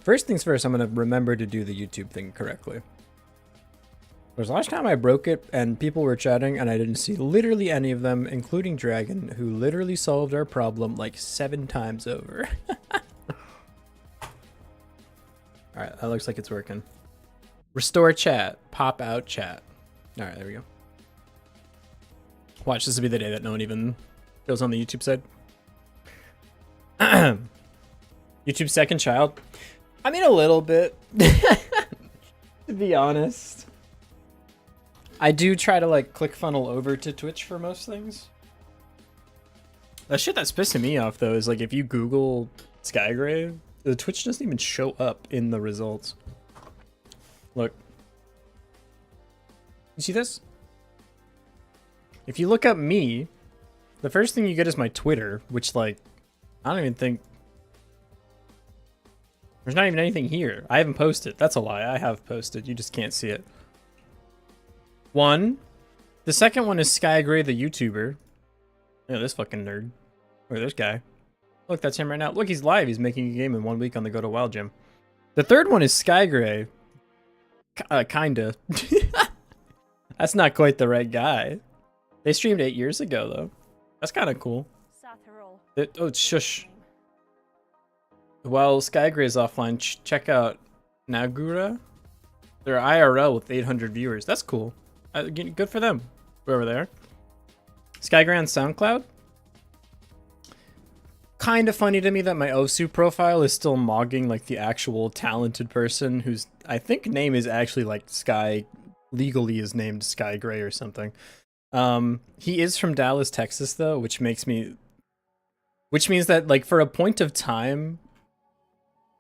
First things first, I'm gonna remember to do the YouTube thing correctly. Because last time I broke it and people were chatting and I didn't see literally any of them, including Dragon, who literally solved our problem like 7 times over. Alright, that looks like it's working. Restore chat. Pop out chat. Alright, there we go. Watch, this will be the day that no one even goes on the YouTube side. YouTube's second child? I mean, a little bit. To be honest. I do try to like click funnel over to Twitch for most things. The shit that's pissing me off though is like if you Google Skygrave, the Twitch doesn't even show up in the results. Look. You see this? If you look up me, the first thing you get is my Twitter, which like, I don't even think... There's not even anything here. I haven't posted. That's a lie. I have posted. You just can't see it. One. The second one is Skygrave the YouTuber. Yeah, this fucking nerd. Look at this guy. Look, that's him right now. Look, he's live. He's making a game in 1 week on the Godot Wild Jam. The third one is Skygrave. Kinda. That's not quite the right guy. They streamed 8 years ago, though. That's kind of cool. Oh, shush. While Skygrave is offline, check out Nagura. They're IRL with 800 viewers. That's cool. Good for them, whoever they are. Skygrave on SoundCloud. Kind of funny to me that my Osu profile is still mogging like the actual talented person whose I think name is actually like Sky, legally is named Skygrave or something. He is from Dallas, Texas though, which means that like for a point of time,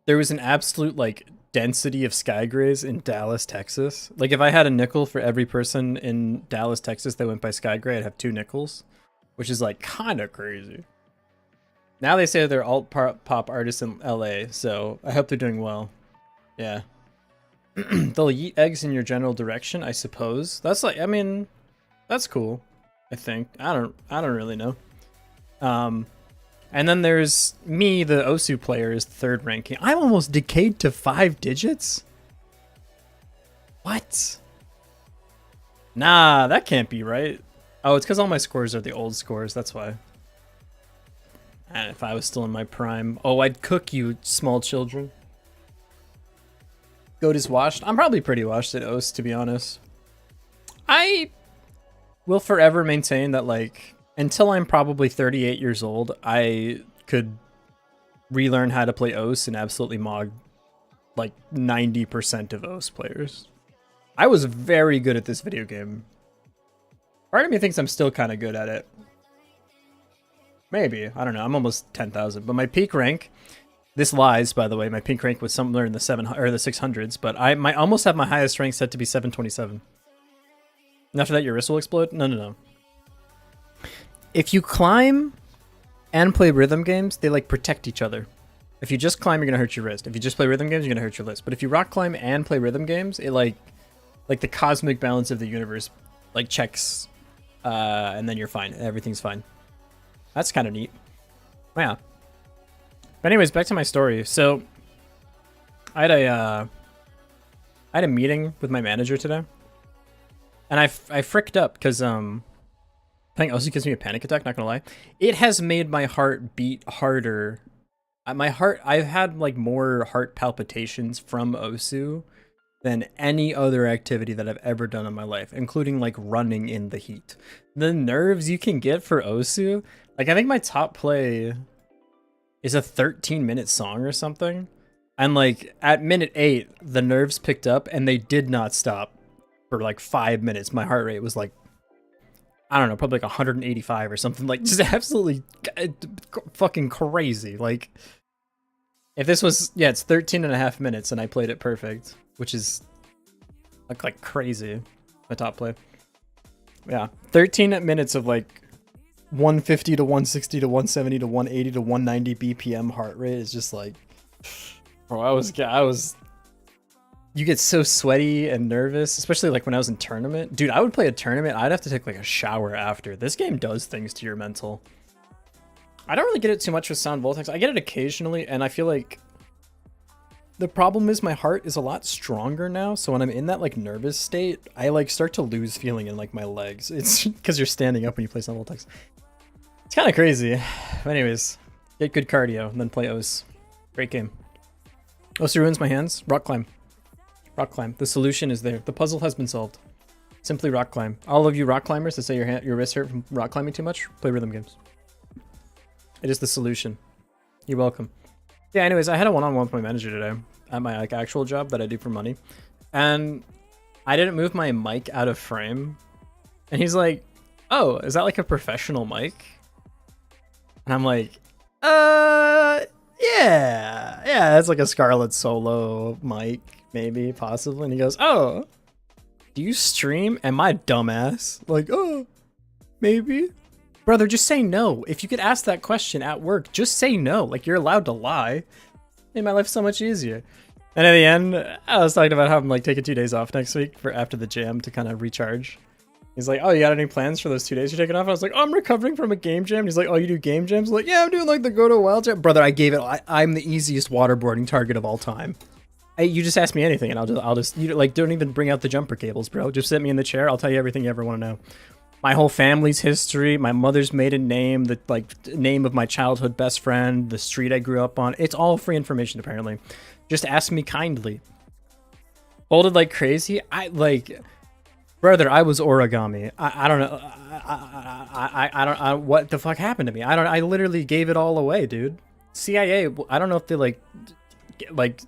there was an absolute like density of Skygraves in Dallas, Texas. Like if I had a nickel for every person in Dallas, Texas that went by Skygrave, I'd have 2 nickels, which is like kind of crazy. Now they say they're alt pop artists in LA, so I hope they're doing well. Yeah. They'll eat eggs in your general direction, I suppose. That's like, I mean, that's cool. I think. I don't really know. And then there's me, the Osu player, is 3rd ranking. I'm almost decayed to 5 digits? What? Nah, that can't be right. Oh, it's because all my scores are the old scores, that's why. And if I was still in my prime... Oh, I'd cook you, small children. Goat is washed. I'm probably pretty washed at Os, to be honest. I will forever maintain that, like, until I'm probably 38 years old, I could relearn how to play Os and absolutely mog, like, 90% of Os players. I was very good at this video game. Part of me thinks I'm still kind of good at it. Maybe. I don't know. I'm almost 10,000. But my peak rank... This lies, by the way. My peak rank was somewhere in the 600s, but I almost have my highest rank set to be 727. And after that, your wrist will explode? No. If you climb and play rhythm games, they like protect each other. If you just climb, you're gonna hurt your wrist. If you just play rhythm games, you're gonna hurt your wrist. But if you rock climb and play rhythm games, it like the cosmic balance of the universe like checks, and then you're fine. Everything's fine. That's kind of neat. Yeah. But anyways, back to my story. So I had a meeting with my manager today, and I fricked up because playing Osu gives me a panic attack. Not gonna lie, it has made my heart beat harder. I've had like more heart palpitations from Osu than any other activity that I've ever done in my life, including like running in the heat. The nerves you can get for Osu, like I think my top play is a 13-minute song or something. And like at minute 8, the nerves picked up and they did not stop for like 5 minutes. My heart rate was like, I don't know, probably like 185 or something, like just absolutely fucking crazy. Like if this was, yeah, it's 13.5 minutes and I played it perfect, which is like crazy. My top play. Yeah, 13 minutes of like 150 to 160 to 170 to 180 to 190 BPM heart rate is just like, bro, I was, you get so sweaty and nervous, especially like when I was in tournament. Dude, I would play a tournament, I'd have to take like a shower after. This game does things to your mental. I don't really get it too much with Sound Vortex. I get it occasionally, and I feel like the problem is my heart is a lot stronger now, so when I'm in that like nervous state, I like start to lose feeling in like my legs. It's because you're standing up when you play some text. It's kind of crazy. But anyways, get good cardio and then play O's. Great game. O's ruins my hands. Rock climb. Rock climb. The solution is there. The puzzle has been solved. Simply rock climb. All of you rock climbers that say your wrists hurt from rock climbing too much, play rhythm games. It is the solution. You're welcome. Yeah, anyways, I had a one-on-one with my manager today at my like actual job that I do for money. And I didn't move my mic out of frame. And he's like, "Oh, is that like a professional mic?" And I'm like, yeah, it's like a Scarlett Solo mic, maybe, possibly." And he goes, "Oh, do you stream?" And my dumbass, like, "Oh, maybe." Brother, just say no. If you could ask that question at work, just say no. Like, you're allowed to lie. Made my life so much easier. And at the end, I was talking about how I'm like taking 2 days off next week for after the jam to kind of recharge. He's like, "Oh, you got any plans for those 2 days you're taking off?" I was like, "Oh, I'm recovering from a game jam." And he's like, "Oh, you do game jams?" I'm like, "Yeah, I'm doing like the Godot Wild Jam." Brother, I gave it. I'm the easiest waterboarding target of all time. You just ask me anything, and I'll just you like don't even bring out the jumper cables, bro. Just sit me in the chair. I'll tell you everything you ever want to know. My whole family's history, my mother's maiden name, the like name of my childhood best friend, the street I grew up on. It's all free information apparently. Just ask me kindly. Folded like crazy. I like, brother. I was origami. I don't know. I don't. What the fuck happened to me? I don't. I literally gave it all away, dude. CIA. I don't know if they like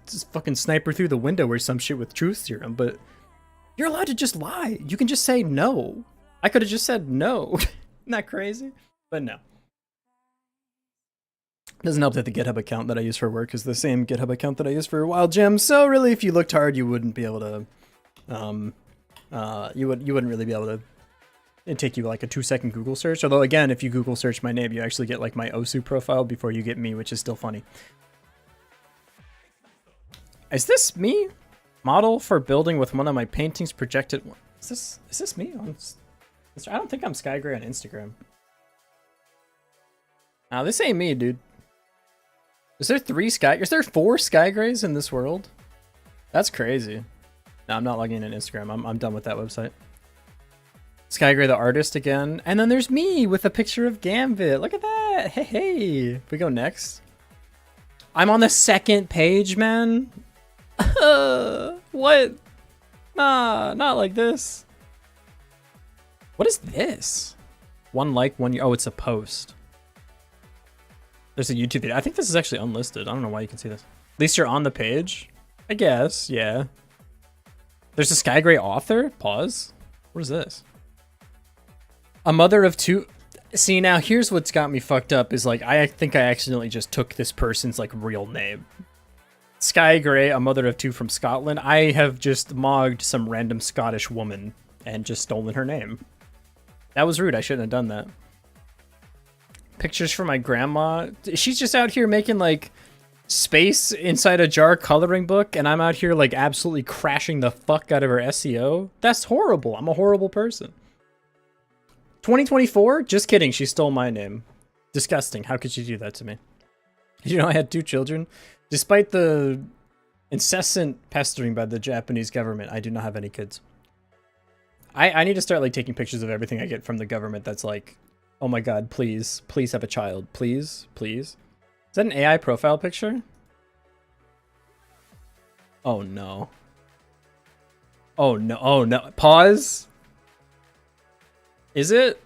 just fucking sniper through the window or some shit with truth serum, but you're allowed to just lie. You can just say no. I could have just said no. Isn't that crazy? But no. Doesn't help that the GitHub account that I use for work is the same GitHub account that I use for Wild Jam. So really, if you looked hard, you wouldn't be able to. You wouldn't really be able to. It'd take you like a 2-second Google search. Although again, if you Google search my name, you actually get like my Osu profile before you get me, which is still funny. Is this me? Model for building with one of my paintings projected. Is this me? I don't think I'm Skygray on Instagram. Now this ain't me, dude. Is there 4 Skygrays in this world? That's crazy. No, I'm not logging in Instagram. I'm done with that website. Skygray the artist again. And then there's me with a picture of Gambit. Look at that. Hey. We go next. I'm on the 2nd page, man. What? Nah, not like this. What is this? 1 like, 1 year. Oh, it's a post. There's a YouTube video. I think this is actually unlisted. I don't know why you can see this. At least you're on the page. I guess, yeah. There's a Skygray author? Pause. What is this? A mother of 2. See, now here's what's got me fucked up is like, I think I accidentally just took this person's like real name. Skygray, a mother of 2 from Scotland. I have just mogged some random Scottish woman and just stolen her name. That was rude. I shouldn't have done that. Pictures for my grandma. She's just out here making like space inside a jar coloring book, and I'm out here like absolutely crashing the fuck out of her SEO. That's horrible. I'm a horrible person. 2024? Just kidding. She stole my name. Disgusting. How could she do that to me? Did you know I had 2 children? Despite the incessant pestering by the Japanese government, I do not have any kids. I need to start like taking pictures of everything I get from the government that's like, oh my god, please have a child. Please. Is that an AI profile picture? Oh no. Oh no. Pause. Is it?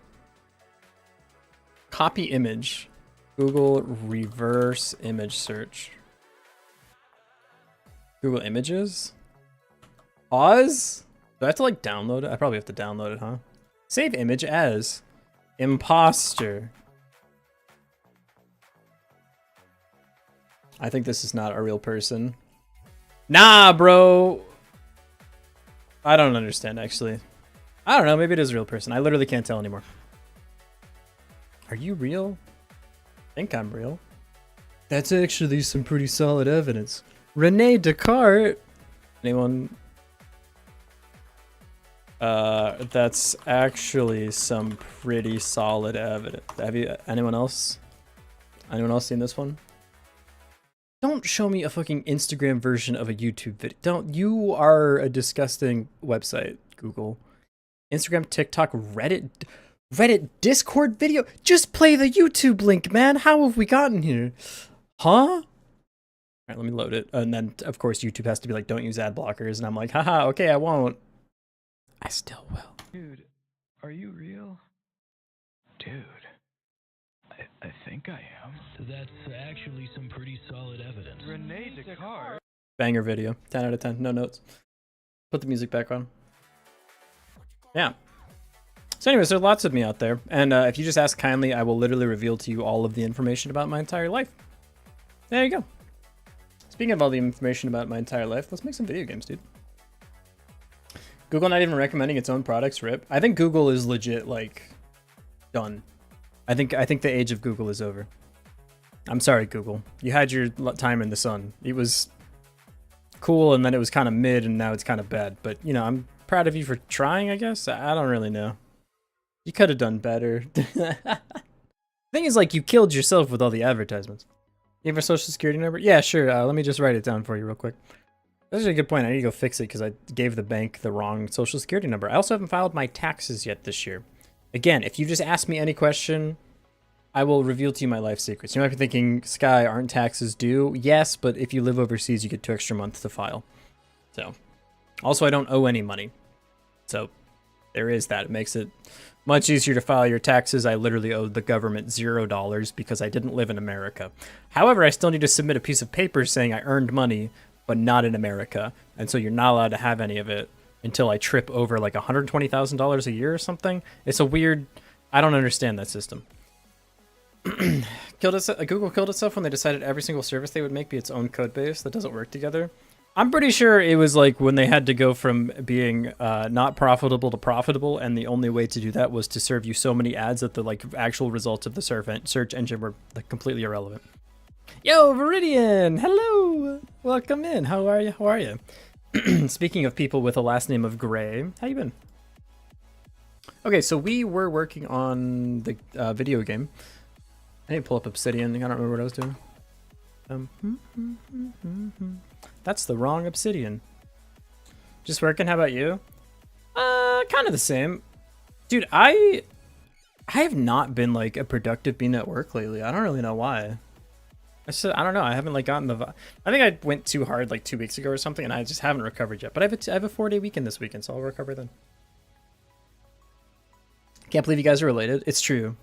Copy image. Google reverse image search. Google Images? Pause? Do I have to like download it? I probably have to download it, huh? Save image as imposter. I think this is not a real person. Nah, bro. I don't understand, actually. I don't know. Maybe it is a real person. I literally can't tell anymore. Are you real? I think I'm real. That's actually some pretty solid evidence. Rene Descartes. Anyone? That's actually some pretty solid evidence. Have you? Anyone else? Anyone else seen this one? Don't show me a fucking Instagram version of a YouTube video. Don't. You are a disgusting website, Google. Instagram, TikTok, Reddit, Discord video. Just play the YouTube link, man. How have we gotten here? Huh? All right, let me load it. And then, of course, YouTube has to be like, don't use ad blockers. And I'm like, haha, okay, I won't. I still will. Dude, are you real? Dude, I think I am. That's actually some pretty solid evidence. Rene Descartes. Banger video. 10 out of 10. No notes. Put the music back on. Yeah. So anyways, there's lots of me out there. And if you just ask kindly, I will literally reveal to you all of the information about my entire life. There you go. Speaking of all the information about my entire life, let's make some video games, dude. Google not even recommending its own products, rip. I think Google is legit, like, done. I think the age of Google is over. I'm sorry, Google. You had your time in the sun. It was cool, and then it was kind of mid, and now it's kind of bad. But, you know, I'm proud of you for trying, I guess. I don't really know. You could have done better. The thing is, like, you killed yourself with all the advertisements. You have a social security number? Yeah, sure. Let me just write it down for you real quick. That's a good point. I need to go fix it because I gave the bank the wrong social security number. I also haven't filed my taxes yet this year. Again, if you just ask me any question, I will reveal to you my life secrets. You might be thinking, Sky, aren't taxes due? Yes, but if you live overseas, you get 2 extra months to file. So, also, I don't owe any money. So, there is that. It makes it much easier to file your taxes. I literally owed the government $0 because I didn't live in America. However, I still need to submit a piece of paper saying I earned money, but not in America. And so you're not allowed to have any of it until I trip over like $120,000 a year or something. It's a weird, I don't understand that system. Google killed itself when they decided every single service they would make be its own code base that doesn't work together. I'm pretty sure it was like when they had to go from being not profitable to profitable, and the only way to do that was to serve you so many ads that the like actual results of the search engine were like, completely irrelevant. Yo, Viridian! Hello! Welcome in. How are you? How are you? Speaking of people with a last name of Gray, how you been? Okay, so we were working on the video game. I need to pull up Obsidian. I don't remember what I was doing. That's the wrong Obsidian. Just working. How about you? Kind of the same. Dude, I have not been like a productive being at work lately. I don't really know why. I don't know. I haven't like gotten the. I think I went too hard like 2 weeks ago or something, and I just haven't recovered yet. But I have a 4-day weekend this weekend, so I'll recover then. Can't believe you guys are related. It's true.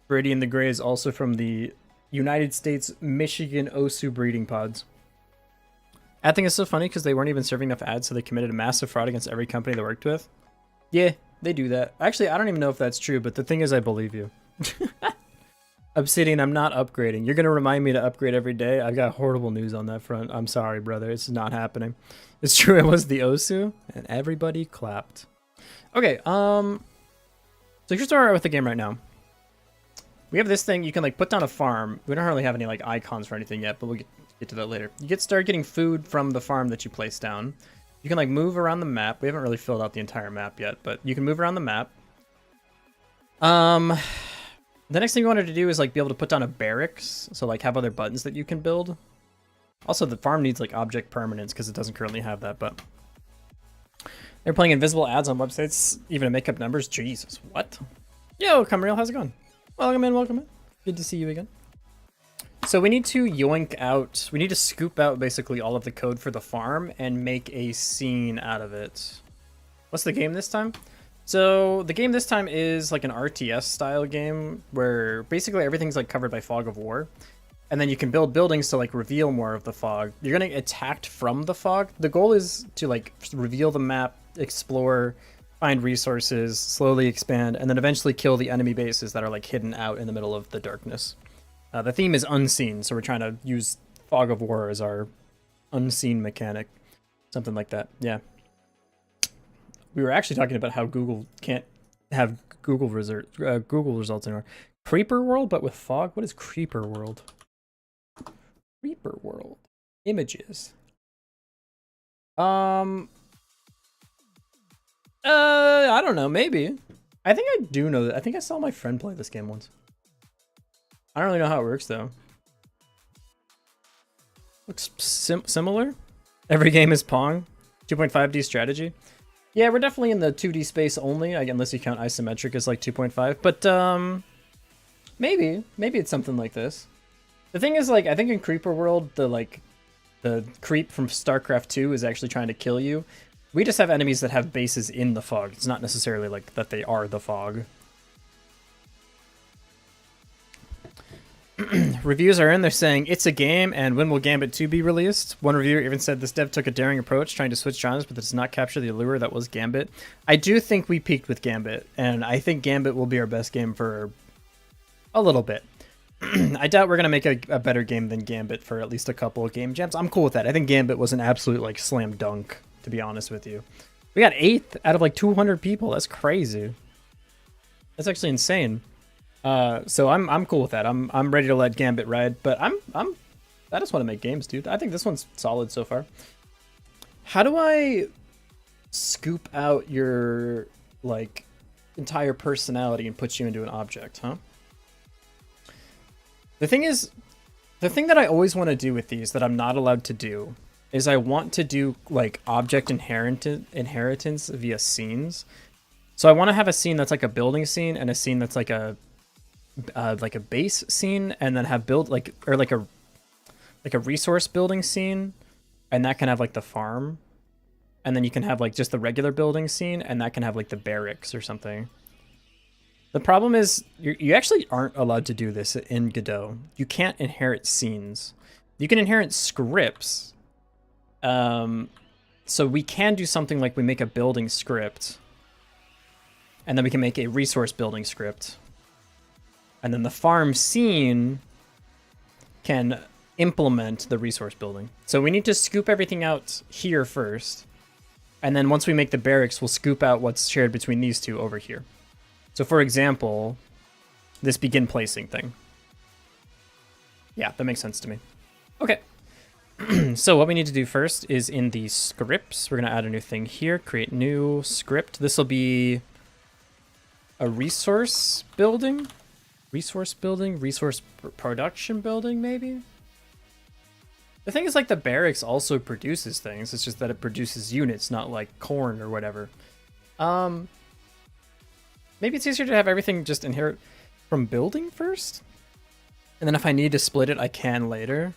Brady and the Gray is also from the United States Michigan Osu breeding pods. I think it's so funny because they weren't even serving enough ads, so they committed a massive fraud against every company they worked with. Yeah, they do that. Actually, I don't even know if that's true, but the thing is, I believe you. Obsidian, I'm not upgrading. You're going to remind me to upgrade every day? I've got horrible news on that front. I'm sorry, brother. It's not happening. It's true, it was the Osu, and everybody clapped. Okay, so here's where we're at with the game right now. We have this thing, you can like put down a farm. We don't really have any like icons for anything yet, but we'll get to that later. You start getting food from the farm that you place down. You can like move around the map. We haven't really filled out the entire map yet, but you can move around the map. The next thing we wanted to do is like be able to put down a barracks, so like have other buttons that you can build. Also, the farm needs like object permanence because it doesn't currently have that, but they're playing invisible ads on websites, even to make up numbers. Jesus, what? Yo, Camille, how's it going? Welcome in, welcome in. Good to see you again. So we need to yoink out, we need to scoop out basically all of the code for the farm and make a scene out of it. What's the game this time? So the game this time is like an RTS style game where basically everything's like covered by fog of war. And then you can build buildings to like reveal more of the fog. You're gonna get attacked from the fog. The goal is to like reveal the map, explore, find resources, slowly expand, and then eventually kill the enemy bases that are like hidden out in the middle of the darkness. The theme is unseen, so we're trying to use fog of war as our unseen mechanic. Something like that, yeah. We were actually talking about how Google can't have Google results anymore. Creeper World, but with fog? What is Creeper World? Creeper World. Images. I don't know, maybe. I think I do know that. I think I saw my friend play this game once. I don't really know how it works, though. Looks similar. Every game is Pong. 2.5D strategy. Yeah, we're definitely in the 2D space only, unless you count isometric as like 2.5. But maybe it's something like this. The thing is, like, I think in Creeper World, the creep from StarCraft 2 is actually trying to kill you. We just have enemies that have bases in the fog. It's not necessarily like that they are the fog. Reviews are in. They're saying it's a game, and when will Gambit 2 be released? One reviewer even said this dev took a daring approach, trying to switch genres, but does not capture the allure that was Gambit. I do think we peaked with Gambit, and I think Gambit will be our best game for a little bit. I doubt we're gonna make a better game than Gambit for at least a couple of game jams. I'm cool with that. I think Gambit was an absolute like slam dunk, to be honest with you. We got 8th out of like 200 people. That's crazy. That's actually insane. So I'm cool with that. I'm ready to let Gambit ride, but I just want to make games, dude. I think this one's solid so far. How do I scoop out your like entire personality and put you into an object, huh? The thing is, the thing that I always want to do with these that I'm not allowed to do is I want to do like object inheritance via scenes. So I want to have a scene that's like a building scene and a scene that's like a base scene, and then have like a resource building scene, and that can have like the farm, and then you can have like just the regular building scene, and that can have like the barracks or something. The problem is you actually aren't allowed to do this in Godot. You can't inherit scenes. You can inherit scripts. So we can do something like we make a building script, and then we can make a resource building script. And then the farm scene can implement the resource building. So we need to scoop everything out here first. And then once we make the barracks, we'll scoop out what's shared between these two over here. So for example, this begin placing thing. Yeah, that makes sense to me. Okay. So what we need to do first is in the scripts, we're going to add a new thing here, create new script. This will be a resource building. Resource production building, maybe? The thing is, like, the barracks also produces things. It's just that it produces units, not like corn or whatever. Maybe it's easier to have everything just inherit from building first? And then if I need to split it, I can later.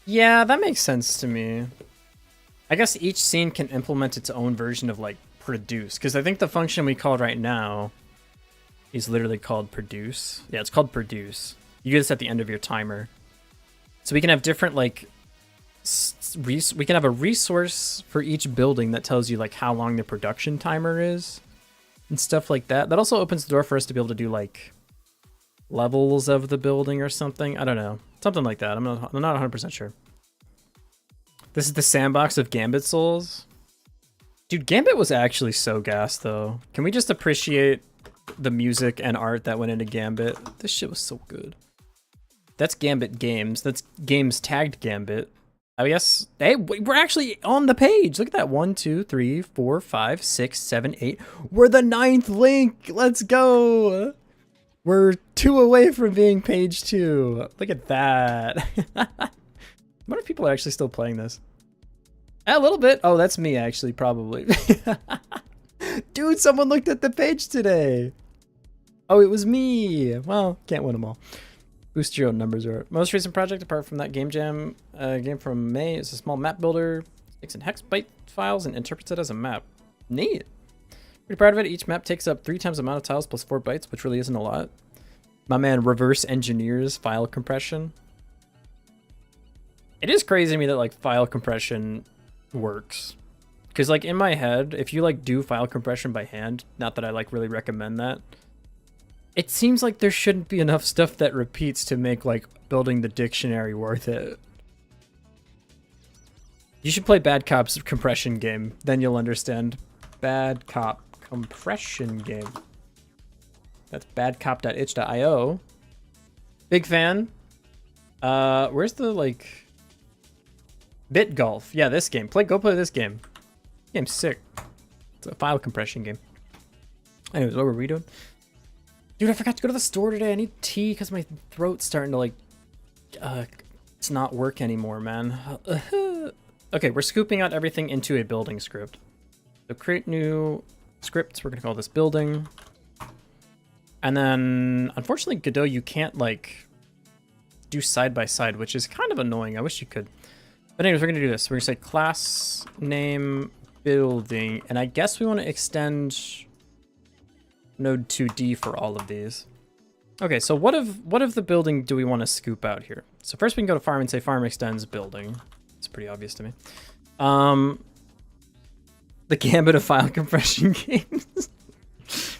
Yeah, that makes sense to me. I guess each scene can implement its own version of, like, produce. Because I think the function we called right now is literally called produce. Yeah, it's called produce. You do this at the end of your timer. So we can have different, like, we can have a resource for each building that tells you, like, how long the production timer is and stuff like that. That also opens the door for us to be able to do, like, levels of the building or something. I don't know. Something like that. I'm not 100% sure. This is the sandbox of Gambit Souls. Dude, Gambit was actually so gas, though. Can we just appreciate the music and art that went into Gambit? This shit was so good. That's Gambit Games. That's games tagged Gambit. Oh, yes. Hey, we're actually on the page. Look at that. 1, 2, 3, 4, 5, 6, 7, 8. We're the 9th link. Let's go. We're 2 away from being page 2. Look at that. What if people are actually still playing this? A little bit. Oh, that's me, actually, probably. Dude, someone looked at the page today. Oh, it was me. Well, can't win them all. Boost your own numbers. Or most recent project, apart from that Game Jam game from May, is a small map builder. Takes in hex byte files and interprets it as a map. Neat. Pretty proud of it. Each map takes up 3 times the amount of tiles plus 4 bytes, which really isn't a lot. My man reverse engineers file compression. It is crazy to me that, like, file compression works. Because, like, in my head, if you, like, do file compression by hand, not that I, like, really recommend that, it seems like there shouldn't be enough stuff that repeats to make, like, building the dictionary worth it. You should play Bad Cop's compression game. Then you'll understand. Bad Cop compression game. That's badcop.itch.io. Big fan. Where's the, like... Bit Golf. Yeah, this game. Go play this game. This game's sick. It's a file compression game. Anyways, what were we doing? Dude, I forgot to go to the store today. I need tea because my throat's starting to, like... it's not work anymore, man. Okay, we're scooping out everything into a building script. So create new scripts. We're gonna call this building. And then, unfortunately, Godot, you can't like do side by side, which is kind of annoying. I wish you could. But anyways, we're gonna do this. We're gonna say class name building, and I guess we want to extend node 2D for all of these. Okay, so what of the building do we want to scoop out here? So first we can go to farm and say farm extends building. It's pretty obvious to me. The Gambit of file compression games.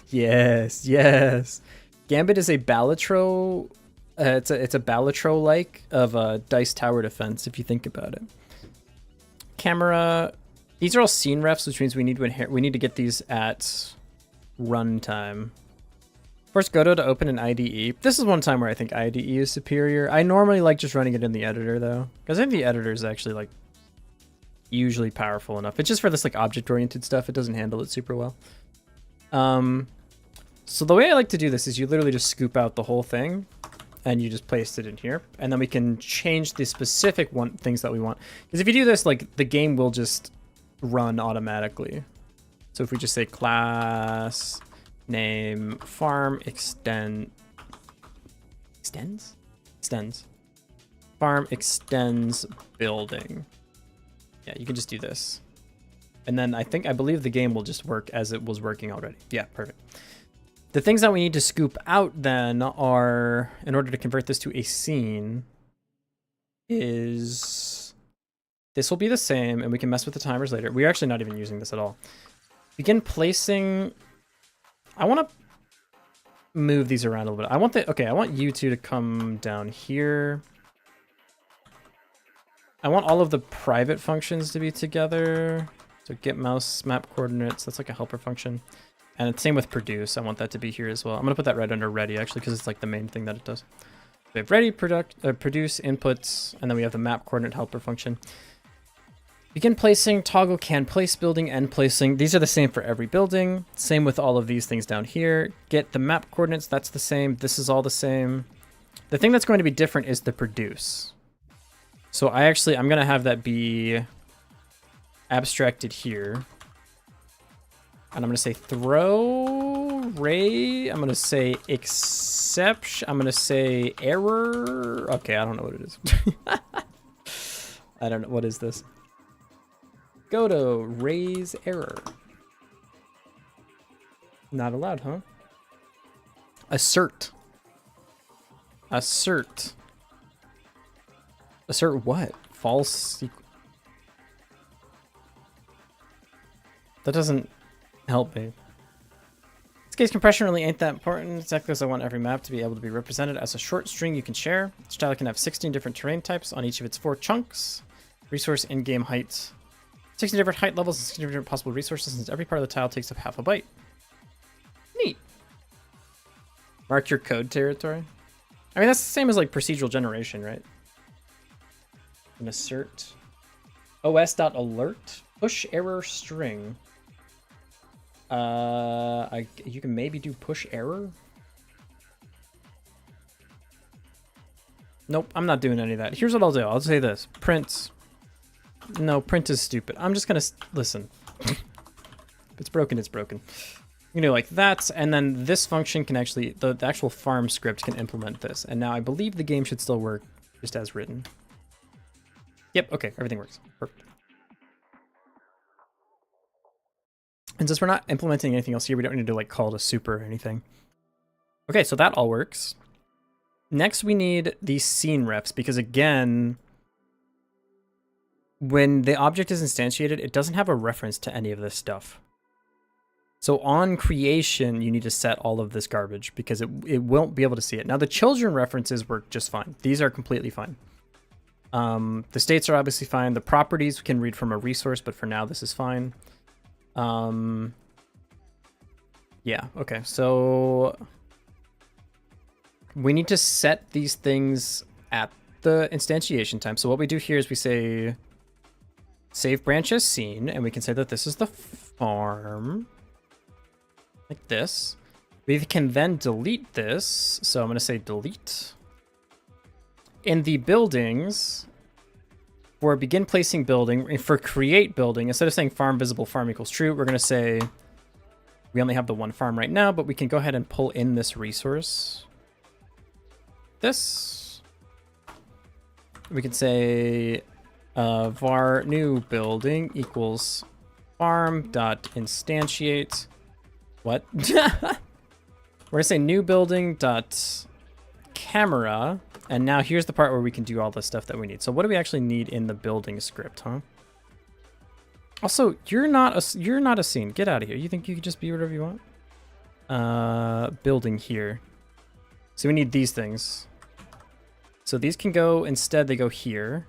Yes. Gambit is a Balatro. It's a Balatro like of Dice Tower Defense, if you think about it. Camera. These are all scene refs, which means we need to get these at runtime. Force Godot to open an IDE. This is one time where I think IDE is superior. I normally like just running it in the editor though, because I think the editor is actually like usually powerful enough. It's just for this like object-oriented stuff. It doesn't handle it super well. So the way I like to do this is you literally just scoop out the whole thing and you just paste it in here, and then we can change the specific things that we want. Because if you do this, like the game will just run automatically. So if we just say class name farm extends farm extends building. Yeah, you can just do this. And then I believe the game will just work as it was working already. Yeah, perfect. The things that we need to scoop out then are, in order to convert this to a scene, is this will be the same, and we can mess with the timers later. We're actually not even using this at all. Begin placing. I want to move these around a little bit. I want you two to come down here. I want all of the private functions to be together. So get mouse map coordinates, that's like a helper function. And it's same with produce, I want that to be here as well. I'm gonna put that right under ready actually, because it's like the main thing that it does. We have ready, produce, inputs, and then we have the map coordinate helper function. Begin placing, toggle can place building, end placing. These are the same for every building. Same with all of these things down here. Get the map coordinates, that's the same. This is all the same. The thing that's going to be different is the produce. So I'm going to have that be abstracted here. And I'm going to say throw, ray, I'm going to say exception, I'm going to say error. Okay, I don't know what it is. I don't know, what is this? Godot, raise error. Not allowed, huh? Assert. Assert. Assert what? False. That doesn't help me. This case compression really ain't that important, exactly because I want every map to be able to be represented as a short string you can share. Each tile can have 16 different terrain types on each of its 4 chunks. Resource in-game height. 16 different height levels and 16 different possible resources, since every part of the tile takes up half a byte. Neat. Mark your code territory. I mean, that's the same as like procedural generation, right? An assert. os.alert. Push error string. You can maybe do push error. Nope, I'm not doing any of that. Here's what I'll do. I'll say this. Print. No, print is stupid. I'm just gonna listen. If it's broken, it's broken. You know, like that, and then this function can actually, the actual farm script can implement this. And now I believe the game should still work just as written. Yep, okay, everything works. Perfect. And since we're not implementing anything else here, we don't need to like call to super or anything. Okay, so that all works. Next, we need these scene refs, because again, when the object is instantiated, it doesn't have a reference to any of this stuff. So on creation, you need to set all of this garbage because it won't be able to see it. Now, the children references work just fine. These are completely fine. The states are obviously fine. The properties can read from a resource, but for now, this is fine. Yeah, okay. So we need to set these things at the instantiation time. So what we do here is we say save branch as scene, and we can say that this is the farm. Like this. We can then delete this. So I'm going to say delete. in the buildings, for begin placing building, for create building, instead of saying farm visible farm equals true, we're going to say we only have the one farm right now, but we can go ahead and pull in this resource. This. We can say var new building equals farm dot instantiate. What? We're going to say new building dot camera. And now here's the part where we can do all the stuff that we need. So what do we actually need in the building script, huh? Also, you're not a scene. Get out of here. You think you could just be whatever you want? Building here. So we need these things. So these can go, instead they go here.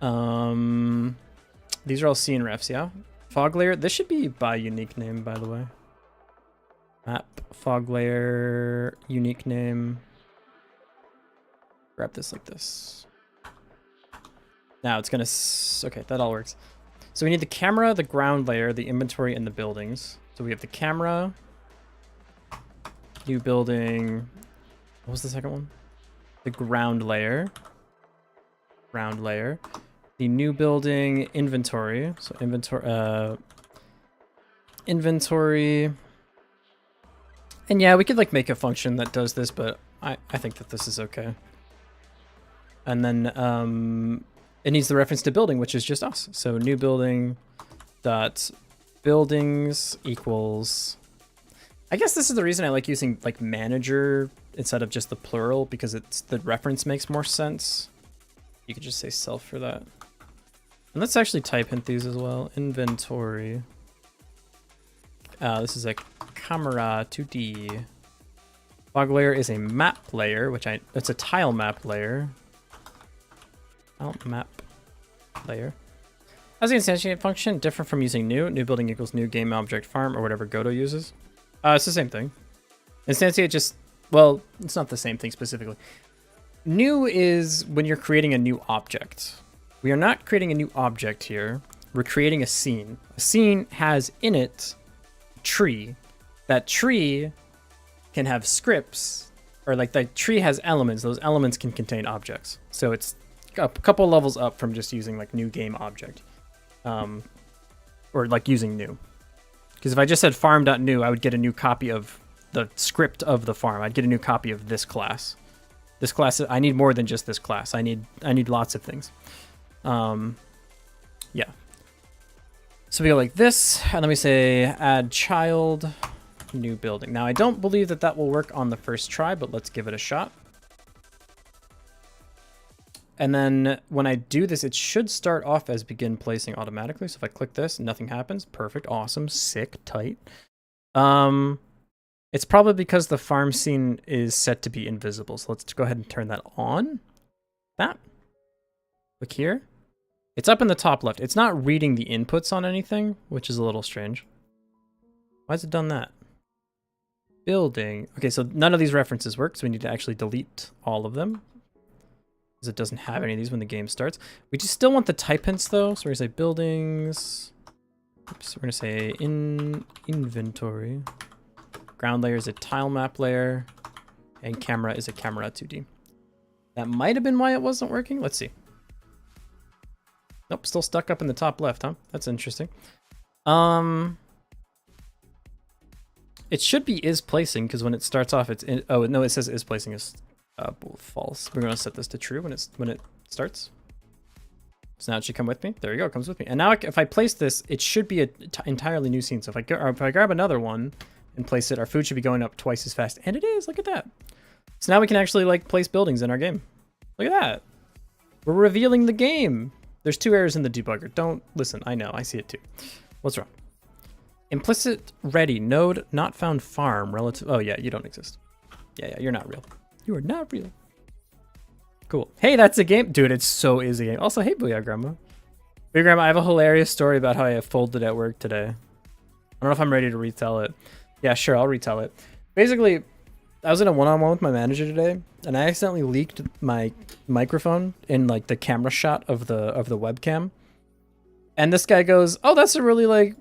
These are all scene refs, yeah? Fog layer. This should be by unique name, by the way. Map, fog layer, unique name. Grab this like this. Now it's gonna, okay, that all works. So we need the camera, the ground layer, the inventory, and the buildings. So we have the camera, new building. What was the second one? The ground layer. Ground layer. The new building, inventory. So inventory. And yeah, we could like make a function that does this, but I think that this is okay. And then it needs the reference to building, which is just us. So new building dot buildings equals. I guess this is the reason I like using like manager instead of just the plural, because it's the reference makes more sense. You could just say self for that. And let's actually type hint these as well. Inventory. This is a camera 2D. Fog layer is a map layer, which it's a tile map layer. Tile map layer. As the instantiate function, different from using new. New building equals new game object farm or whatever Godot uses. It's the same thing. Instantiate just, well, it's not the same thing specifically. New is when you're creating a new object. We are not creating a new object here. We're creating a scene. A scene has in it a tree. That tree can have scripts, or like that tree has elements. Those elements can contain objects. So it's a couple levels up from just using like new game object, or like using new. Because if I just said farm.new, I would get a new copy of the script of the farm. I'd get a new copy of this class. This class, I need more than just this class. I need lots of things. Yeah. So we go like this, and then we say add child, new building. Now I don't believe that that will work on the first try, but let's give it a shot. And then when I do this, it should start off as begin placing automatically. So if I click this, nothing happens. Perfect, awesome, sick, tight. It's probably because the farm scene is set to be invisible. So let's go ahead and turn that on. That. Click here. It's up in the top left. It's not reading the inputs on anything, which is a little strange. Why has it done that? Building. Okay, so none of these references work, so we need to actually delete all of them, because it doesn't have any of these when the game starts. We just still want the type hints though, so we're gonna say buildings. Oops, we're gonna say inventory. Ground layer is a tile map layer, and camera is a camera 2D. That might have been why it wasn't working. Let's see. Nope, still stuck up in the top left, huh? That's interesting. It should be is placing, because when it starts off, it's in, oh no, it says is placing is false. We're gonna set this to true when it starts. So now it should come with me. There you go, it comes with me. And now if I place this, it should be an entirely new scene. So if I grab another one and place it, our food should be going up twice as fast. And it is, look at that. So now we can actually like place buildings in our game. Look at that. We're revealing the game. There's 2 errors in the debugger. Don't listen, I know, I see it too. What's wrong? Implicit ready, node not found farm relative. Oh yeah, you don't exist. Yeah, you're not real. You are not real. Cool. Hey, that's a game. Dude, it so is a game. Also, hey, Booyah Grandma. Booyah Grandma, I have a hilarious story about how I folded at work today. I don't know if I'm ready to retell it. Yeah, sure, I'll retell it. Basically, I was in a one-on-one with my manager today, and I accidentally leaked my microphone in like the camera shot of the webcam. And this guy goes, "Oh, that's a really like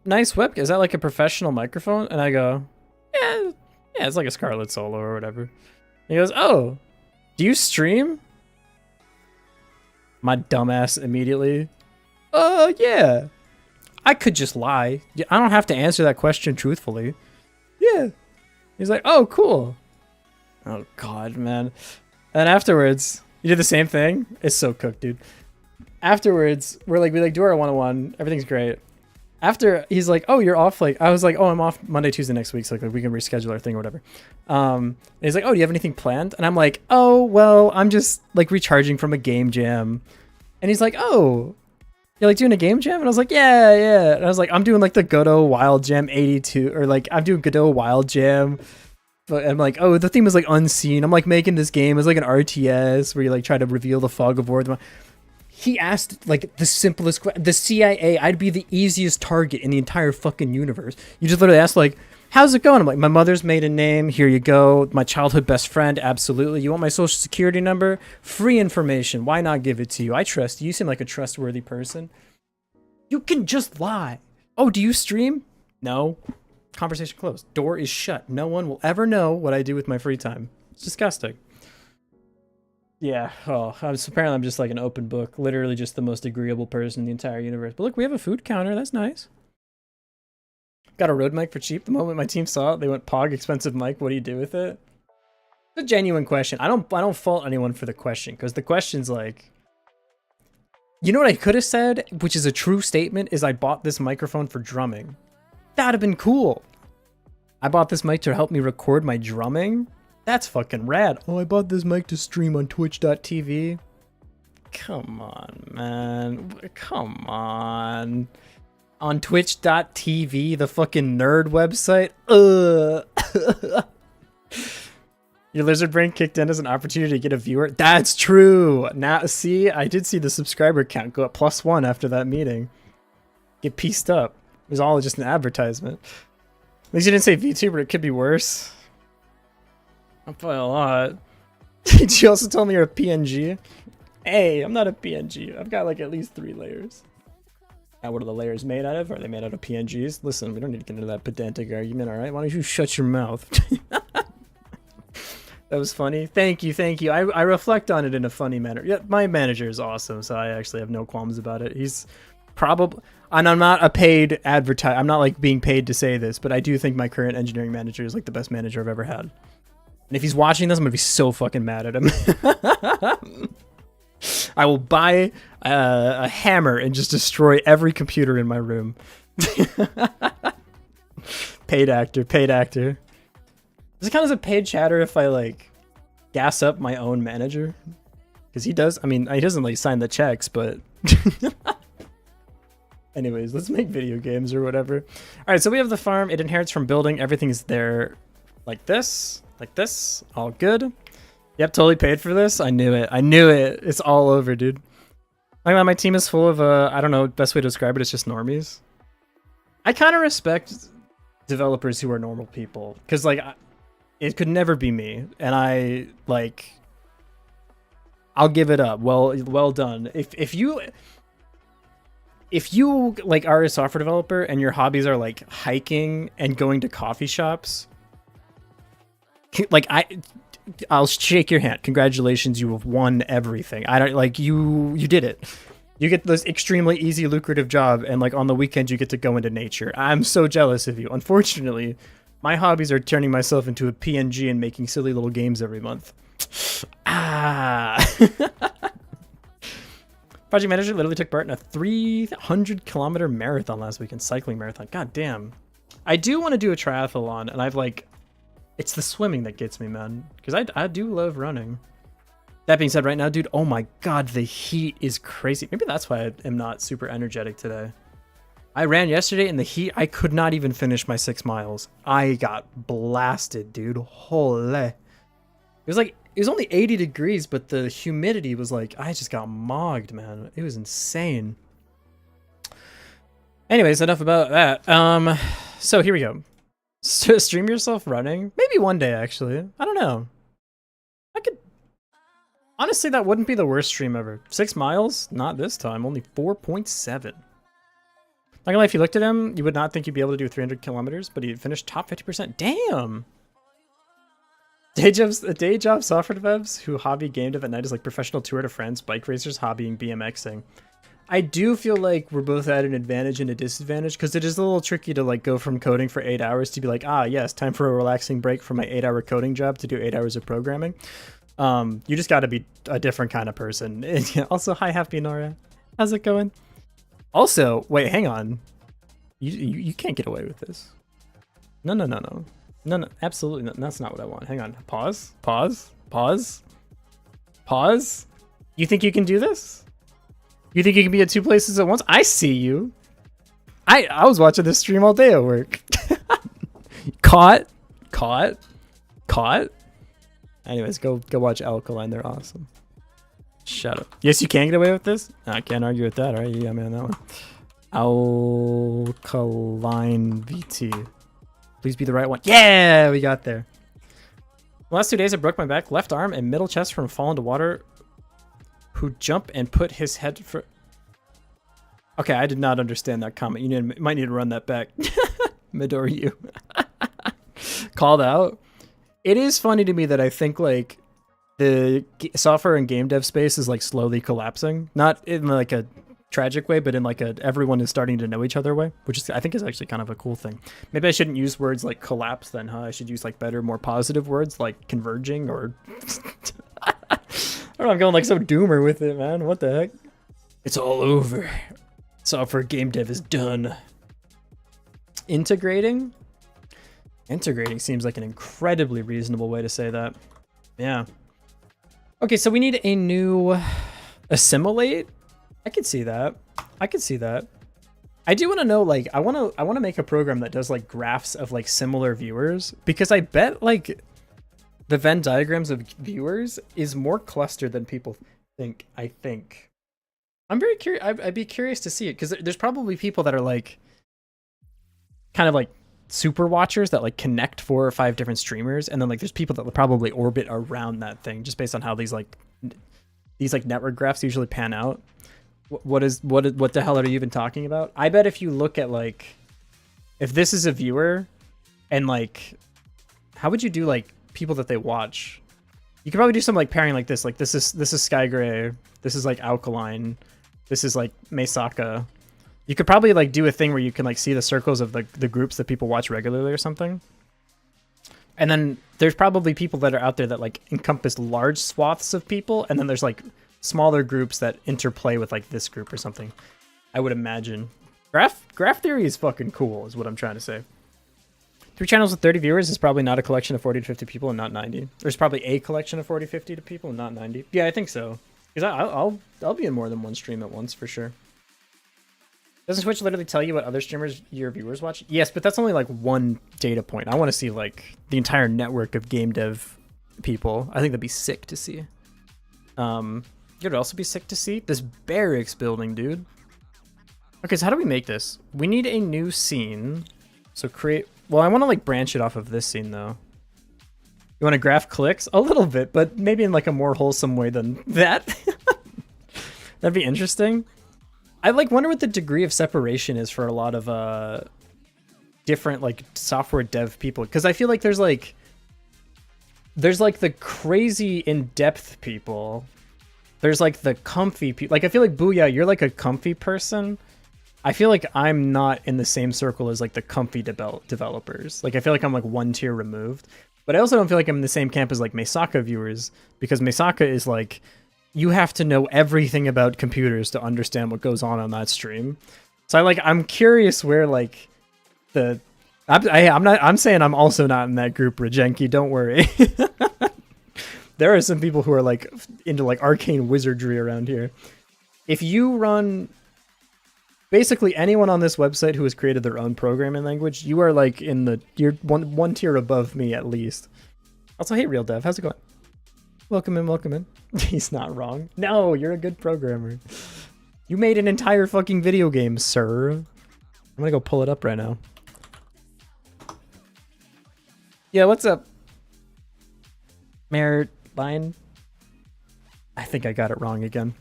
nice webcam. Is that like a professional microphone?" And I go, "Yeah, it's like a Scarlett Solo or whatever." He goes, oh, do you stream? My dumbass immediately. Yeah. I could just lie. I don't have to answer that question truthfully. Yeah. He's like, oh, cool. Oh, God, man. And afterwards, you did the same thing? It's so cooked, dude. Afterwards, we do our one-on-one. Everything's great. After, he's like, oh, you're off. Like, I was like, oh, I'm off Monday, Tuesday next week. So like we can reschedule our thing or whatever. And he's like, oh, do you have anything planned? And I'm like, oh, well, I'm just like recharging from a game jam. And he's like, oh, you're like doing a game jam? And I was like, yeah. And I was like, I'm doing like the Godot Wild Jam 82, or like I'm doing Godot Wild Jam. But I'm like, oh, the theme is like unseen. I'm like making this game as like an RTS where you like try to reveal the fog of war. He asked like the simplest question. The CIA, I'd be the easiest target in the entire fucking universe. You just literally ask like, how's it going? I'm like, my mother's maiden name. Here you go. My childhood best friend. Absolutely. You want my social security number? Free information. Why not give it to you? I trust you. You seem like a trustworthy person. You can just lie. Oh, do you stream? No. Conversation closed. Door is shut. No one will ever know what I do with my free time. It's disgusting. Yeah. Oh, apparently I'm just like an open book. Literally just the most agreeable person in the entire universe. But look, we have a food counter. That's nice. Got a Rode mic for cheap. The moment my team saw it, they went, Pog, expensive mic. What do you do with it? It's a genuine question. I don't fault anyone for the question, because the question's like, you know what I could have said, which is a true statement, is I bought this microphone for drumming. That'd have been cool. I bought this mic to help me record my drumming. That's fucking rad. Oh, I bought this mic to stream on twitch.tv. Come on, man. Come on. On twitch.tv, the fucking nerd website. Your lizard brain kicked in as an opportunity to get a viewer. That's true. Now, see, I did see the subscriber count go up +1 after that meeting. Get pieced up. It was all just an advertisement. At least you didn't say VTuber, it could be worse. I'm playing a lot. Did you also tell me you're a PNG? Hey, I'm not a PNG. I've got like at least 3 layers. Now, what are the layers made out of? Are they made out of PNGs? Listen, we don't need to get into that pedantic argument, alright? Why don't you shut your mouth? That was funny. Thank you. I reflect on it in a funny manner. Yeah, my manager is awesome, so I actually have no qualms about it. He's probably... And I'm not a paid advertiser. I'm not like being paid to say this, but I do think my current engineering manager is like the best manager I've ever had. And if he's watching this, I'm gonna be so fucking mad at him. I will buy a hammer and just destroy every computer in my room. Paid actor. Does it count as a paid chatter if I like gas up my own manager? Because he does. I mean, he doesn't like sign the checks, but. Anyways, let's make video games or whatever. All right, so we have the farm. It inherits from building. Everything's there like this. All good. Yep, totally paid for this. I knew it. It's all over, dude. Like, my team is full of, I don't know, best way to describe it is just normies. I kind of respect developers who are normal people. Because, like, it could never be me. And I'll give it up. Well done. If you like are a software developer and your hobbies are like hiking and going to coffee shops, like I'll shake your hand. Congratulations, you have won everything. I don't like you did it. You get this extremely easy, lucrative job, and like on the weekends you get to go into nature. I'm so jealous of you. Unfortunately, my hobbies are turning myself into a PNG and making silly little games every month. Project manager literally took part in a 300-kilometer marathon last weekend, cycling marathon. God damn. I do want to do a triathlon, and I've like, it's the swimming that gets me, man. Because I do love running. That being said, right now, dude, oh my god, the heat is crazy. Maybe that's why I am not super energetic today. I ran yesterday in the heat. I could not even finish my 6 miles. I got blasted, dude. Holy. It was only 80 degrees, but the humidity was like, I just got mogged, man. It was insane. Anyways, enough about that. So here we go. Stream yourself running? Maybe one day, actually. I don't know. I could... Honestly, that wouldn't be the worst stream ever. 6 miles? Not this time. Only 4.7. Not gonna lie, if you looked at him, you would not think you'd be able to do 300 kilometers, but he finished top 50%. Damn! Day job software devs who hobby game dev at night is like professional tour to friends, bike racers, hobbying, BMXing. I do feel like we're both at an advantage and a disadvantage because it is a little tricky to like go from coding for 8 hours to be like, ah, yes, time for a relaxing break from my 8-hour coding job to do 8 hours of programming. You just got to be a different kind of person. Also, hi, Happy Nora. How's it going? Also, wait, hang on. You can't get away with this. No, absolutely not. That's not what I want. Hang on. Pause. You think you can do this? You think you can be at 2 places at once? I see you. I was watching this stream all day at work. Caught. Anyways, go watch Alkaline. They're awesome. Shut up. Yes, you can get away with this? I can't argue with that. All right, you got me on that one. Alkaline VT. Please be the right one. Yeah, we got there. The last 2 days I broke my back, left arm, and middle chest from falling to water. Who jump and put his head for... Okay, I did not understand that comment. You might need to run that back. Midori, you. Called out. It is funny to me that I think like the software and game dev space is like slowly collapsing. Not in like a tragic way, but in like a everyone is starting to know each other way, which is I think is actually kind of a cool thing. Maybe I shouldn't use words like collapse then, huh? I should use like better, more positive words like converging or... I don't know, I'm going like so doomer with it, man. What the heck? It's all over. Software game dev is done. Integrating? Integrating seems like an incredibly reasonable way to say that. Yeah. Okay, so we need a new assimilate. I could see that. I do want to know, like, I want to make a program that does like graphs of like similar viewers, because I bet like the Venn diagrams of viewers is more clustered than people think. I think. I'm very curious. I'd be curious to see it because there's probably people that are like kind of like super watchers that like connect 4 or 5 different streamers, and then like there's people that will probably orbit around that thing just based on how these network graphs usually pan out. What the hell are you even talking about? I bet if you look at like, if this is a viewer and like, how would you do like people that they watch? You could probably do something like pairing like this. Like this is Sky Gray. This is like Alkaline. This is like Mesaka. You could probably like do a thing where you can like see the circles of the groups that people watch regularly or something. And then there's probably people that are out there that like encompass large swaths of people. And then there's like smaller groups that interplay with like this group or something. I would imagine. Graph theory is fucking cool is what I'm trying to say. 3 channels with 30 viewers is probably not a collection of 40 to 50 people and not 90. There's probably a collection of 40, 50 to people and not 90. Yeah, I think so. Because I'll be in more than one stream at once for sure. Doesn't Twitch literally tell you what other streamers your viewers watch? Yes, but that's only like one data point. I want to see like the entire network of game dev people. I think that'd be sick to see. It'd also be sick to see this barracks building, dude. Okay, so how do we make this? We need a new scene. So create... Well, I want to like branch it off of this scene though. You want to graph clicks? A little bit, but maybe in like a more wholesome way than that. That'd be interesting. I like wonder what the degree of separation is for a lot of different like software dev people, because I feel like there's like the crazy in-depth people. There's like the comfy people. Like I feel like Booyah, you're like a comfy person. I feel like I'm not in the same circle as like the comfy developers. Like I feel like I'm like one tier removed. But I also don't feel like I'm in the same camp as like Mesaka viewers, because Mesaka is like, you have to know everything about computers to understand what goes on that stream. So I'm curious where like I'm saying I'm also not in that group, Rajenki, don't worry. There are some people who are like into like arcane wizardry around here. If you run basically anyone on this website who has created their own programming language, you are like you're one tier above me at least. Also, hey Real Dev, how's it going? Welcome in. He's not wrong. No, you're a good programmer. You made an entire fucking video game, sir. I'm gonna go pull it up right now. Yeah, what's up? Merit Line? I think I got it wrong again.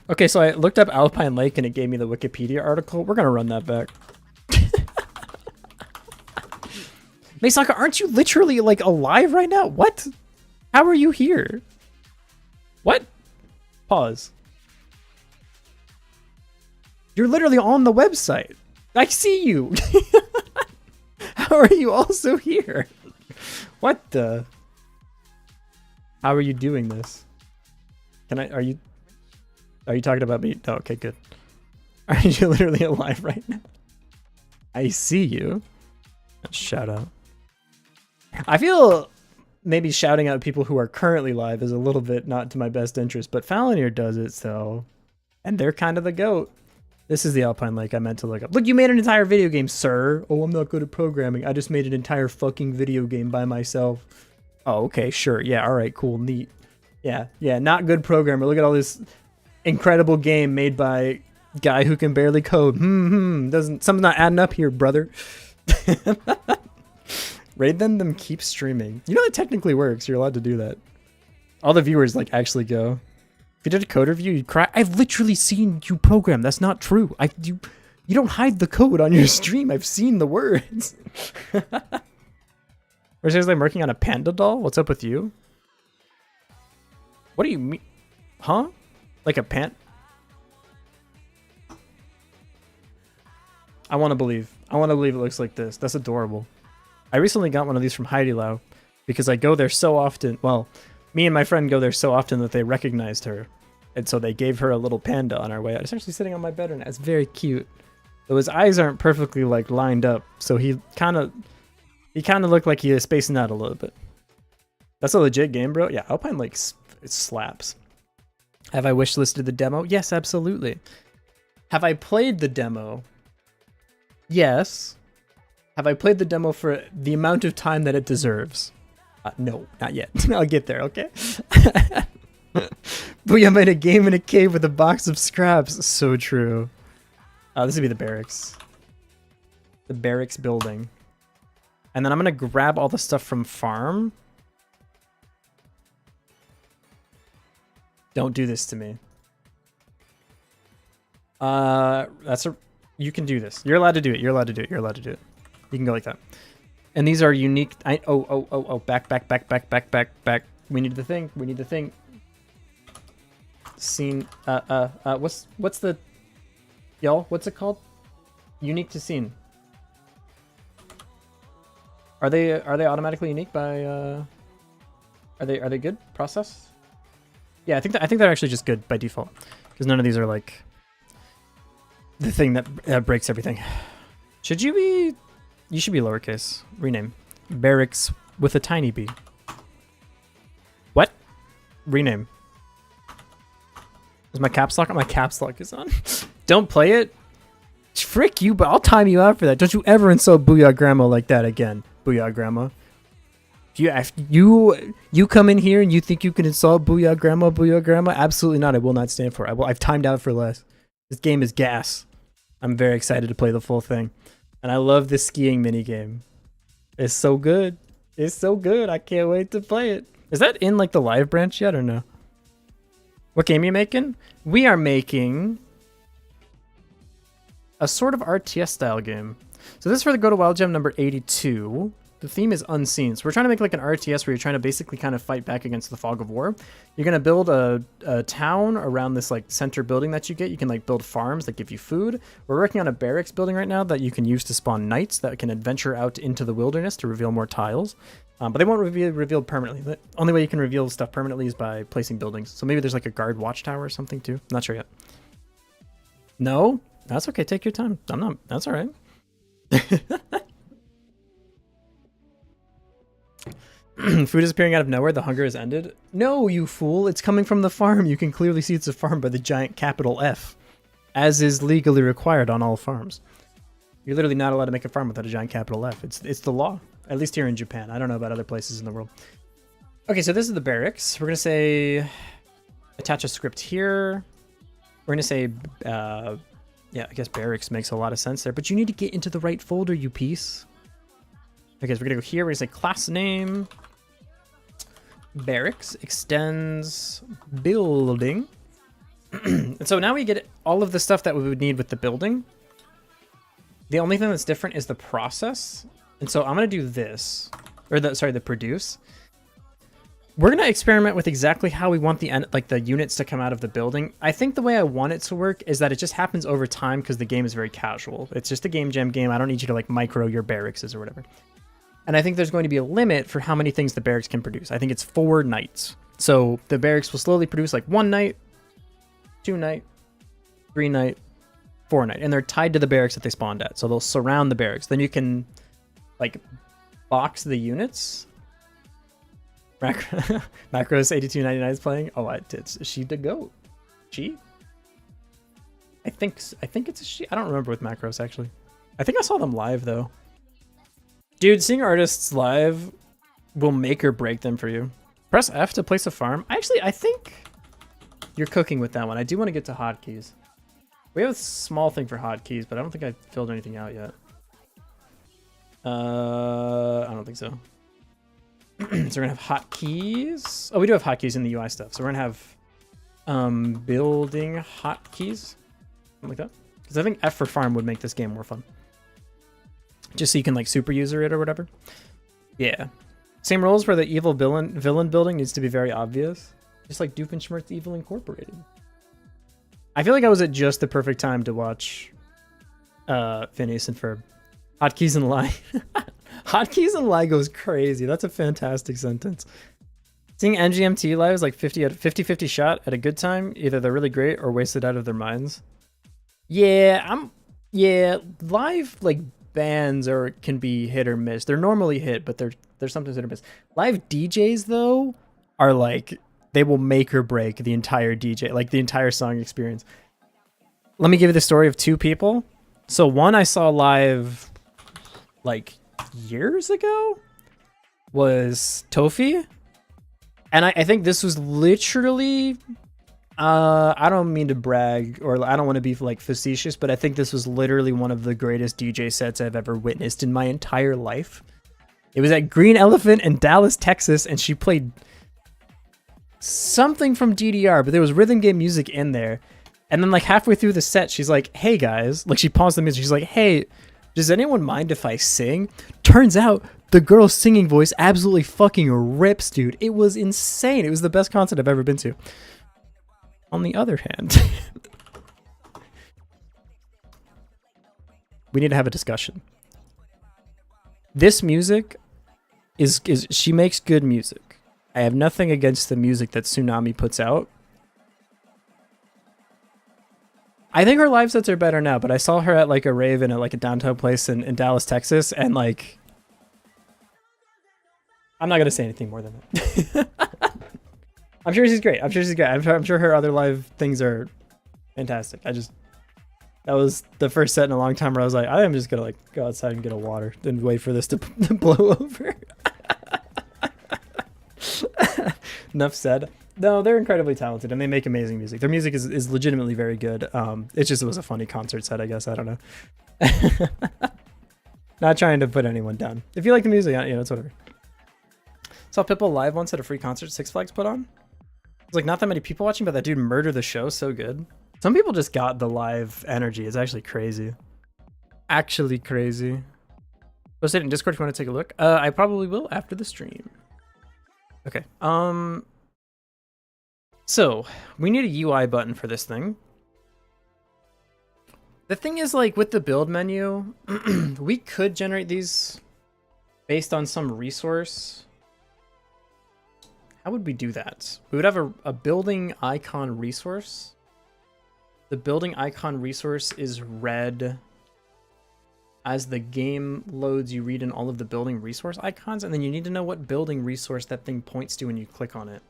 Okay, so I looked up Alpine Lake and it gave me the Wikipedia article. We're gonna run that back. Maysaka, aren't you literally like alive right now? What? How are you here? What? Pause. You're literally on the website. I see you. How are you also here? What the? How are you doing this? Can I? Are you talking about me? Oh, okay, good. Are you literally alive right now? I see you. Shout out. I feel maybe shouting out people who are currently live is a little bit not to my best interest, but Falonier does it, so. And they're kind of the GOAT. This is the Alpine Lake I meant to look up. Look, you made an entire video game, sir. Oh, I'm not good at programming. I just made an entire fucking video game by myself. Oh, okay, sure. Yeah, all right, cool, neat. Yeah, not good programmer. Look at all this incredible game made by guy who can barely code. Something's not adding up here, brother. Raid them, keep streaming. You know that technically works. You're allowed to do that. All the viewers like actually go. If you did a code review, you'd cry. I've literally seen you program. That's not true. You don't hide the code on your stream. I've seen the words. Or seriously, I'm working on a panda doll? What's up with you? What do you mean? Huh? Like a I want to believe. I want to believe it looks like this. That's adorable. I recently got one of these from Haidilao because I go there so often. Well, me and my friend go there so often that they recognized her. And so they gave her a little panda on our way out. It's actually sitting on my bed right now. It's very cute. Though his eyes aren't perfectly like lined up. So he kind of looked like he was spacing out a little bit. That's a legit game, bro. Yeah, Alpine Lake, it slaps. Have I wishlisted the demo? Yes, absolutely. Have I played the demo? Yes. Have I played the demo for the amount of time that it deserves? No, not yet. I'll get there, okay? Booyah made a game in a cave with a box of scraps. So true. This would be the barracks. The barracks building. And then I'm going to grab all the stuff from farm. Don't do this to me. You can do this. You're allowed to do it. You're allowed to do it. You're allowed to do it. You can go like that. And these are unique. Back. We need the thing. We need the thing. Scene. What's the, y'all? What's it called? Unique to scene. Are they automatically unique by? Are they good? Process? Yeah, I think they're actually just good by default because none of these are like the thing that breaks everything. Should you be? You should be lowercase. Rename. Barracks with a tiny b. What? Rename. Is my caps lock on? My caps lock is on. Don't play it. Frick you, but I'll time you out for that. Don't you ever insult Booyah Grandma like that again. Booyah Grandma. You come in here and you think you can insult Booyah Grandma? Absolutely not. I will not stand for it. I've timed out for less. This game is gas. I'm very excited to play the full thing. And I love this skiing minigame. It's so good. It's so good. I can't wait to play it. Is that in like the live branch yet or no? What game are you making? We are making a sort of RTS style game. So this is for the Godot Wild Jam number 82. The theme is unseen. So we're trying to make like an RTS where you're trying to basically kind of fight back against the fog of war. You're going to build a town around this like center building that you get. You can like build farms that give you food. We're working on a barracks building right now that you can use to spawn knights that can adventure out into the wilderness to reveal more tiles. But they won't be revealed permanently. The only way you can reveal stuff permanently is by placing buildings. So maybe there's like a guard watchtower or something too. Not sure yet. No? That's okay. Take your time. I'm not. That's all right. Food is appearing out of nowhere. The hunger has ended. No, you fool. It's coming from the farm. You can clearly see it's a farm by the giant capital F, as is legally required on all farms. You're literally not allowed to make a farm without a giant capital F. It's the law, at least here in Japan. I don't know about other places in the world. Okay, so this is the barracks. We're going to say attach a script here. We're going to say, yeah, I guess barracks makes a lot of sense there, but you need to get into the right folder, you piece. Okay, so we're going to go here. We're going to say class name. Barracks extends building. And so now we get all of the stuff that we would need with the building. The only thing that's different is the process. And so I'm gonna do this, or the produce. We're gonna experiment with exactly how we want the units to come out of the building. I think the way I want it to work is that it just happens over time because the game is very casual. It's just a game jam game. I don't need you to like micro your barracks or whatever. And I think there's going to be a limit for how many things the barracks can produce. I think it's 4 knights. So the barracks will slowly produce like 1 knight, 2 knight, 3 knight, 4 knight, and they're tied to the barracks that they spawned at. So they'll surround the barracks. Then you can like box the units. Macros 82.99 is playing. Oh, is she the goat? She? I think it's a she. I don't remember with Macros actually. I think I saw them live though. Dude, seeing artists live will make or break them for you. Press F to place a farm. I think you're cooking with that one. I do want to get to hotkeys. We have a small thing for hotkeys, but I don't think I filled anything out yet. I don't think so. So we're gonna have hotkeys. Oh, we do have hotkeys in the UI stuff. So we're gonna have building hotkeys, something like that. Because I think F for farm would make this game more fun. Just so you can like super user it or whatever. Yeah. Same rules where the evil villain building needs to be very obvious. Just like Doofenshmirtz Evil Incorporated. I feel like I was at just the perfect time to watch Phineas and Ferb. Hotkeys and lie. Hotkeys and lie goes crazy. That's a fantastic sentence. Seeing NGMT live is like 50-50 shot at a good time. Either they're really great or wasted out of their minds. Yeah, live like bands can be hit or miss. They're normally hit, but they're sometimes hit or miss. Live DJs though are like, they will make or break the entire DJ, like the entire song experience. Let me give you the story of 2 people. So one I saw live like years ago was Tofi. And I think this was literally, I don't mean to brag or I don't want to be like facetious, but I think this was literally one of the greatest DJ sets I've ever witnessed in my entire life. It was at Green Elephant in Dallas, Texas, and she played something from DDR, but there was rhythm game music in there. And then like halfway through the set, she's like, hey guys, like she paused the music. She's like, hey, does anyone mind if I sing? Turns out the girl's singing voice absolutely fucking rips, dude. It was insane. It was the best concert I've ever been to. On the other hand, we need to have a discussion. This music is she makes good music. I have nothing against the music that Tsunami puts out. I think her live sets are better now, but I saw her at like a rave in like a downtown place in Dallas, Texas, and like, I'm not gonna say anything more than that. I'm sure she's great. I'm sure her other live things are fantastic. That was the first set in a long time where I was like, I am just gonna like go outside and get a water and wait for this to blow over. Enough said. No, they're incredibly talented and they make amazing music. Their music is legitimately very good. It was a funny concert set, I guess. I don't know. Not trying to put anyone down. If you like the music, it's whatever. Saw Pitbull live once at a free concert Six Flags put on. It's like not that many people watching, but that dude murdered the show so good. Some people just got the live energy. It's actually crazy. Actually crazy. Post it in Discord if you want to take a look. I probably will after the stream. Okay. So we need a UI button for this thing. The thing is, like with the build menu, we could generate these based on some resource. How would we do that? We would have a building icon resource. The building icon resource is read as the game loads. You read in all of the building resource icons, and then you need to know what building resource that thing points to when you click on it.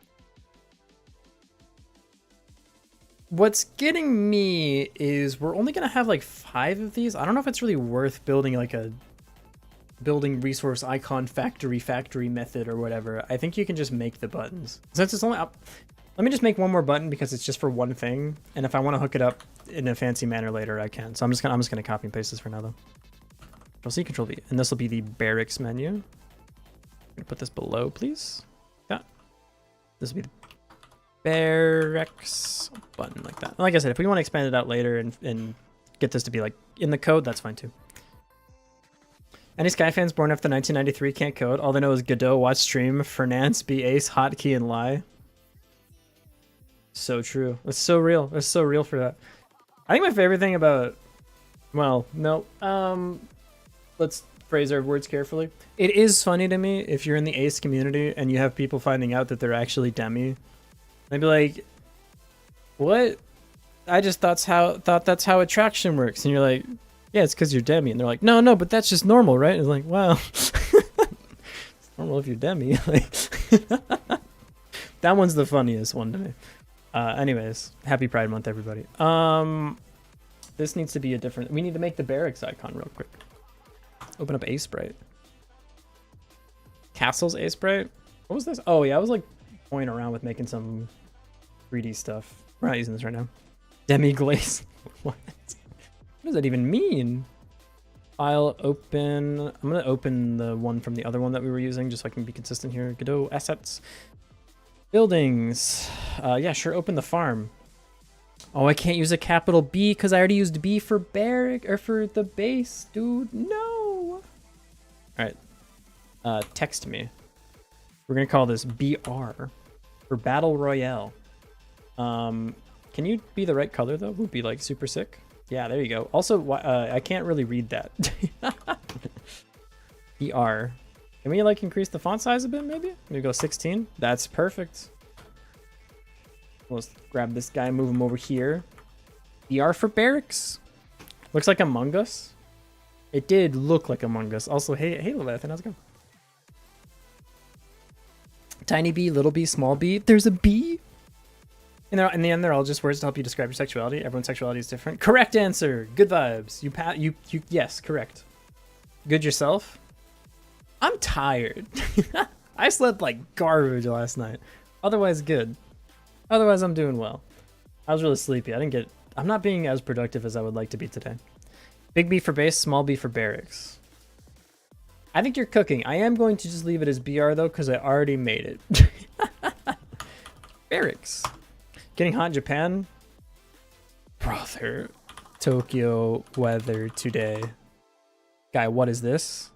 What's getting me is we're only gonna have like 5 of these. I don't know if it's really worth building like a building resource icon factory method or whatever. I think you can just make the buttons. Since it's only up, let me just make one more button because it's just for one thing. And if I want to hook it up in a fancy manner later, I can. So I'm just gonna copy and paste this for now though. Control C, Control V, and this will be the barracks menu. I'm gonna put this below, please. Yeah, this will be the barracks button like that. Like I said, if we want to expand it out later and get this to be like in the code, that's fine too. Any Sky fans born after 1993 can't code. All they know is Godot, watch stream, Fernance, be ace, hotkey, and lie. So true. It's so real. It's so real for that. I think my favorite thing about... Well, no. Let's phrase our words carefully. It is funny to me if you're in the ace community and you have people finding out that they're actually demi. They'd be like, what? I just thought that's how attraction works. And you're like, yeah, it's because you're demi. And they're like, no, but that's just normal, right? And it's like, wow. It's normal if you're demi. Like, that one's the funniest one to me. Anyways, happy Pride Month, everybody. This needs to be a different... We need to make the barracks icon real quick. Open up A Sprite. Castle's A Sprite? What was this? Oh, yeah, I was like toying around with making some 3D stuff. We're not using this right now. Demi glaze. What? What does that even mean? File open. I'm going to open the one from the other one that we were using just so I can be consistent here. Godot assets. Buildings. Yeah, sure. Open the farm. Oh, I can't use a capital B because I already used B for barrack or for the base, dude. No. All right. Text me. We're gonna call this BR for Battle Royale. Can you be the right color though? Would be like super sick. Yeah, there you go. Also, I can't really read that. BR. Can we like increase the font size a bit? Maybe. Maybe go 16. That's perfect. Let's grab this guy, move him over here. BR for barracks. Looks like Among Us. It did look like Among Us. Also, hey Leviathan, how's it going? Tiny B, little b, small b. There's a B. And in the end, they're all just words to help you describe your sexuality. Everyone's sexuality is different. Correct answer. Good vibes. You yes, correct. Good yourself. I'm tired. I slept like garbage last night. Otherwise, good. Otherwise, I'm doing well. I was really sleepy. I'm not being as productive as I would like to be today. Big B for base, small b for barracks. I think you're cooking. I am going to just leave it as BR though, because I already made it. Barracks. Getting hot in Japan? Brother. Tokyo weather today. Guy, what is this?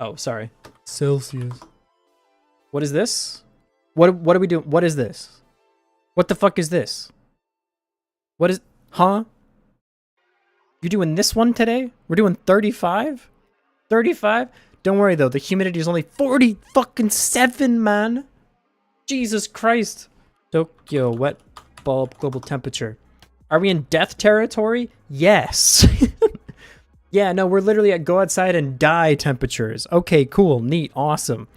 Oh, sorry. Celsius. What is this? What are we doing? What is this? What the fuck is this? What is... Huh? You doing this one today? We're doing 35? 35? Don't worry though, the humidity is only 40 fucking 7, man. Jesus Christ. Tokyo, wet bulb, global temperature. Are we in death territory? Yes. Yeah, no, we're literally at go outside and die temperatures. Okay, cool, neat, awesome.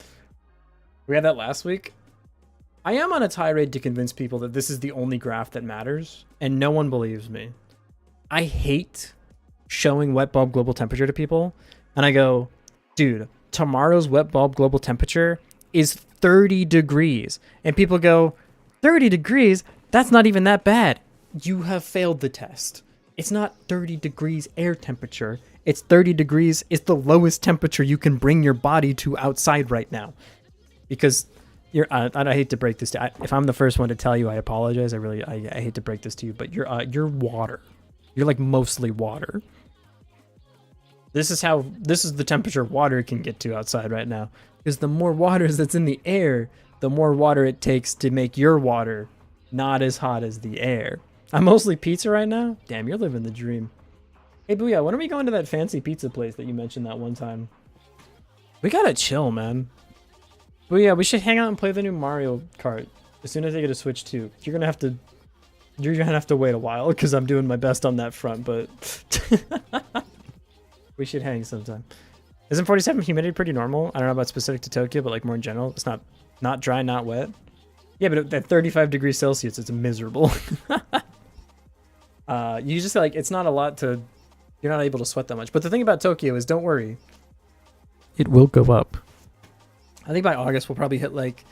We had that last week. I am on a tirade to convince people that this is the only graph that matters, and no one believes me. I hate showing wet bulb global temperature to people, and I go, dude, tomorrow's wet bulb global temperature is 30 degrees. And people go, 30 degrees? That's not even that bad. You have failed the test. It's not 30 degrees air temperature. It's 30 degrees. It's the lowest temperature you can bring your body to outside right now. Because I hate to break this to you. If I'm the first one to tell you, I apologize. I hate to break this to you, but you're water. You're like mostly water. This is the temperature water can get to outside right now. Because the more water that's in the air, the more water it takes to make your water not as hot as the air. I'm mostly pizza right now? Damn, you're living the dream. Hey, Booyah, when are we going to that fancy pizza place that you mentioned that one time? We gotta chill, man. Booyah, we should hang out and play the new Mario Kart as soon as they get a Switch 2. You're gonna have to wait a while because I'm doing my best on that front, but we should hang sometime. Isn't 47 humidity pretty normal? I don't know about specific to Tokyo, but like more in general. It's not dry, not wet. Yeah, but at 35 degrees Celsius, it's miserable. You just like, it's not a lot to, you're not able to sweat that much. But the thing about Tokyo is, don't worry, it will go up. I think by August we'll probably hit like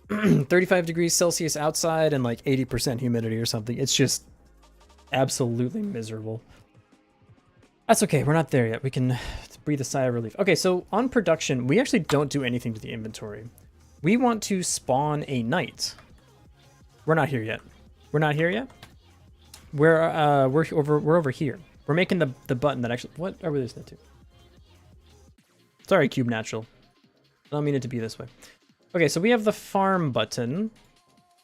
35 degrees Celsius outside and like 80% humidity or something. It's just absolutely miserable. That's okay, we're not there yet. We can breathe a sigh of relief. Okay, so on production, we actually don't do anything to the inventory. We want to spawn a knight. We're not here yet. We're not here yet. We're over here. We're making the button that actually, what are we listening to? Sorry, Cube Natural. I don't mean it to be this way. Okay, so we have the farm button.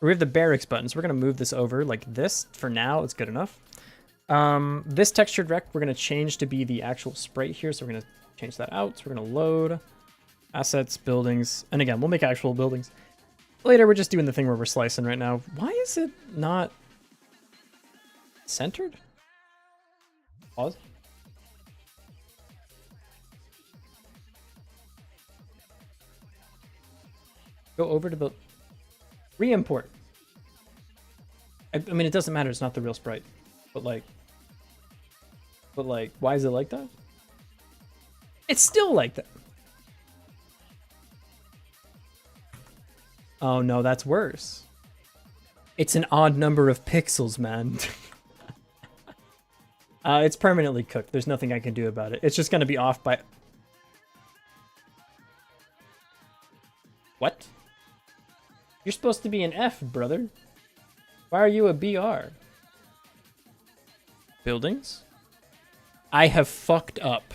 We have the barracks button, so we're gonna move this over like this. For now, it's good enough. This textured rec, we're gonna change to be the actual sprite here, so we're gonna change that out. So we're gonna load assets, buildings, and again, we'll make actual buildings. Later, we're just doing the thing where we're slicing right now. Why is it not centered? Pause. Go over to the re-import. I mean, it doesn't matter. It's not the real sprite, but like, why is it like that? It's still like that. Oh no, that's worse. It's an odd number of pixels, man. It's permanently cooked. There's nothing I can do about it. It's just gonna be off by... What? You're supposed to be an F, brother. Why are you a BR? Buildings? I have fucked up.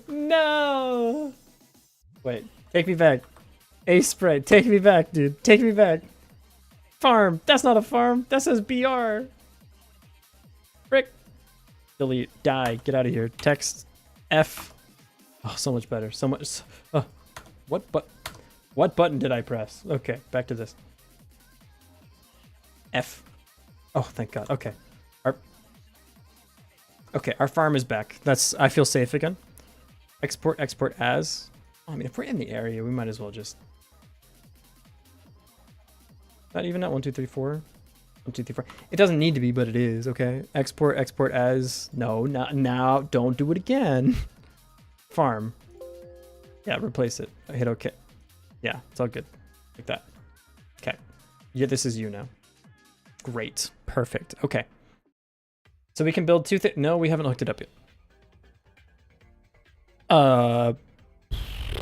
No! Wait, take me back. A sprite, take me back, dude. Take me back. Farm. That's not a farm. That says BR. Frick. Delete. Die. Get out of here. Text. F. Oh, so much better. So much. What button did I press? Okay, back to this. F. Oh, thank God. Okay. Our farm is back. I feel safe again. Export as. I mean, if we're in the area, we might as well just... Not even at 1, 2, 3, 4. 1, 2, 3, 4. It doesn't need to be, but it is, okay? Export as. No, not now. Don't do it again. Farm. Yeah, replace it. I hit OK. Yeah, it's all good. Like that. Okay. Yeah, this is you now. Great. Perfect. Okay. So we can build two things. No, we haven't hooked it up yet. All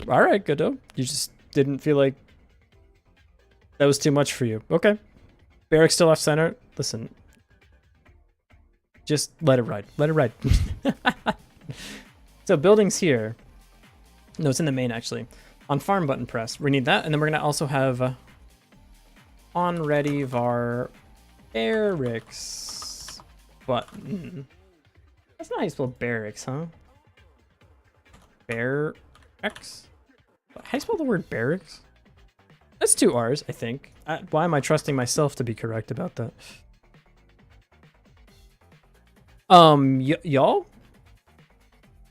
right, Godot. You just didn't feel like that was too much for you. Okay. Barracks still off center. Listen. Just let it ride. Let it ride. So buildings here. No, it's in the main actually. On farm button press. We need that. And then we're going to also have on ready var barracks button. That's not how you spell barracks, huh? Barracks? How do you spell the word barracks? That's 2 R's, I think. Why am I trusting myself to be correct about that? Y'all?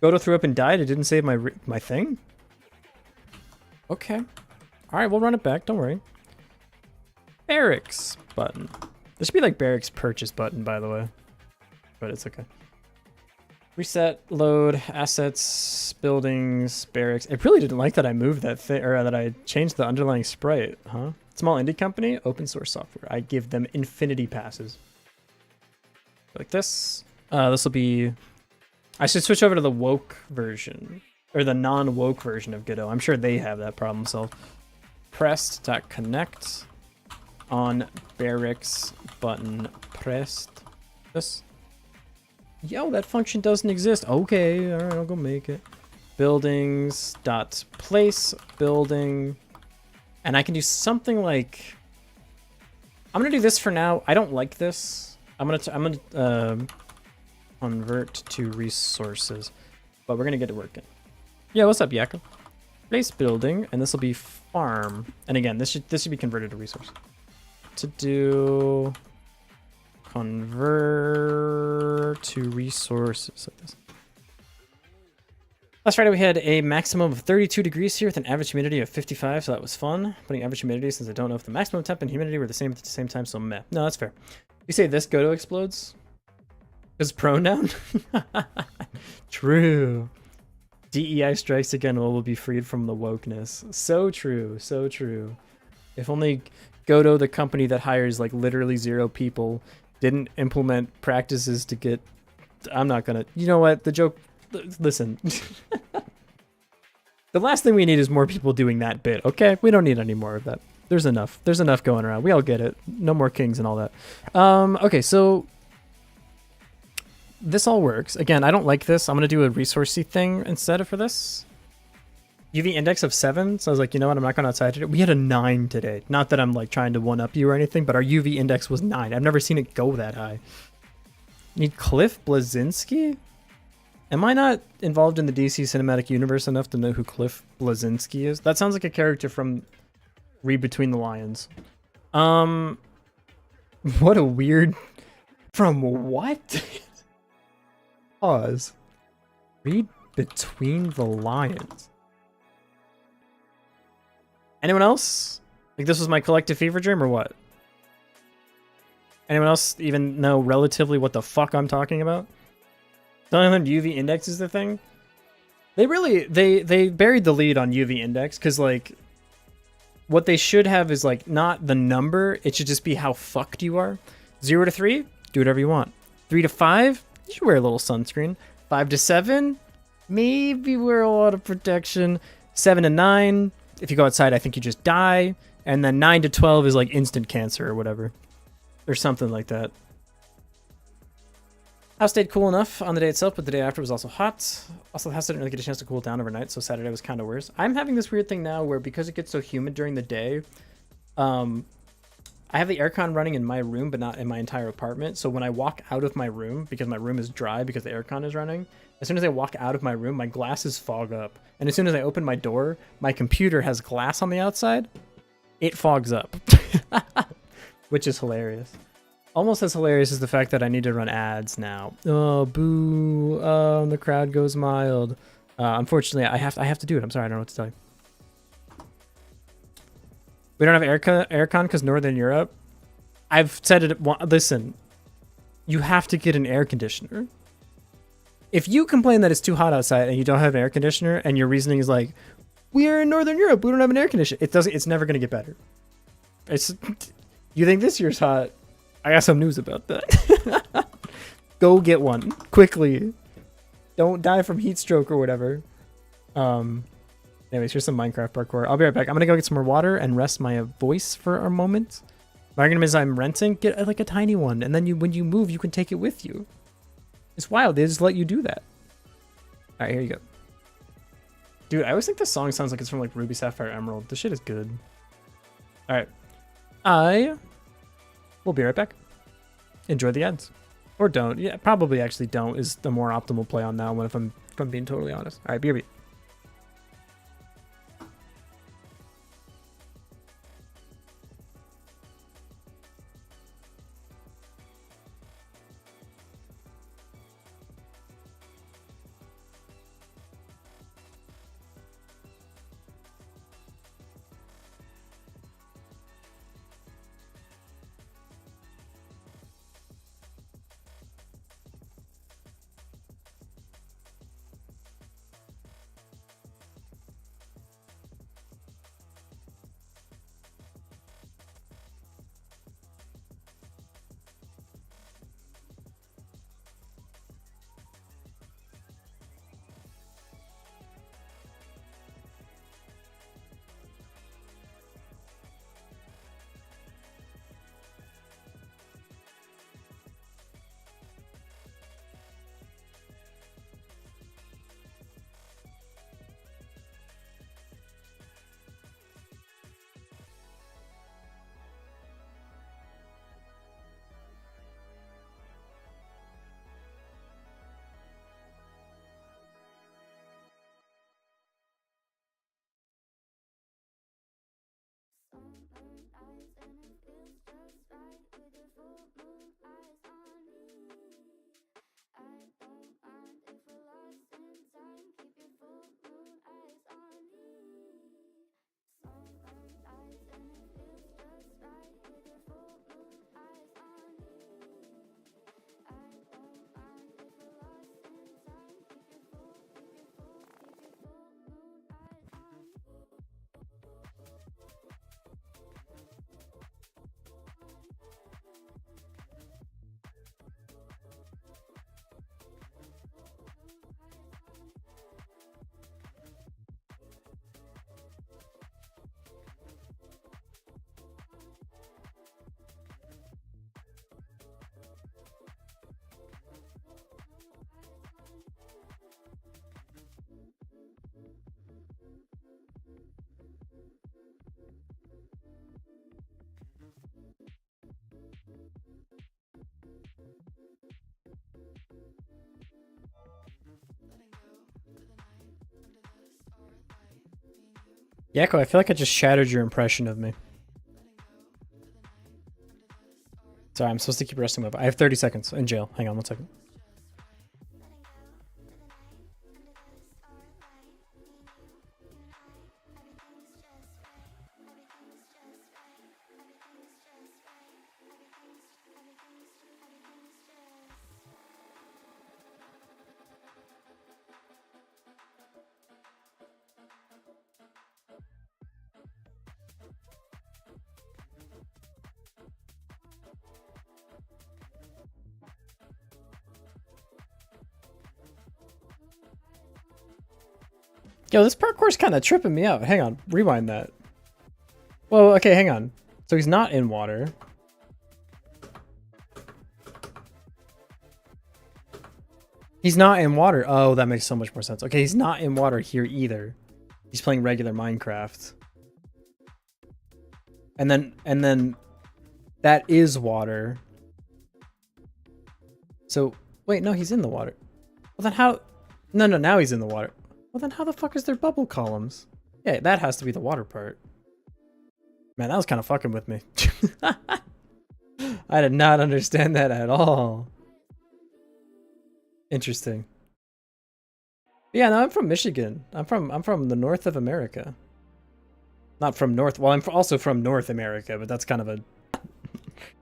Godot threw up and died. It didn't save my thing? Okay. All right, we'll run it back. Don't worry. Barracks button. This should be like barracks purchase button, by the way. But it's okay. Reset, load, assets, buildings, barracks. It really didn't like that I moved that thing, or that I changed the underlying sprite, huh? Small indie company, open source software. I give them infinity passes. Like this. This will be... I should switch over to the woke version, or the non-woke version of Godot. I'm sure they have that problem solved. Pressed.connect on barracks button pressed. This. Yo, that function doesn't exist. Okay, all right, I'll go make it. Buildings dot place building, and I can do something like. I'm gonna do this for now. I don't like this. I'm gonna convert to resources, but we're gonna get it working. Yeah, what's up, Yakko? Place building, and this will be farm. And again, this should be converted to resource. To do. Convert to resources like this. Last Friday we had a maximum of 32 degrees here with an average humidity of 55, so that was fun. Putting average humidity since I don't know if the maximum temp and humidity were the same at the same time, so meh. No, that's fair. You say this Godot explodes? Is pronoun? True. DEI strikes again, we'll be freed from the wokeness. So true, so true. If only Godot, the company that hires like literally 0 people, didn't implement practices to get... I'm not gonna... You know what? The joke... Listen. The last thing we need is more people doing that bit, okay? We don't need any more of that. There's enough. There's enough going around. We all get it. No more kings and all that. Okay, so... this all works. Again, I don't like this. I'm going to do a resourcey thing instead of for this. UV index of 7, so I was like, you know what, I'm not going outside today. We had a 9 today. Not that I'm like trying to one-up you or anything, but our UV index was 9. I've never seen it go that high. Need Cliff Blazinski? Am I not involved in the DC cinematic universe enough to know who Cliff Blazinski is? That sounds like a character from Read Between the Lions. What a weird... From what? Pause. Read Between the Lions. Anyone else? Like this was my collective fever dream or what? Anyone else even know relatively what the fuck I'm talking about? Telling them UV index is the thing? They really, they buried the lead on UV index because like what they should have is like not the number, it should just be how fucked you are. 0 to 3, do whatever you want. 3 to 5, you should wear a little sunscreen. 5 to 7, maybe wear a lot of protection. 7 to 9, if you go outside, I think you just die. And then 9 to 12 is like instant cancer or whatever. Or something like that. House stayed cool enough on the day itself, but the day after was also hot. Also, the house didn't really get a chance to cool down overnight, so Saturday was kind of worse. I'm having this weird thing now where because it gets so humid during the day, I have the aircon running in my room, but not in my entire apartment. So when I walk out of my room, because my room is dry because the aircon is running, as soon as I walk out of my room, my glasses fog up. And as soon as I open my door, my computer has glass on the outside. It fogs up, which is hilarious. Almost as hilarious as the fact that I need to run ads now. Oh, boo. Oh, the crowd goes mild. Unfortunately, I have to do it. I'm sorry, I don't know what to tell you. We don't have aircon because Northern Europe. I've said it. Listen, you have to get an air conditioner. If you complain that it's too hot outside and you don't have an air conditioner, and your reasoning is like, "We are in Northern Europe. We don't have an air conditioner." It doesn't. It's never going to get better. It's. You think this year's hot? I got some news about that. Go get one quickly. Don't die from heat stroke or whatever. Anyways, here's some Minecraft parkour. I'll be right back. I'm gonna go get some more water and rest my voice for a moment. My argument is I'm renting. Get like a tiny one, and then when you move, you can take it with you. It's wild. They just let you do that. All right, here you go. Dude, I always think this song sounds like it's from like Ruby Sapphire Emerald. This shit is good. All right, I will be right back. Enjoy the ads, or don't. Yeah, probably actually don't is the more optimal play on that one if I'm being totally honest. All right, BRB. Yakko, I feel like I just shattered your impression of me. Sorry, I'm supposed to keep resting my... I have 30 seconds in jail. Hang on 1 second. Yo, this parkour's kind of tripping me out. Hang on, rewind that. Whoa, okay, hang on. So he's not in water. He's not in water. Oh, that makes so much more sense. Okay, he's not in water here either. He's playing regular Minecraft. And then that is water. So, wait, no, he's in the water. Well, then how... No, now he's in the water. Well, then how the fuck is there bubble columns? Yeah, that has to be the water part. Man, that was kind of fucking with me. I did not understand that at all. Interesting. Yeah, no, I'm from Michigan. I'm from the north of America. Not from north. Well, I'm also from North America, but that's kind of a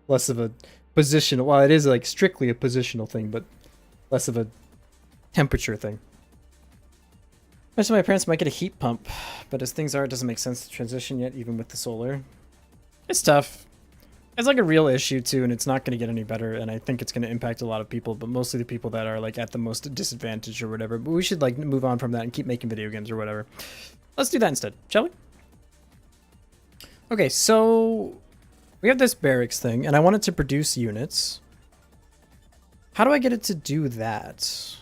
less of a positional. Well, it is like strictly a positional thing, but less of a temperature thing. Most of my parents might get a heat pump, but as things are, it doesn't make sense to transition yet, even with the solar. It's tough. It's like a real issue too, and it's not going to get any better, and I think it's going to impact a lot of people, but mostly the people that are like at the most disadvantage or whatever. But we should like move on from that and keep making video games or whatever. Let's do that instead, shall we? Okay, so we have this barracks thing, and I want it to produce units. How do I get it to do that?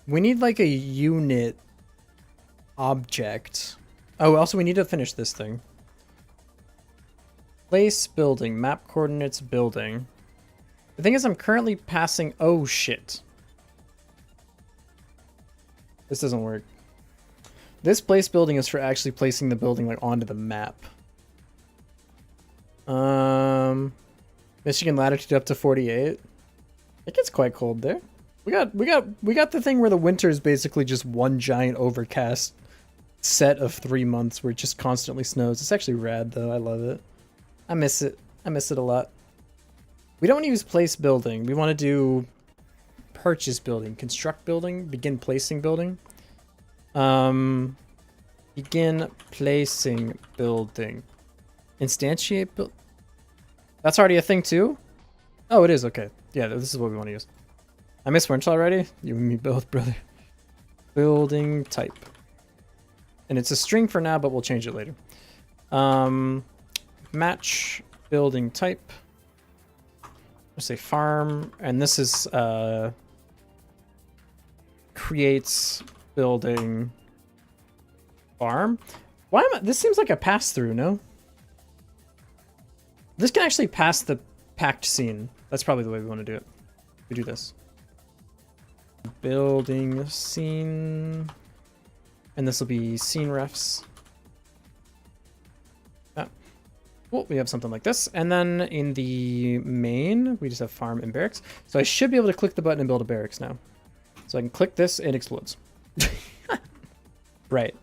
We need like a unit object. Oh, also we need to finish this thing. Place building, map coordinates building. The thing is I'm currently passing... Oh shit. This doesn't work. This place building is for actually placing the building like onto the map. Michigan latitude up to 48. It gets quite cold there. We got the thing where the winter is basically just one giant overcast set of 3 months where it just constantly snows. It's actually rad though. I love it. I miss it. I miss it a lot. We don't want to use place building. We want to do purchase building, construct building, begin placing building. Begin placing building. Instantiate build. That's already a thing too? Oh, it is. Okay. Yeah, this is what we want to use. I missed Winch already. You and me both, brother. Building type. And it's a string for now, but we'll change it later. Match building type. Let's say farm. And this is creates building farm. Why am I? This seems like a pass through, no? This can actually pass the packed scene. That's probably the way we want to do it. We do this. Building scene, and this will be scene refs. Ah. Cool, we have something like this, and then in the main we just have farm and barracks. So I should be able to click the button and build a barracks now. So I can click this, it explodes. Right.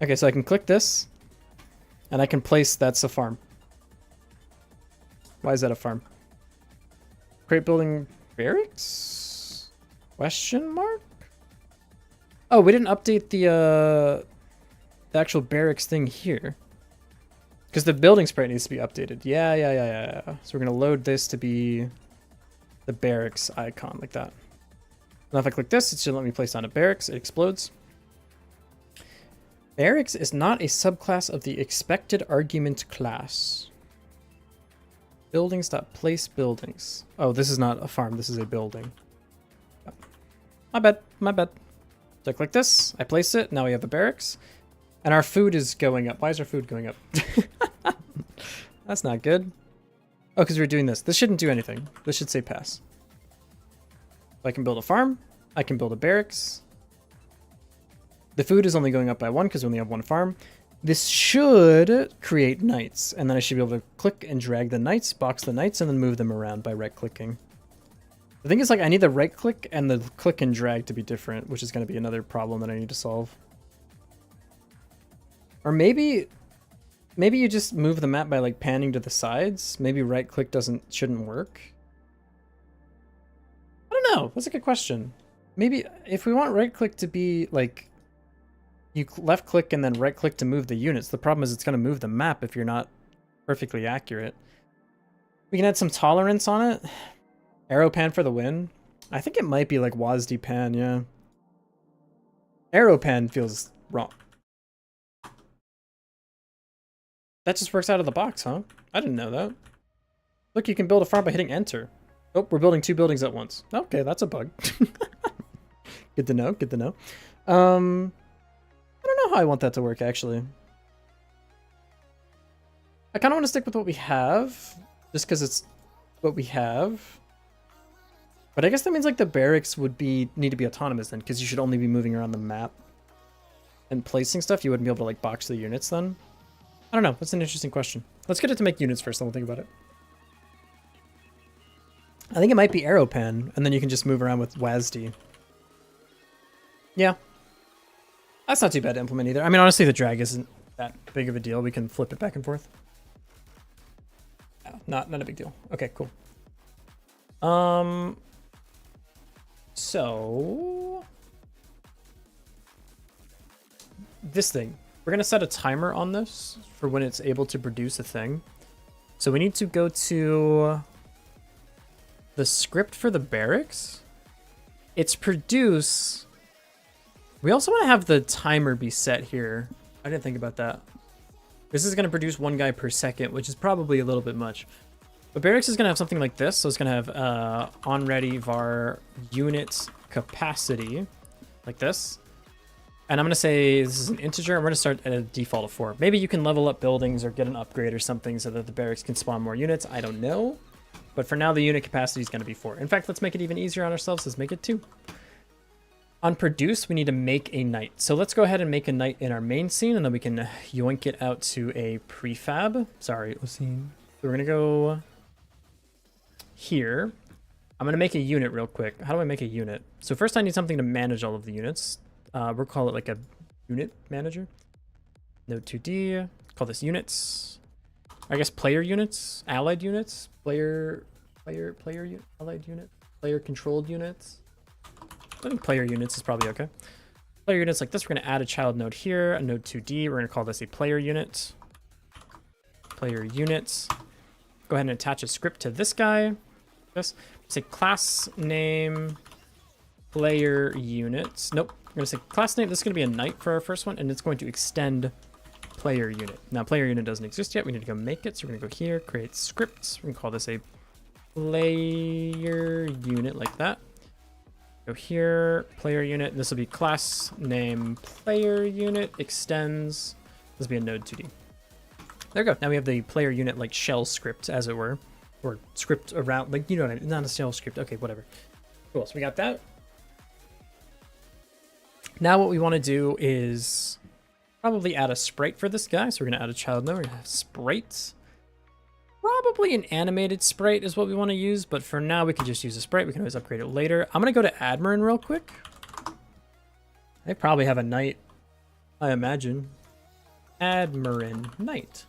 Okay, so I can click this, and I can place. That's a farm. Why is that a farm? Create building barracks? Question mark? Oh, we didn't update the actual barracks thing here. Because the building sprite needs to be updated. Yeah. So we're going to load this to be the barracks icon, like that. Now if I click this, it should let me place on a barracks. It explodes. Barracks is not a subclass of the expected argument class. Buildings.place buildings. Oh, this is not a farm. This is a building. My bad. So I click this, I place it, now we have the barracks. And our food is going up. Why is our food going up? That's not good. Oh, because we're doing this. This shouldn't do anything. This should say pass. I can build a farm. I can build a barracks. The food is only going up by 1 because we only have 1 farm. This should create knights, and then I should be able to click and drag the knights, box the knights, and then move them around by right-clicking. The thing is, like, I need the right-click and the click and drag to be different, which is going to be another problem that I need to solve. Or maybe you just move the map by, like, panning to the sides. Maybe right-click shouldn't work. I don't know. That's a good question. Maybe if we want right-click to be, like, you left-click and then right-click to move the units, the problem is it's going to move the map if you're not perfectly accurate. We can add some tolerance on it. Arrow pan for the win. I think it might be like WASD pan, yeah. Arrow pan feels wrong. That just works out of the box, huh? I didn't know that. Look, you can build a farm by hitting enter. Oh, we're building 2 buildings at once. Okay, that's a bug. Good to know, good to know. I don't know how I want that to work, actually. I kind of want to stick with what we have, just because it's what we have. But I guess that means like the barracks would need to be autonomous then, because you should only be moving around the map and placing stuff. You wouldn't be able to like box the units then. I don't know. That's an interesting question. Let's get it to make units first, then we'll think about it. I think it might be arrow pan, and then you can just move around with WASD. Yeah. That's not too bad to implement either. I mean, honestly, the drag isn't that big of a deal. We can flip it back and forth. No, not a big deal. Okay, cool. So this thing, we're gonna set a timer on this for when it's able to produce a thing. So we need to go to the script for the barracks. It's produce. We also want to have the timer be set here. I didn't think about that. This is going to produce 1 guy per second, which is probably a little bit much. But barracks is going to have something like this. So it's going to have on ready var unit capacity like this. And I'm going to say this is an integer. And we're going to start at a default of 4. Maybe you can level up buildings or get an upgrade or something so that the barracks can spawn more units. I don't know. But for now, the unit capacity is going to be 4. In fact, let's make it even easier on ourselves. Let's make it 2. On produce, we need to make a knight. So let's go ahead and make a knight in our main scene, and then we can yoink it out to a prefab. Sorry, scene. So we're going to go here. I'm going to make a unit real quick. How do I make a unit? So first I need something to manage all of the units. We'll call it like a unit manager. Node 2D. Call this units. I guess player units, allied units, allied unit, player controlled units. I think player units is probably okay. Player units like this, we're going to add a child node here, a node 2D. We're going to call this a player unit. Player units. Go ahead and attach a script to this guy. This. Say class name player units. Nope. We're going to say class name. This is going to be a knight for our first one, and it's going to extend player unit. Now, player unit doesn't exist yet. We need to go make it. So we're going to go here, create scripts. We can call this a player unit like that. Go here, player unit. This will be class name player unit extends. This will be a node 2D. There we go. Now we have the player unit like shell script, as it were, or script around, like, you know what I mean? Not a shell script. Okay, whatever. Cool. So we got that. Now what we want to do is probably add a sprite for this guy. So we're going to add a child node. We're going to have sprites. Probably an animated sprite is what we want to use, but for now we can just use a sprite. We can always upgrade it later. I'm going to go to Admiral real quick. They probably have a knight, I imagine. Admiral knight.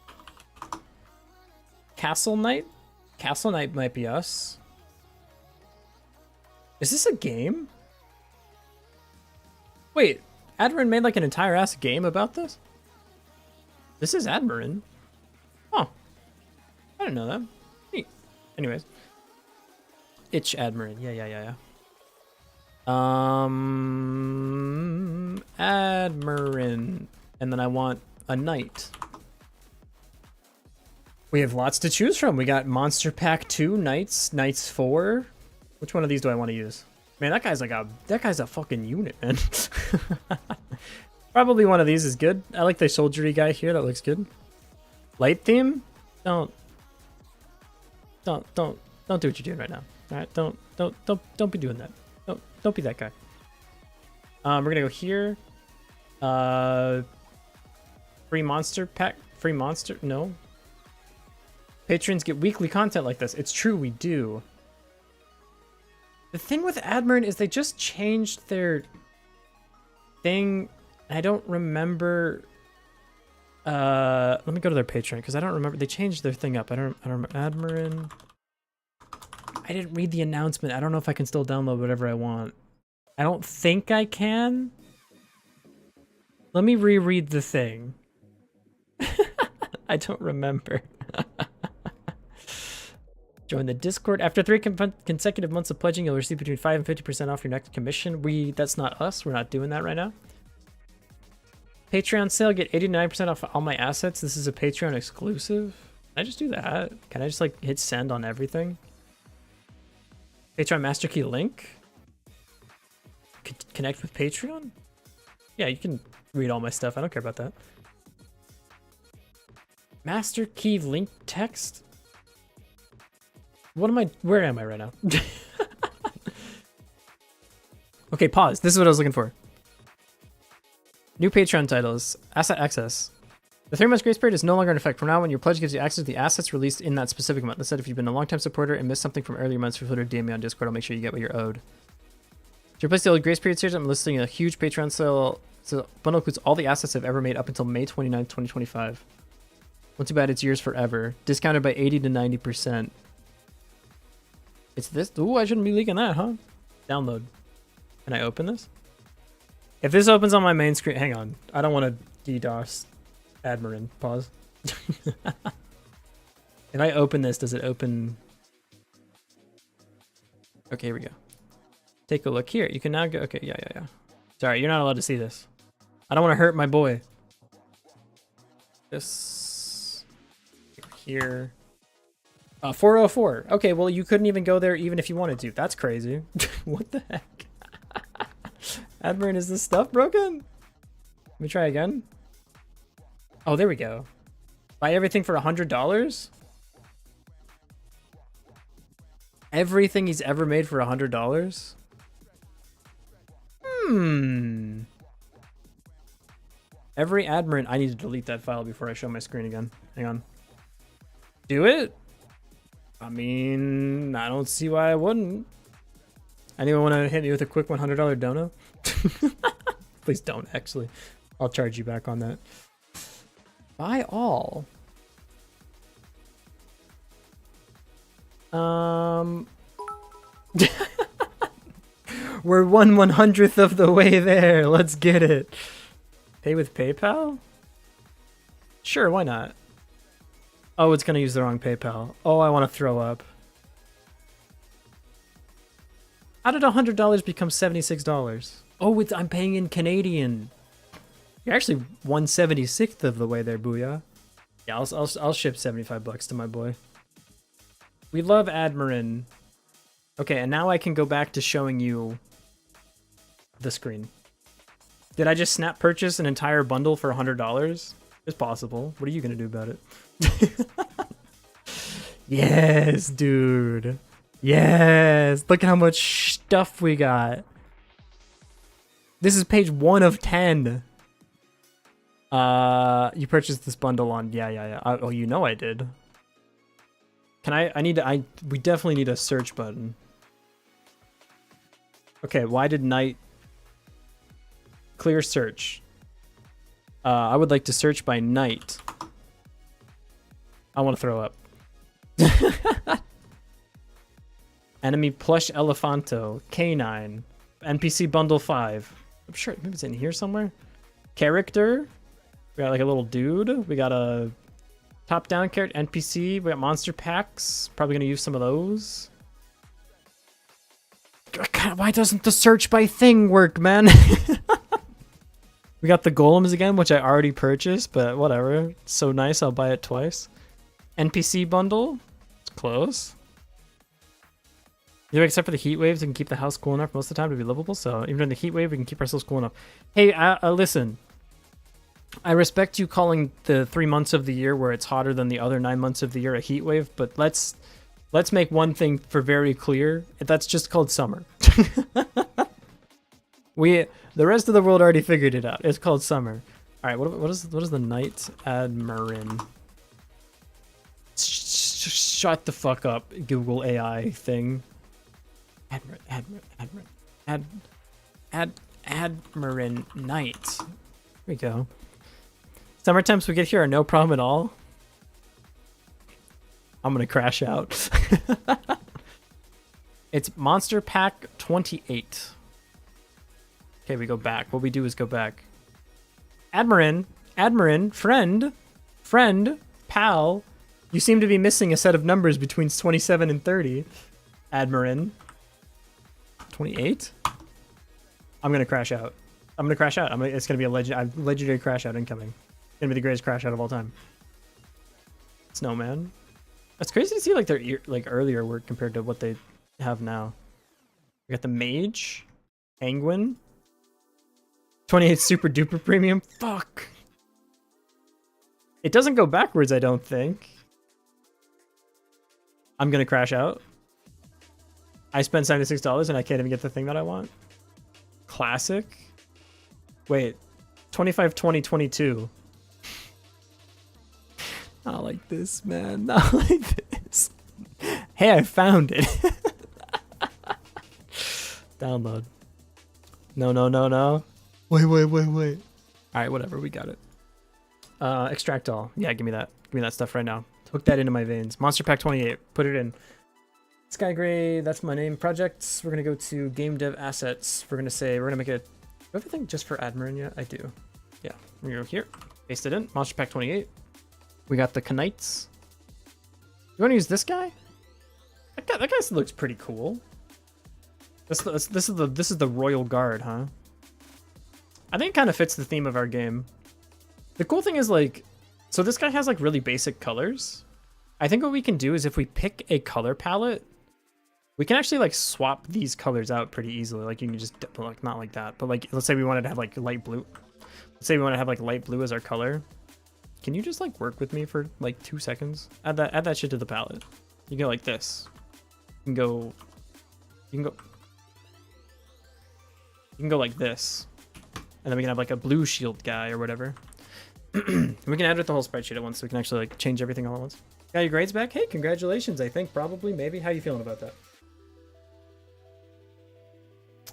Castle knight? Castle knight might be us. Is this a game? Wait, Admiral made like an entire ass game about this? This is Admiral. Oh. I didn't know that. Neat. Anyways. Itch Admiral. Yeah. Admiral. And then I want a knight. We have lots to choose from. We got Monster Pack 2 knights, Knights 4. Which one of these do I want to use? Man, that guy's a fucking unit, man. Probably one of these is good. I like the soldiery guy here. That looks good. Light theme? Don't do what you're doing right now. All right, don't be doing that. Don't be that guy. We're gonna go here. Free monster pack? Free monster? No. Patrons get weekly content like this. It's true, we do. The thing with Admiral is they just changed their thing. I don't remember. Let me go to their Patreon because I don't remember. They changed their thing up. I don't remember. Admiral. I didn't read the announcement. I don't know if I can still download whatever I want. I don't think I can. Let me reread the thing. I don't remember. Join the Discord. After 3 consecutive months of pledging, you'll receive between 5 and 50% off your next commission. That's not us. We're not doing that right now. Patreon sale. Get 89% off all my assets. This is a Patreon exclusive. Can I just do that? Can I just like hit send on everything? Patreon master key link. Connect with Patreon? Yeah, you can read all my stuff. I don't care about that. Master key link text? Where am I right now? Okay, pause. This is what I was looking for. New Patreon titles. Asset access. The 3 months grace period is no longer in effect. From now on, your pledge gives you access to the assets released in that specific month. Instead, if you've been a long-time supporter and missed something from earlier months, feel free to DM me on Discord. I'll make sure you get what you're owed. To replace the old grace period series, I'm listing a huge Patreon sale. So bundle includes all the assets I've ever made up until May 29th, 2025. Once you add, it's yours forever. Discounted by 80 to 90%. It's this. Ooh, I shouldn't be leaking that, huh? Download. Can I open this? If this opens on my main screen, hang on. I don't want to DDoS Admiral. Pause. If I open this, does it open? Okay, here we go. Take a look here. You can now go. Okay, yeah. Sorry, you're not allowed to see this. I don't want to hurt my boy. This here. 404. Okay, well, you couldn't even go there even if you wanted to. That's crazy. What the heck? Admiral, is this stuff broken? Let me try again. Oh, there we go. Buy everything for $100? Everything he's ever made for $100? Every Admiral. I need to delete that file before I show my screen again. Hang on. Do it? I mean, I don't see why I wouldn't. Anyone want to hit me with a quick $100 dono? Please don't, actually. I'll charge you back on that. Buy all. We're 1/100th of the way there. Let's get it. Pay with PayPal? Sure, why not? Oh, it's gonna use the wrong PayPal. Oh, I want to throw up. How did $100 become $76? Oh, I'm paying in Canadian. You're actually 1/76th of the way there, booyah. Yeah, I'll ship $75 to my boy. We love Admiral. Okay, and now I can go back to showing you the screen. Did I just snap purchase an entire bundle for $100? It's possible. What are you gonna do about it? Yes, dude. Yes. Look at how much stuff we got. This is page 1 of 10. You purchased this bundle on. Yeah. Oh, you know I did. We definitely need a search button. Okay, why did night clear search? I would like to search by night. I want to throw up. Enemy plush elephanto, canine, NPC bundle 5. I'm sure maybe it's in here somewhere. Character. We got like a little dude. We got a top-down character, NPC. We got monster packs. Probably gonna use some of those. God, why doesn't the search by thing work, man? We got the golems again, which I already purchased, but whatever. It's so nice, I'll buy it twice. NPC bundle. It's close. Yeah, except for the heat waves, we can keep the house cool enough most of the time to be livable. So even in the heat wave, we can keep ourselves cool enough. Hey, listen. I respect you calling the 3 months of the year where it's hotter than the other 9 months of the year a heat wave, but let's make one thing for very clear. That's just called summer. The rest of the world already figured it out. It's called summer. All right, what is the Knight Admirin? Shut the fuck up, Google AI thing. Admirin Knight. Here we go. Summer temps we get here are no problem at all. I'm gonna crash out. It's Monster Pack 28. Okay, we go back. What we do is go back. Admirin, friend, pal. You seem to be missing a set of numbers between 27 and 30. Admirin. 28? I'm gonna crash out. It's gonna be a legendary crash out incoming. It's gonna be the greatest crash out of all time. Snowman. It's crazy to see like their earlier work compared to what they have now. We got the Mage, Penguin, 28 super duper premium. Fuck. It doesn't go backwards, I don't think. I'm gonna crash out. I spent $76 and I can't even get the thing that I want. Classic. Wait, 25, 20, 22. Not like this, man. Not like this. Hey, I found it. Download. No. Wait. All right, whatever. We got it. Extract all. Yeah, give me that. Give me that stuff right now. Hook that into my veins. Monster Pack 28. Put it in. Sky Gray, that's my name. Projects. We're going to go to Game Dev Assets. We're going to make it... Everything just for Admirin yet? I do. Yeah. We're going to go here. Paste it in. Monster Pack 28. We got the Knights. You want to use this guy? That guy looks pretty cool. This is the Royal Guard, huh? I think it kind of fits the theme of our game. The cool thing is like, so this guy has like really basic colors. I think what we can do is if we pick a color palette, we can actually like swap these colors out pretty easily. Like you can just like not like that, but like let's say we wanted to have like light blue. Let's say we want to have like light blue as our color. Can you just like work with me for like 2 seconds? Add that shit to the palette. You can go like this. You can go like this. And then we can have like a blue shield guy or whatever. We can add it to the whole spreadsheet at once so we can actually like change everything all at once. Got your grades back? Hey, congratulations. I think probably, maybe. How you feeling about that?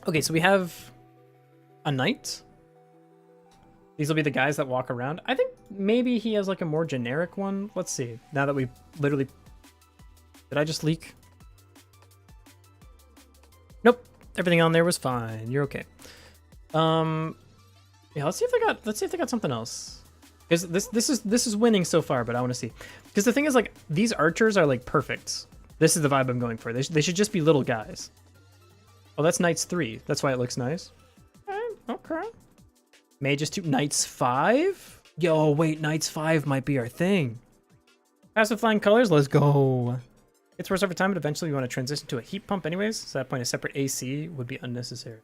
Okay, so we have a knight. These will be the guys that walk around. I think maybe he has like a more generic one. Let's see. Now that we literally... Did I just leak? Nope. Everything on there was fine. You're okay. Yeah, let's see if they got something else. Because this is winning so far, but I want to see. Because the thing is, like, these archers are like perfect. This is the vibe I'm going for. They should just be little guys. Oh, that's Knights 3. That's why it looks nice. Okay. Mages 2. Knights 5? Yo, wait, Knights 5 might be our thing. Passive flying colors, let's go. It's worse over time, but eventually we want to transition to a heat pump anyways. So at that point, a separate AC would be unnecessary.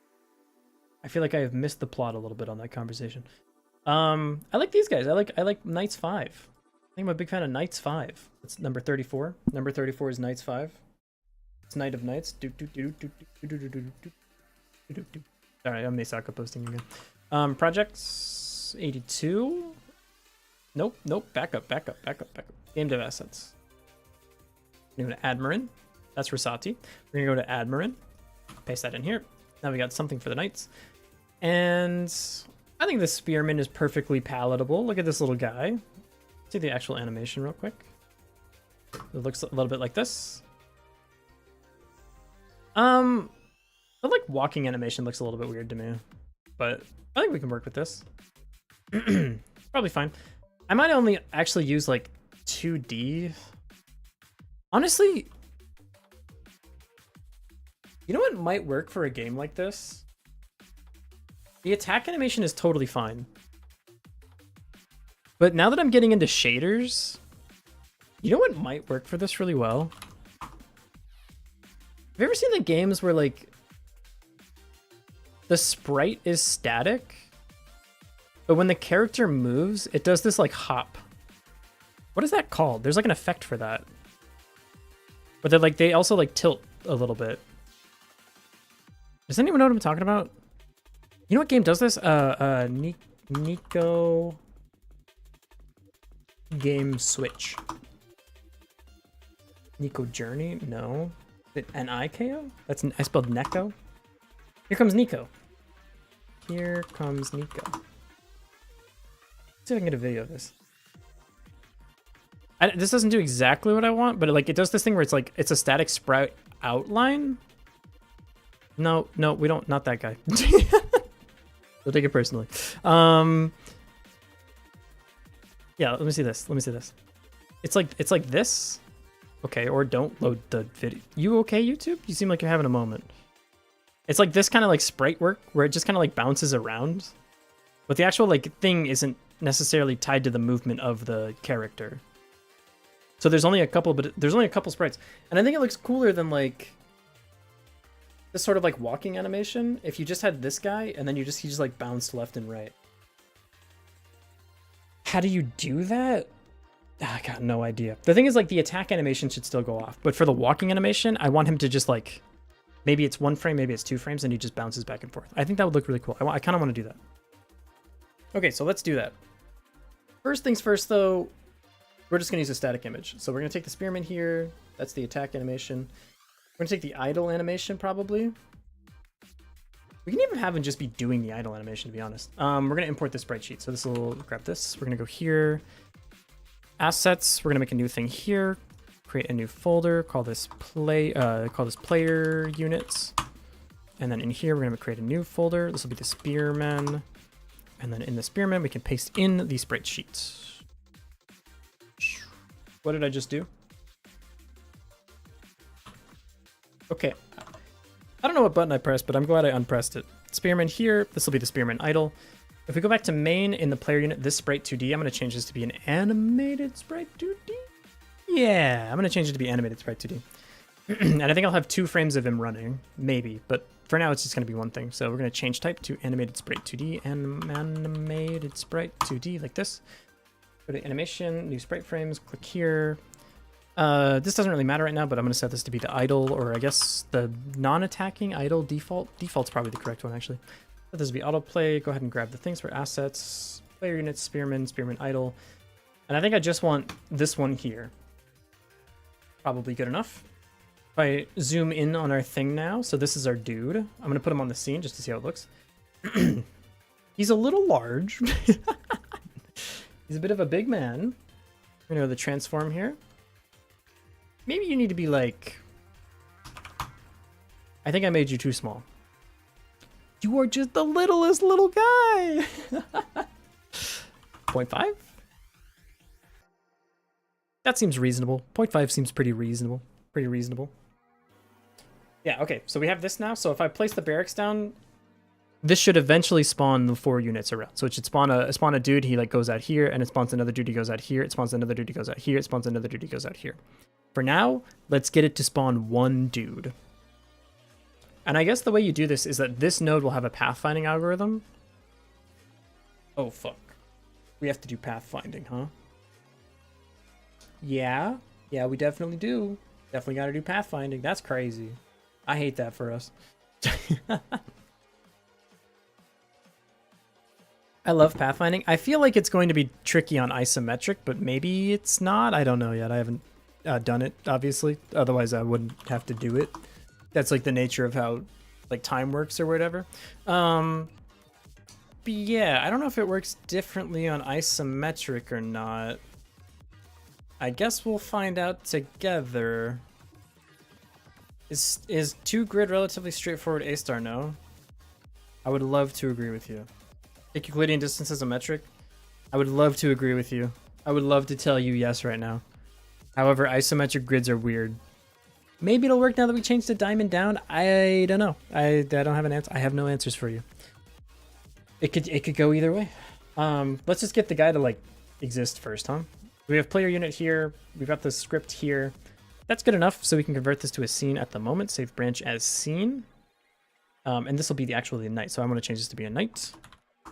I feel like I have missed the plot a little bit on that conversation. I like these guys. I like Knights 5. I think I'm a big fan of Knights 5. It's number 34. Number 34 is Knights 5. It's Knight of Knights. Sorry, I'm Mesaka posting again. Projects 82. Nope. Back up. Game dev assets. We're going to Admirin. That's Rosati. We're going to go to Admirin. Paste that in here. Now we got something for the Knights. And I think the Spearman is perfectly palatable. Look at this little guy. See the actual animation real quick. It looks a little bit like this. The like walking animation looks a little bit weird to me, but I think we can work with this. Probably fine. I might only actually use like 2D. Honestly, you know what might work for a game like this? The attack animation is totally fine. But now that I'm getting into shaders, you know what might work for this really well? Have you ever seen the games where like the sprite is static, but when the character moves, it does this like hop? What is that called? There's like an effect for that. But they're like, they also like tilt a little bit. Does anyone know what I'm talking about? You know what game does this? Nico Game Switch. Nico Journey? No. An IKO? I spelled Neko. Here comes Nico. Here comes Nico. Let's see if I can get a video of this. This doesn't do exactly what I want, but it does this thing where it's a static sprite outline. No, we don't. Not that guy. Don't take it personally. Yeah, let me see this. It's like this. Okay, or don't load the video. You okay, YouTube? You seem like you're having a moment. It's like this kind of like sprite work where it just kind of like bounces around, but the actual like thing isn't necessarily tied to the movement of the character. So there's only a couple sprites, and I think it looks cooler than like this sort of like walking animation. If you just had this guy and then he just like bounced left and right. How do you do that? I got no idea. The thing is, like, the attack animation should still go off, but for the walking animation, I want him to just like, maybe it's 1 frame, maybe it's 2 frames, and he just bounces back and forth. I think that would look really cool. I kind of want to do that. Okay, so let's do that. First things first, though, we're just gonna use a static image. So we're gonna take the spearman here. That's the attack animation. We're gonna take the idle animation, probably. We can even have him just be doing the idle animation, to be honest. We're gonna import the sprite sheet. So this will grab this. We're gonna go here. Assets. We're gonna make a new thing here. Create a new folder. Call this player units. And then in here, we're gonna create a new folder. This will be the spearman. And then in the spearman, we can paste in the sprite sheet. What did I just do? Okay. I don't know what button I pressed, but I'm glad I unpressed it. Spearman here. This will be the spearman idle. If we go back to main in the player unit, this sprite 2D, I'm going to change this to be an animated sprite 2D. Yeah, I'm going to change it to be animated sprite 2D. And I think I'll have 2 frames of him running, maybe, but for now it's just going to be one thing. So we're going to change type to animated sprite 2D and animated sprite 2D like this. Go to animation, new sprite frames, click here. This doesn't really matter right now, but I'm going to set this to be the idle, or I guess the non-attacking idle default. Default's probably the correct one, actually. Let this be autoplay. Go ahead and grab the things for assets, player units, spearman idle. And I think I just want this one here. Probably good enough. If I zoom in on our thing now, so this is our dude. I'm going to put him on the scene just to see how it looks. He's a little large. He's a bit of a big man. We're going to go to the transform here. Maybe you need to be like... I think I made you too small. You are just the littlest little guy. 0.5? That seems reasonable. 0.5 seems pretty reasonable. Pretty reasonable. Yeah, okay. So we have this now. So if I place the barracks down, this should eventually spawn the 4 units around. So it should spawn a dude, he like goes out here, and it spawns another dude, he goes out here, it spawns another dude, he goes out here, it spawns another dude, he goes out here. For now, let's get it to spawn 1 dude. And I guess the way you do this is that this node will have a pathfinding algorithm. Oh, fuck. We have to do pathfinding, huh? Yeah. Yeah, we definitely do. Definitely got to do pathfinding. That's crazy. I hate that for us. I love pathfinding. I feel like it's going to be tricky on isometric, but maybe it's not. I don't know yet. I haven't done it, obviously. Otherwise, I wouldn't have to do it. That's like the nature of how like time works or whatever. But yeah, I don't know if it works differently on isometric or not. I guess we'll find out together. Is 2 grid relatively straightforward A-star? No. I would love to agree with you. Take Euclidean distance as a metric. I would love to agree with you. I would love to tell you yes right now. However, isometric grids are weird. Maybe it'll work now that we changed the diamond down. I don't know. I don't have an answer. I have no answers for you. It could go either way. Let's just get the guy to like exist first, huh? We have player unit here. We've got the script here. That's good enough, so we can convert this to a scene at the moment. Save branch as scene. And this will be the knight. So I'm going to change this to be a knight.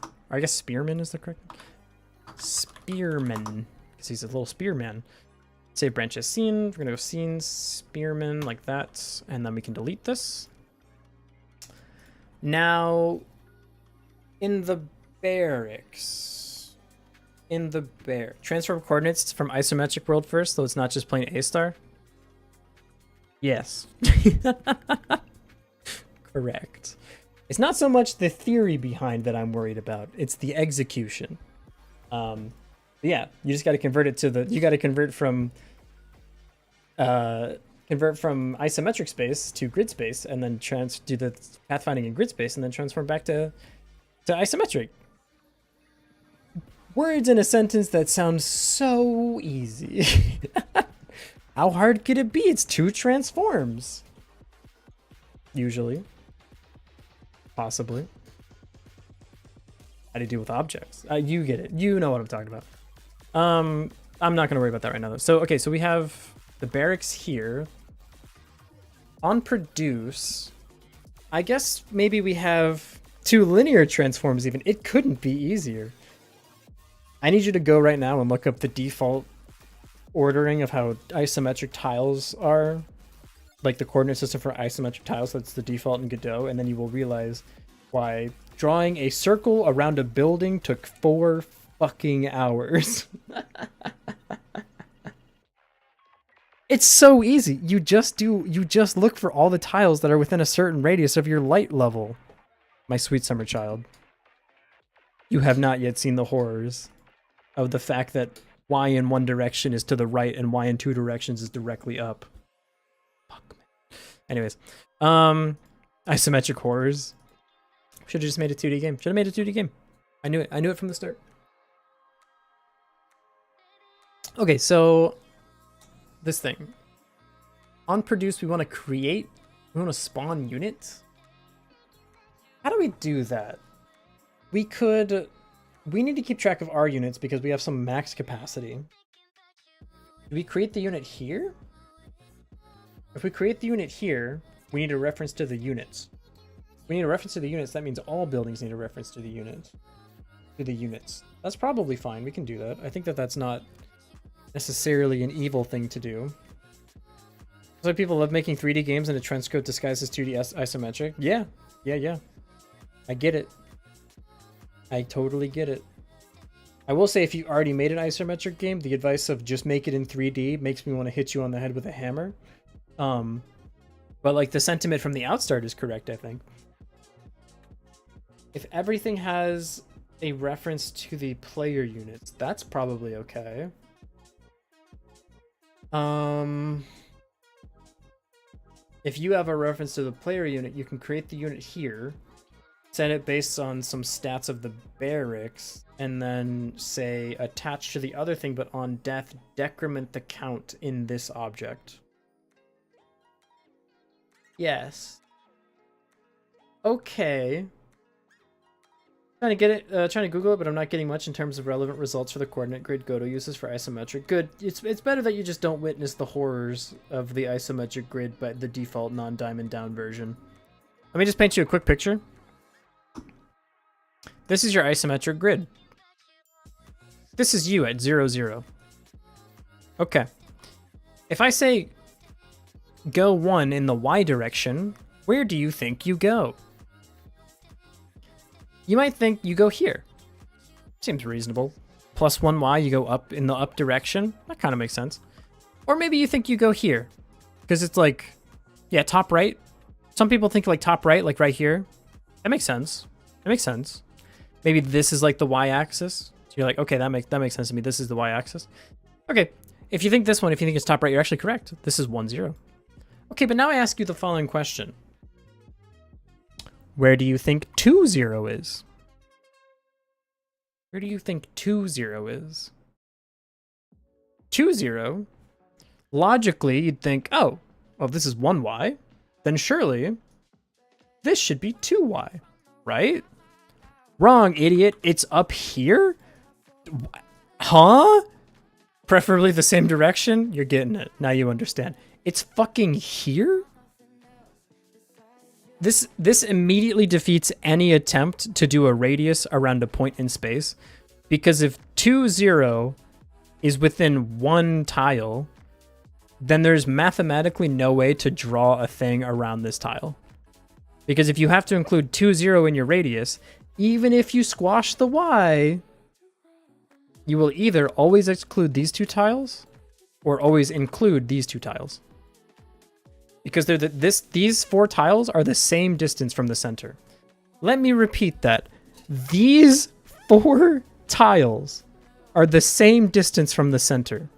Or I guess spearman is the correct. Spearman, because he's a little spearman. Save branch as scene. We're gonna go scene, spearman, like that, and then we can delete this. Now, In the barracks. Transfer coordinates from isometric world first, so it's not just plain A star? Yes. Correct. It's not so much the theory behind that I'm worried about. It's the execution. Yeah, you just got to convert it to you got to convert from isometric space to grid space, and then do the pathfinding in grid space, and then transform back to isometric. Words in a sentence that sounds so easy. How hard could it be? It's 2 transforms. Usually. Possibly. How do you deal with objects? You get it. You know what I'm talking about. I'm not going to worry about that right now, though. So, okay, so we have the barracks here. On produce, I guess maybe we have 2 linear transforms even. It couldn't be easier. I need you to go right now and look up the default ordering of how isometric tiles are. Like the coordinate system for isometric tiles, that's the default in Godot, and then you will realize why drawing a circle around a building took 4 fucking hours. It's so easy. You just look for all the tiles that are within a certain radius of your light level. My sweet summer child. You have not yet seen the horrors of the fact that Y in one direction is to the right and Y in 2 directions is directly up. Fuck, man. Anyways, isometric horrors. Should have just made a 2D game. Should have made a 2D game. I knew it. I knew it from the start. Okay, so this thing. On produce, we want to spawn units. How do we do that? We need to keep track of our units because we have some max capacity. Do we create the unit here? If we create the unit here, we need a reference to the units. We need a reference to the units. That means all buildings need a reference to the units. That's probably fine. We can do that. I think that's not necessarily an evil thing to do. That's why people love making 3D games and a trench coat disguised as 2D isometric. Yeah. I get it. I totally get it. I will say, if you already made an isometric game, the advice of just make it in 3D makes me want to hit you on the head with a hammer. But like the sentiment from the outstart is correct, I think. If everything has a reference to the player units, that's probably okay. If you have a reference to the player unit, you can create the unit here, set it based on some stats of the barracks, and then say attach to the other thing, but on death, decrement the count in this object. Yes. Okay. Trying to get it, trying to Google it, but I'm not getting much in terms of relevant results for the coordinate grid Godot uses for isometric. Good. It's better that you just don't witness the horrors of the isometric grid, but the default non-diamond down version. Let me just paint you a quick picture. This is your isometric grid. This is you at 0, 0. Okay. If I say go 1 in the Y direction, where do you think you go? You might think you go here. Seems reasonable. Plus 1Y, you go up in the up direction. That kind of makes sense. Or maybe you think you go here. Because it's like, yeah, top right. Some people think like top right, like right here. That makes sense. That makes sense. Maybe this is like the Y-axis. So you're like, okay, that makes sense to me. This is the Y-axis. Okay, if you think this one, if you think it's top right, you're actually correct. This is 1, 0. Okay, but now I ask you the following question. Where do you think 2, 0 is? Where do you think 2, 0 is? 2, 0, logically, you'd think, oh, well, if this is 1Y, then surely this should be 2Y, right? Wrong, idiot. It's up here? Huh? Preferably the same direction? You're getting it. Now you understand. It's fucking here? This immediately defeats any attempt to do a radius around a point in space, because if 2, 0 is within 1 tile, then there's mathematically no way to draw a thing around this tile. Because if you have to include 2, 0 in your radius, even if you squash the y, you will either always exclude these two tiles or always include these two tiles. Because these 4 tiles are the same distance from the center. Let me repeat that. These 4 tiles are the same distance from the center.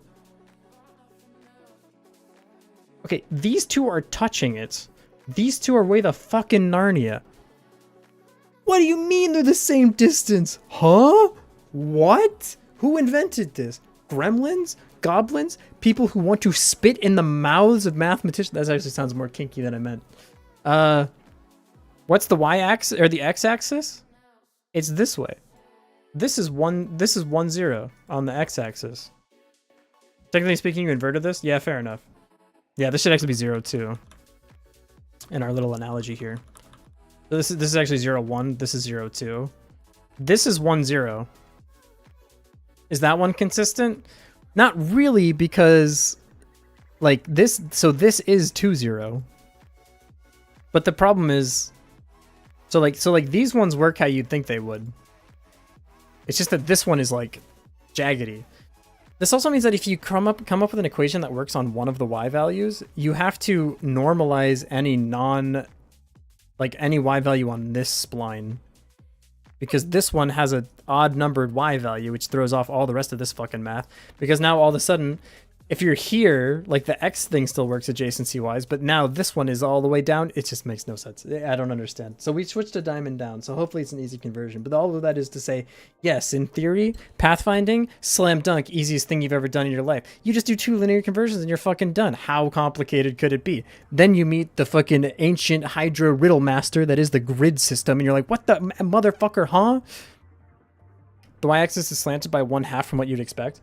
Okay, these 2 are touching it. These 2 are way the fucking Narnia. What do you mean they're the same distance? Huh? What? Who invented this? Gremlins? Goblins? People who want to spit in the mouths of mathematicians? That actually sounds more kinky than I meant. What's the y-axis or the x-axis? It's this way. This is 1 0 on the x-axis. Technically speaking, you inverted this? Yeah, fair enough. Yeah, this should actually be 0 2. In our little analogy here. So this is actually 0 1. This is 0 2. This is 1 0. Is that one consistent? Not really, because like this, so this is 2 0. But the problem is, so like these ones work how you'd think they would. It's just that this one is like jaggedy. This also means that if you come up with an equation that works on one of the y values, you have to normalize any any y value on this spline. Because this one has an odd numbered y value, which throws off all the rest of this fucking math. Because now all of a sudden, if you're here, like the x thing still works adjacency-wise, but now this one is all the way down. It just makes no sense. I don't understand. So we switched to diamond down, so hopefully it's an easy conversion. But all of that is to say, yes, in theory, pathfinding, slam dunk, easiest thing you've ever done in your life. You just do 2 linear conversions and you're fucking done. How complicated could it be? Then you meet the fucking ancient Hydra riddle master that is the grid system, and you're like, what the motherfucker, huh? The y-axis is slanted by 1/2 from what you'd expect.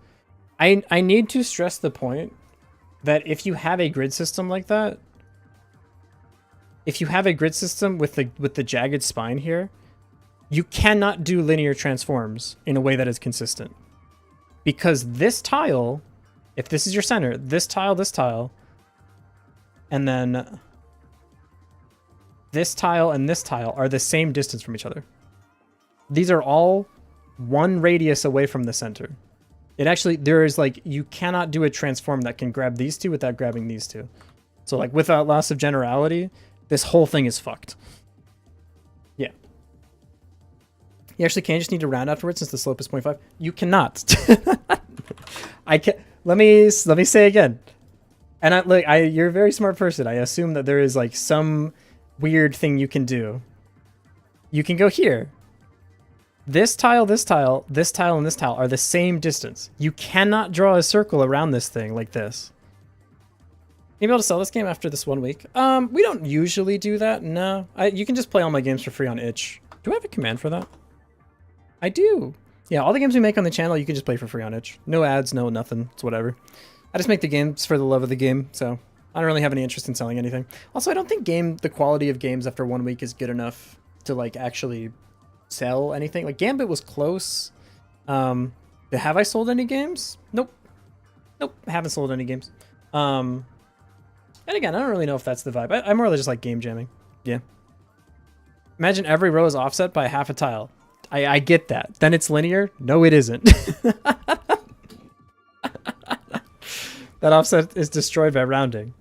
I need to stress the point that if you have a grid system like that, if you have a grid system with the jagged spine here, you cannot do linear transforms in a way that is consistent. Because this tile, if this is your center, this tile, and then this tile and this tile are the same distance from each other. These are all 1 radius away from the center. It actually, there is like, you cannot do a transform that can grab these 2 without grabbing these 2. So like without loss of generality, this whole thing is fucked. Yeah. You actually can just need to round afterwards since the slope is 0.5. You cannot. I can. Let me say again. And you're a very smart person. I assume that there is like some weird thing you can do. You can go here. This tile, and this tile are the same distance. You cannot draw a circle around this thing like this. You be able to sell this game after this 1 week? We don't usually do that, no. You can just play all my games for free on itch. Do I have a command for that? I do. Yeah, all the games we make on the channel, you can just play for free on itch. No ads, no nothing, it's whatever. I just make the games for the love of the game, so I don't really have any interest in selling anything. Also, I don't think the quality of games after 1 week is good enough to like actually sell anything. Like Gambit was close. Have I sold any games? Nope. I haven't sold any games. And again, I don't really know if that's the vibe. I more or less just like game jamming. Yeah. Imagine every row is offset by 1/2 a tile. I get that. Then it's linear? No, it isn't. That offset is destroyed by rounding.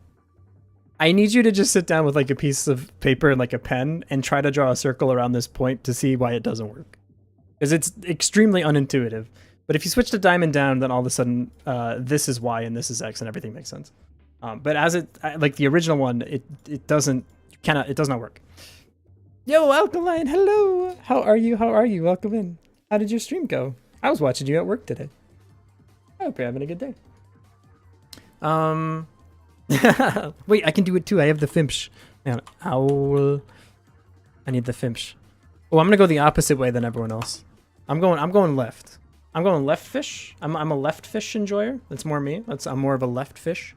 I need you to just sit down with like a piece of paper and like a pen and try to draw a circle around this point to see why it doesn't work. Because it's extremely unintuitive. But if you switch to diamond down, then all of a sudden this is Y and this is X and everything makes sense. But as like the original one, it does not work. Yo, Alkaline, hello. How are you? Welcome in. How did your stream go? I was watching you at work today. I hope you're having a good day. Wait, I can do it too. I have the Fimsh. Man, owl. I need the Fimsh. Oh, I'm gonna go the opposite way than everyone else. I'm going left. I'm going left fish. I'm a left fish enjoyer. That's more me. I'm more of a left fish.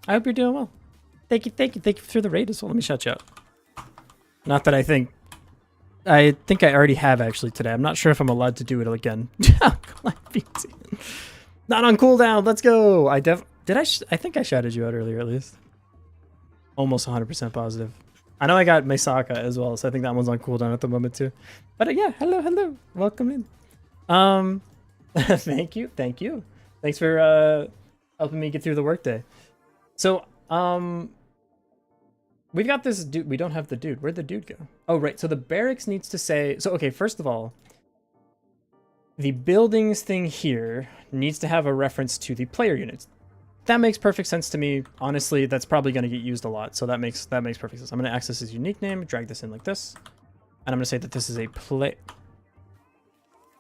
I hope you're doing well. Thank you for the raid as well. Let me shout you out. Not that I think I already have actually today. I'm not sure if I'm allowed to do it again. Not on cooldown. Let's go. I think I shouted you out earlier at least. Almost 100% positive. I know I got Misaka as well, so I think that one's on cooldown at the moment too. But yeah, hello, welcome in. Thank you. Thanks for helping me get through the workday. So we've got this dude. We don't have the dude. Where'd the dude go? Oh right. So the barracks needs to say. So okay, first of all, the buildings thing here needs to have a reference to the player units. That makes perfect sense to me. Honestly, that's probably going to get used a lot, so that makes perfect sense. I'm going to access his unique name, drag this in like this, and I'm going to say that this is a play.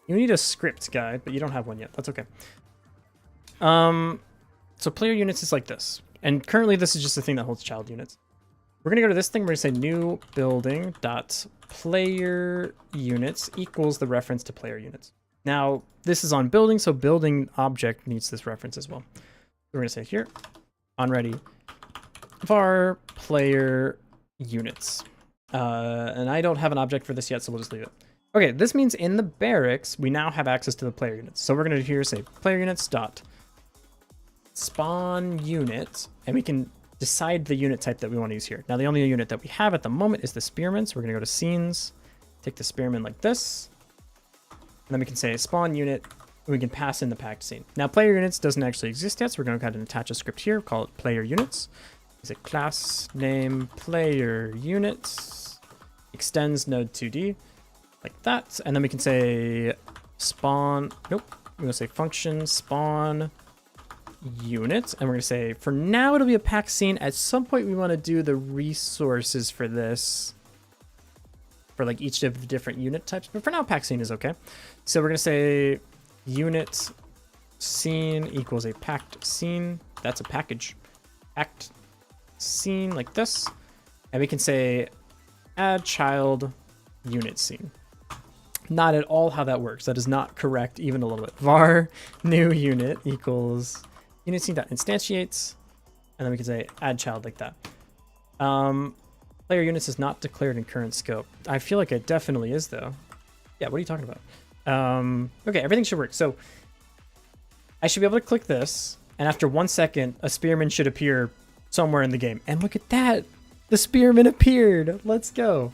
You need a script guide, but you don't have one yet. That's okay. So player units is like this, and currently this is just a thing that holds child units. We're going to go to this thing. We're going to say new building dot player units equals the reference to player units. Now this is on building, so building object needs this reference as well. We're going to say here, on ready, var player units. And I don't have an object for this yet, so we'll just leave it. Okay, this means in the barracks, we now have access to the player units. So we're going to here say player units dot spawn unit, and we can decide the unit type that we want to use here. Now, the only unit that we have at the moment is the spearman. So we're going to go to scenes, take the spearman like this, and then we can say spawn unit. We can pass in the packed scene. Now, player units doesn't actually exist yet, so we're going to go ahead and attach a script here, call it player units. Is it class name player units extends node 2D like that, and then we can say spawn. Nope, we're going to say function spawn unit, and we're going to say for now it'll be a packed scene. At some point, we want to do the resources for this, for like each of the different unit types, but for now, packed scene is okay. So we're going to say unit scene equals a packed scene. That's a package. Packed scene like this. And we can say add child unit scene. Not at all how that works. That is not correct even a little bit. Var new unit equals unit scene dot instantiates. And then we can say add child like that. Player units is not declared in current scope. I feel like it definitely is though. Yeah, what are you talking about? Okay, everything should work. So I should be able to click this, and after 1 second, a spearman should appear somewhere in the game. And look at that! The spearman appeared! Let's go!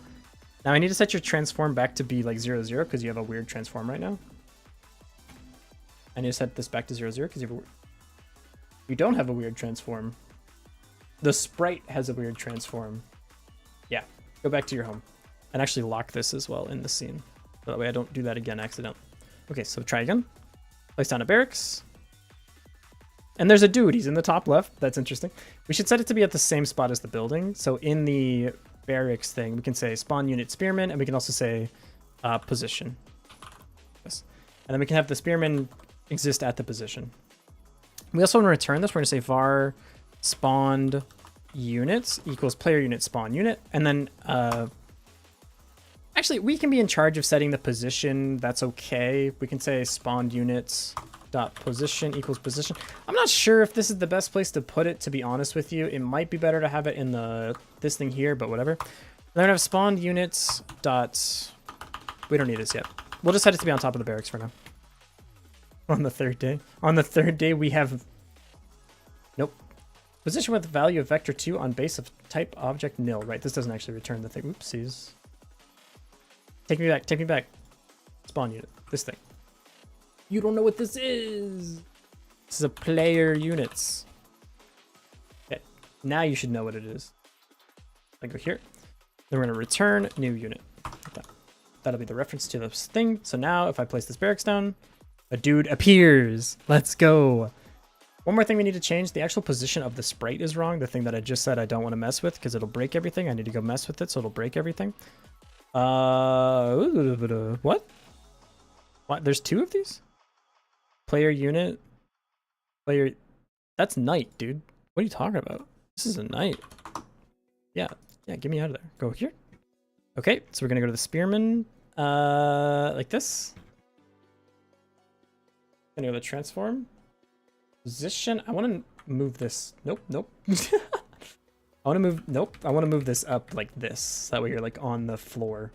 Now I need to set your transform back to be like 0, 0, because you have a weird transform right now. I need to set this back to 0, 0, because you don't have a weird transform. The sprite has a weird transform. Yeah, go back to your home. And actually lock this as well in the scene. So that way I don't do that again accidentally. Okay, so try again. Place down a barracks. And there's a dude. He's in the top left. That's interesting. We should set it to be at the same spot as the building. So in the barracks thing, we can say spawn unit spearman, and we can also say position. Yes. And then we can have the spearman exist at the position. We also want to return this. We're going to say var spawned units equals player unit spawn unit. And then actually, we can be in charge of setting the position. That's okay. We can say spawned units dot position equals position. I'm not sure if this is the best place to put it, to be honest with you. It might be better to have it in this thing here, but whatever. Then we have spawned units dot. We don't need this yet. We'll just set it to be on top of the barracks for now. On the third day. On the third day, we have. Nope. Position with value of vector 2 on base of type object nil. Right, this doesn't actually return the thing. Oopsies. Take me back, take me back. Spawn unit, this thing. You don't know what this is. This is a player units. Okay, now you should know what it is. I go here. Then we're gonna return new unit. Like that. That'll be the reference to this thing. So now if I place this barracks down, a dude appears. Let's go. One more thing we need to change. The actual position of the sprite is wrong. The thing that I just said I don't want to mess with because it'll break everything. I need to go mess with it so it'll break everything. What? What? There's two of these? Player unit? Player... That's knight, dude. What are you talking about? This is a knight. Yeah. Yeah, get me out of there. Go here. Okay, so we're gonna go to the spearman. Like this. Gonna go to the transform. Position. I want to move this. Nope, nope. I want to move. Nope. I want to move this up like this. That way you're like on the floor.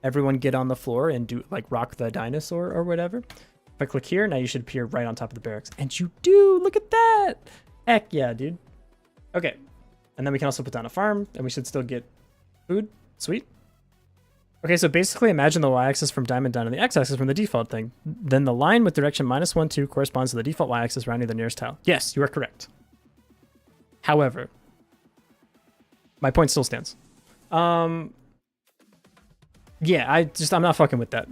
Everyone get on the floor and do like rock the dinosaur or whatever. If I click here, now you should appear right on top of the barracks. And you do. Look at that. Heck yeah, dude. Okay. And then we can also put down a farm, and we should still get Food? Sweet. Okay, so basically imagine the y-axis from diamond down and the x-axis from the default thing. Then the line with direction -1, 2 corresponds to the default y-axis rounding the nearest tile. Yes, you are correct. However, my point still stands. Yeah, I'm not fucking with that.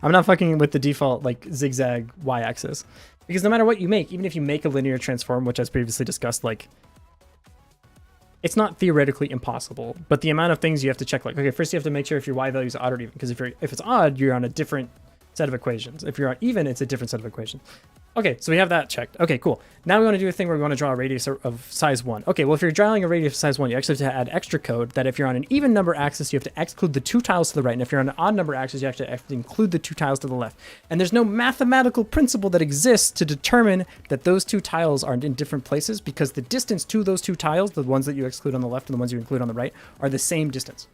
I'm not fucking with the default like zigzag y-axis. Because no matter what you make, even if you make a linear transform, which as previously discussed, like it's not theoretically impossible, but the amount of things you have to check, like, okay, first you have to make sure if your y value is odd or even, because if it's odd, you're on a different set of equations. If you're on even, it's a different set of equations. Okay, so we have that checked. Okay, cool. Now we want to do a thing where we want to draw a radius of size 1. Okay, well, if you're drawing a radius of size 1, you actually have to add extra code that if you're on an even number axis, you have to exclude the 2 tiles to the right, and if you're on an odd number axis, you have to include the 2 tiles to the left. And there's no mathematical principle that exists to determine that those 2 tiles are in different places, because the distance to those 2 tiles, the ones that you exclude on the left and the ones you include on the right, are the same distance.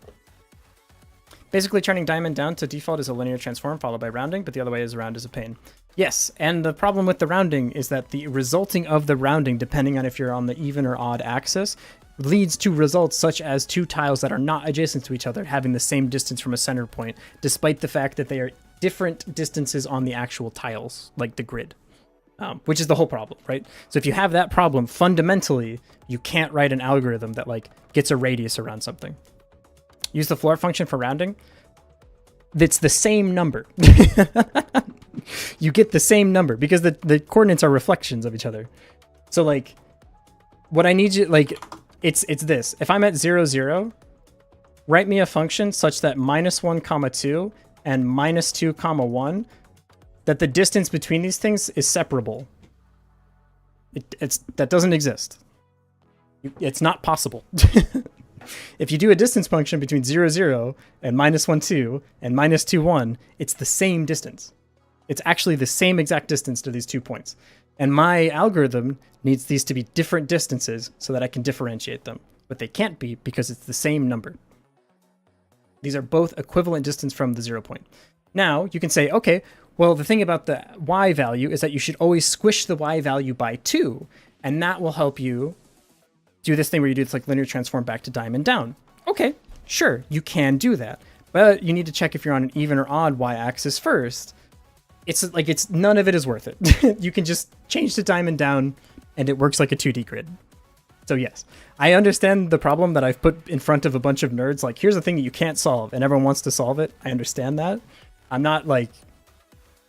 Basically, turning diamond down to default is a linear transform followed by rounding, but the other way is around is a pain. Yes, and the problem with the rounding is that the resulting of the rounding, depending on if you're on the even or odd axis, leads to results such as 2 tiles that are not adjacent to each other having the same distance from a center point, despite the fact that they are different distances on the actual tiles, like the grid, which is the whole problem, right? So if you have that problem, fundamentally, you can't write an algorithm that like gets a radius around something. Use the floor function for rounding. It's the same number. You get the same number because the coordinates are reflections of each other. So like, what I need you, like, it's this. If I'm at 0, 0, write me a function such that -1, 2 and -2, 1, that the distance between these things is separable. That doesn't exist. It's not possible. If you do a distance function between 0, 0 and -1, 2 and -2, 1, it's the same distance. It's actually the same exact distance to these 2 points. And my algorithm needs these to be different distances so that I can differentiate them. But they can't be because it's the same number. These are both equivalent distance from the 0 point. Now, you can say, okay, well, the thing about the y value is that you should always squish the y value by 2, and that will help you do this thing where you do this like linear transform back to diamond down. Okay, sure, you can do that. But you need to check if you're on an even or odd y-axis first. It's none of it is worth it. You can just change to diamond down and it works like a 2D grid. So yes, I understand the problem that I've put in front of a bunch of nerds. Like, here's a thing that you can't solve and everyone wants to solve it. I understand that. I'm not like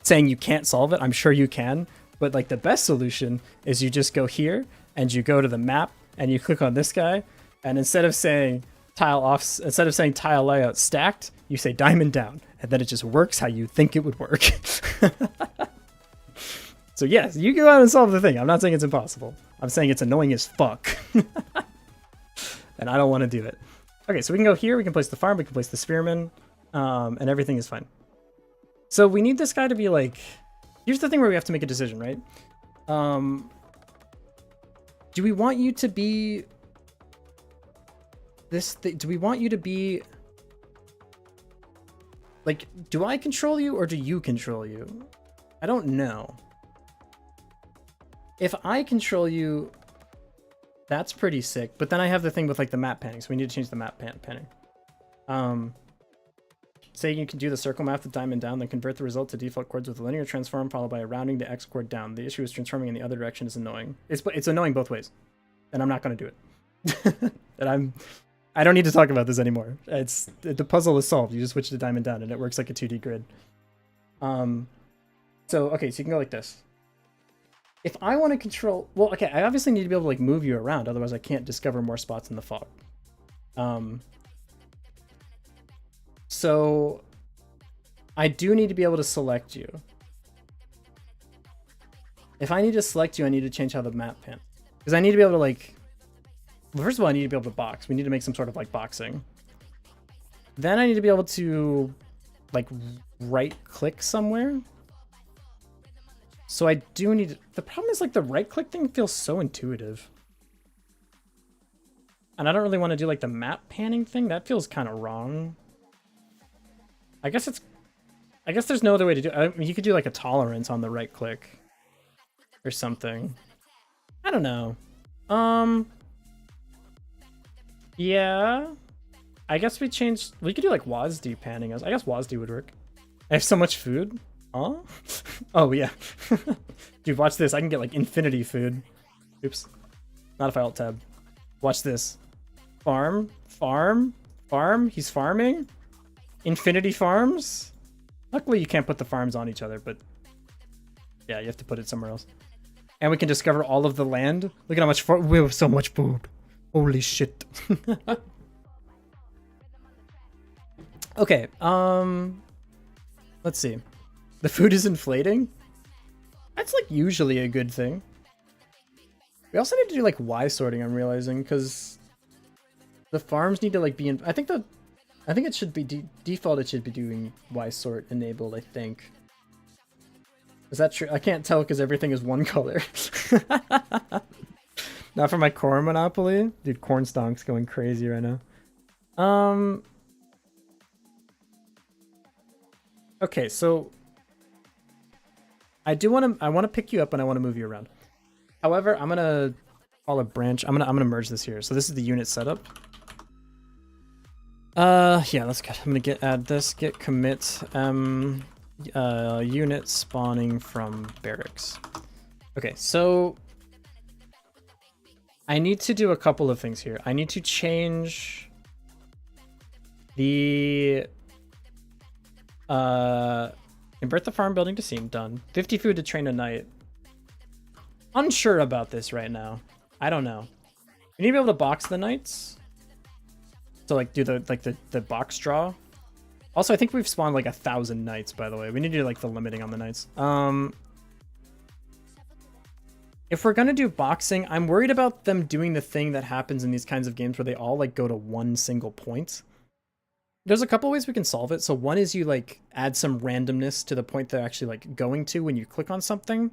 saying you can't solve it. I'm sure you can. But like the best solution is you just go here and you go to the map and you click on this guy, and instead of saying tile layout stacked, you say diamond down, and then it just works how you think it would work. So yes, you go out and solve the thing. I'm not saying it's impossible. I'm saying it's annoying as fuck. And I don't want to do it. Okay, so we can go here, we can place the farm, we can place the spearman, and everything is fine. So we need this guy to be like, here's the thing where we have to make a decision, right? Do we want you to be do we want you to be like, do I control you or do you control you? I don't know. If I control you, that's pretty sick. But then I have the thing with like the map panning, so we need to change the map panning. Say you can do the circle map with diamond down, then convert the result to default chords with a linear transform followed by a rounding the x chord down. The issue is transforming in the other direction is annoying. It's annoying both ways, and I'm not going to do it. And I don't need to talk about this anymore. The puzzle is solved. You just switch to diamond down, and it works like a 2D grid. So okay, so you can go like this. If I want to control, well, okay, I obviously need to be able to like move you around, otherwise I can't discover more spots in the fog. So I do need to be able to select you. If I need to select you, I need to change how the map pan. Because I need to be able to like, well, first of all, I need to be able to box. We need to make some sort of like boxing. Then I need to be able to like right click somewhere. So I do need, the problem is like the right click thing feels so intuitive. And I don't really want to do like the map panning thing. That feels kind of wrong. I guess there's no other way to do it. I mean, you could do like a tolerance on the right click or something. I don't know. Yeah. I guess we could do like WASD panning. I guess WASD would work. I have so much food. Huh? Oh yeah. Dude, watch this. I can get like infinity food. Oops. Not if I alt tab. Watch this. Farm. He's farming. Infinity farms. Luckily you can't put the farms on each other, but yeah, you have to put it somewhere else. And we can discover all of the land. Look at how much we have so much food. Holy shit. Okay, let's see. The food is inflating? That's like usually a good thing. We also need to do like Y sorting, I'm realizing, because the farms need to like be in. I think it should be default. It should be doing Y sort enabled. I think. Is that true? I can't tell because everything is one color. Not for my corn monopoly, dude. Corn stonk's going crazy right now. Okay, so I want to pick you up and I want to move you around. However, I'm gonna call a branch. I'm gonna merge this here. So this is the unit setup. Yeah, let's get. I'm gonna add this. Get commit. Unit spawning from barracks. Okay, so I need to do a couple of things here. I need to change the convert the farm building to scene. Done. 50 food to train a knight. Unsure about this right now. I don't know. We need to be able to box the knights. So like do the box draw. Also, I think we've spawned like 1,000 knights, by the way. We need to do like the limiting on the knights. If we're gonna do boxing, I'm worried about them doing the thing that happens in these kinds of games where they all like go to one single point. There's a couple ways we can solve it. So one is you like add some randomness to the point they're actually like going to when you click on something.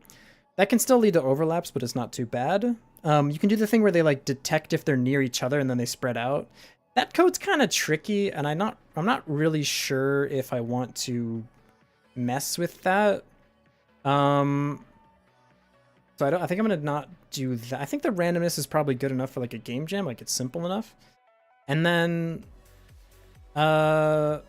That can still lead to overlaps, but it's not too bad. You can do the thing where they like detect if they're near each other and then they spread out. That code's kind of tricky, and I'm not really sure if I want to mess with that. So I think I'm gonna not do that. I think the randomness is probably good enough for like a game jam, like it's simple enough. And then are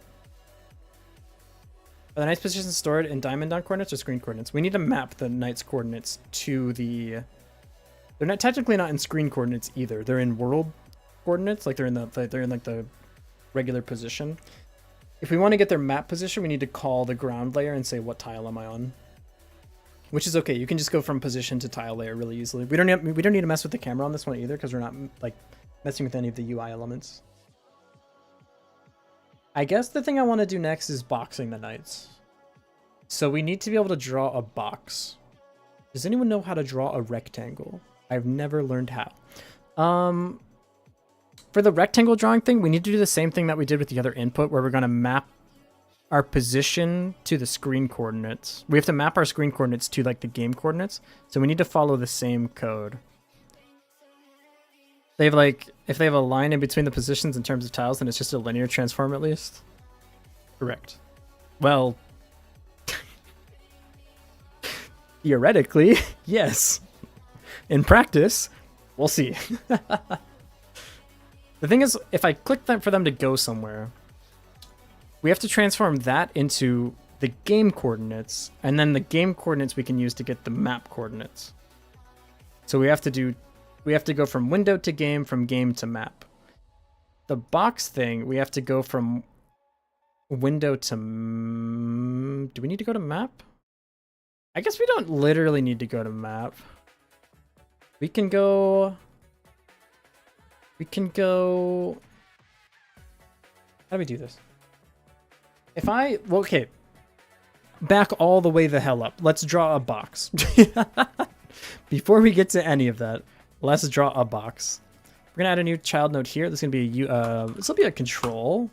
the knight's positions stored in diamond down coordinates or screen coordinates? We need to map the knight's coordinates to the. They're not technically not in screen coordinates either. They're in world coordinates, like they're in like the regular position. If we want to get their map position, we need to call the ground layer and say what tile am I on, which is okay. You can just go from position to tile layer really easily. We don't need to mess with the camera on this one either because we're not like messing with any of the UI elements. I guess the thing I want to do next is boxing the knights. So we need to be able to draw a box. Does anyone know how to draw a rectangle? I've never learned how. For the rectangle drawing thing, we need to do the same thing that we did with the other input, where we're going to map our position to the screen coordinates. We have to map our screen coordinates to like the game coordinates. So we need to follow the same code. They have like, if they have a line in between the positions in terms of tiles, then it's just a linear transform at least. Correct. Well, theoretically, yes. In practice, we'll see. The thing is, if I click them for them to go somewhere, we have to transform that into the game coordinates, and then the game coordinates we can use to get the map coordinates. So we have to go from window to game, from game to map. The box thing, we have to go from window to... Do we need to go to map? I guess we don't literally need to go to map. We can go... How do we do this? Well, okay. Back all the way the hell up. Let's draw a box. Before we get to any of that, let's draw a box. We're gonna add a new child node here. This is gonna be this will be a control.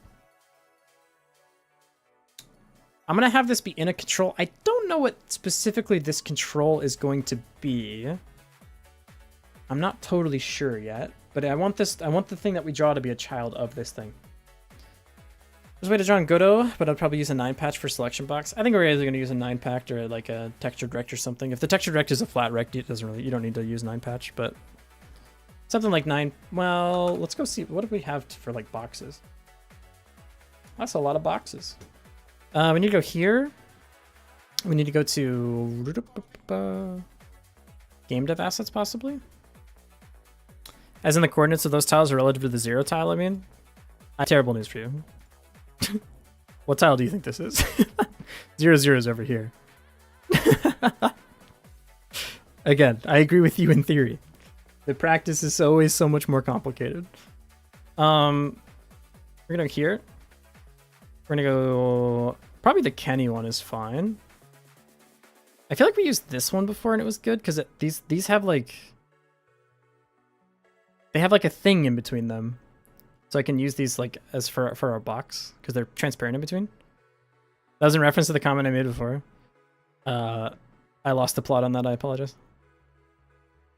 I'm gonna have this be in a control. I don't know what specifically this control is going to be. I'm not totally sure yet, but I want the thing that we draw to be a child of this thing. There's a way to draw in Godot, but I'd probably use a 9 patch for selection box. I think we're either going to use a 9 pack or like a textured rect or something. If the textured rect is a flat rect, you don't need to use 9 patch, but something like 9. Well, let's go see. What do we have for like boxes? That's a lot of boxes. We need to go here. We need to go to game dev assets, possibly. As in the coordinates of those tiles are relative to the 0 tile, I mean. I have terrible news for you. What tile do you think this is? 0, 0 is over here. Again, I agree with you in theory. The practice is always so much more complicated. We're gonna go here. We're gonna go... Probably the Kenny one is fine. I feel like we used this one before and it was good because these have like... They have like a thing in between them. So I can use these like as for our box because they're transparent in between. That was in reference to the comment I made before. I lost the plot on that, I apologize.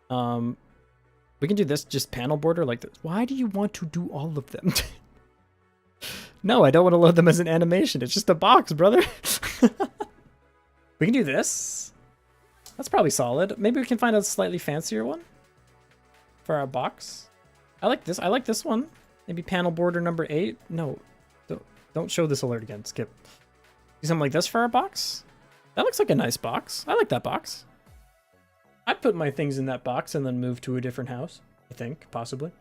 We can do this just panel border like this. Why do you want to do all of them? No, I don't want to load them as an animation. It's just a box, brother. We can do this. That's probably solid. Maybe we can find a slightly fancier one for our box. I like this. I like this one. Maybe panel border number 8. No, don't show this alert again. Skip. Do something like this for our box. That looks like a nice box. I like that box. I'd put my things in that box and then move to a different house. I think, possibly.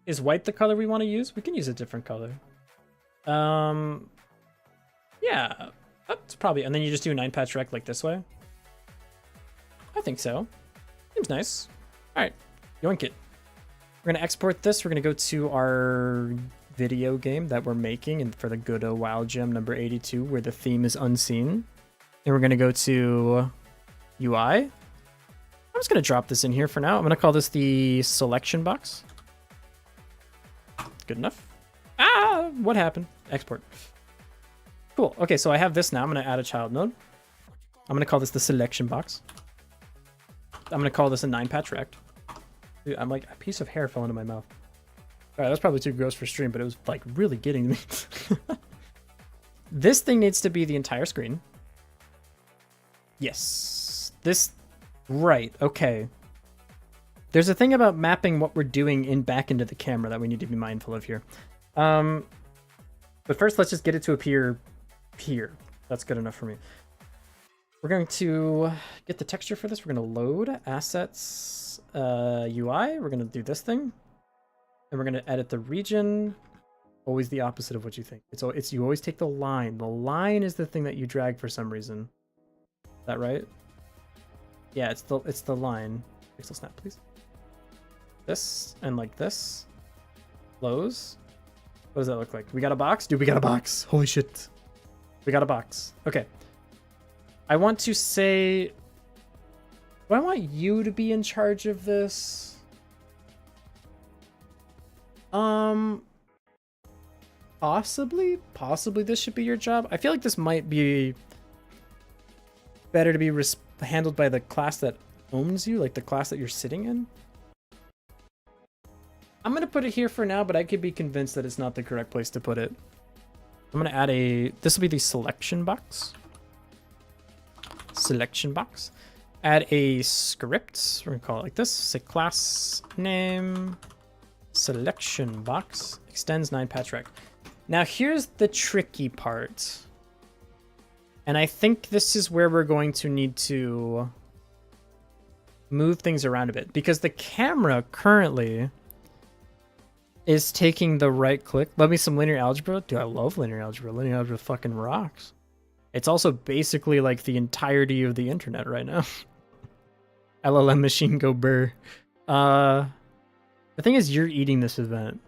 Is white the color we want to use? We can use a different color. Yeah, that's probably... And then you just do a 9-patch rec like this way? I think so. Seems nice. All right, yoink it. We're going to export this. We're going to go to our video game that we're making and for the Godot Wild Jam number 82, where the theme is unseen. And we're going to go to UI. I'm just going to drop this in here for now. I'm going to call this the selection box. Good enough. Ah, what happened? Export. Cool. Okay, so I have this now. I'm going to add a child node. I'm going to call this the selection box. I'm going to call this a 9-patch rect. Dude, I'm like, a piece of hair fell into my mouth. All right, that's probably too gross for stream, but it was like really getting me. This thing needs to be the entire screen. Yes. This, right, okay. There's a thing about mapping what we're doing back into the camera that we need to be mindful of here. But first, let's just get it to appear here. That's good enough for me. We're going to get the texture for this. We're going to load assets UI. We're going to do this thing. And we're going to edit the region. Always the opposite of what you think. It's you always take the line. The line is the thing that you drag for some reason. Is that right? Yeah, it's the line. Pixel snap, please. This and like this. Close. What does that look like? We got a box? Dude, we got a box. Holy shit. We got a box. Okay. I want to say... Do I want you to be in charge of this? Possibly this should be your job. I feel like this might be better to be handled by the class that owns you, like the class that you're sitting in. I'm gonna put it here for now, but I could be convinced that it's not the correct place to put it. I'm gonna add this will be the selection box. Selection box. Add a script. We're gonna call it like this. Say class name selection box extends 9-patch rec. Now here's the tricky part. And I think this is where we're going to need to move things around a bit, because the camera currently is taking the right click. Love me some linear algebra. Dude, I love linear algebra. Linear algebra fucking rocks. It's also basically like the entirety of the internet right now. LLM machine go burr. The thing is, you're eating this event.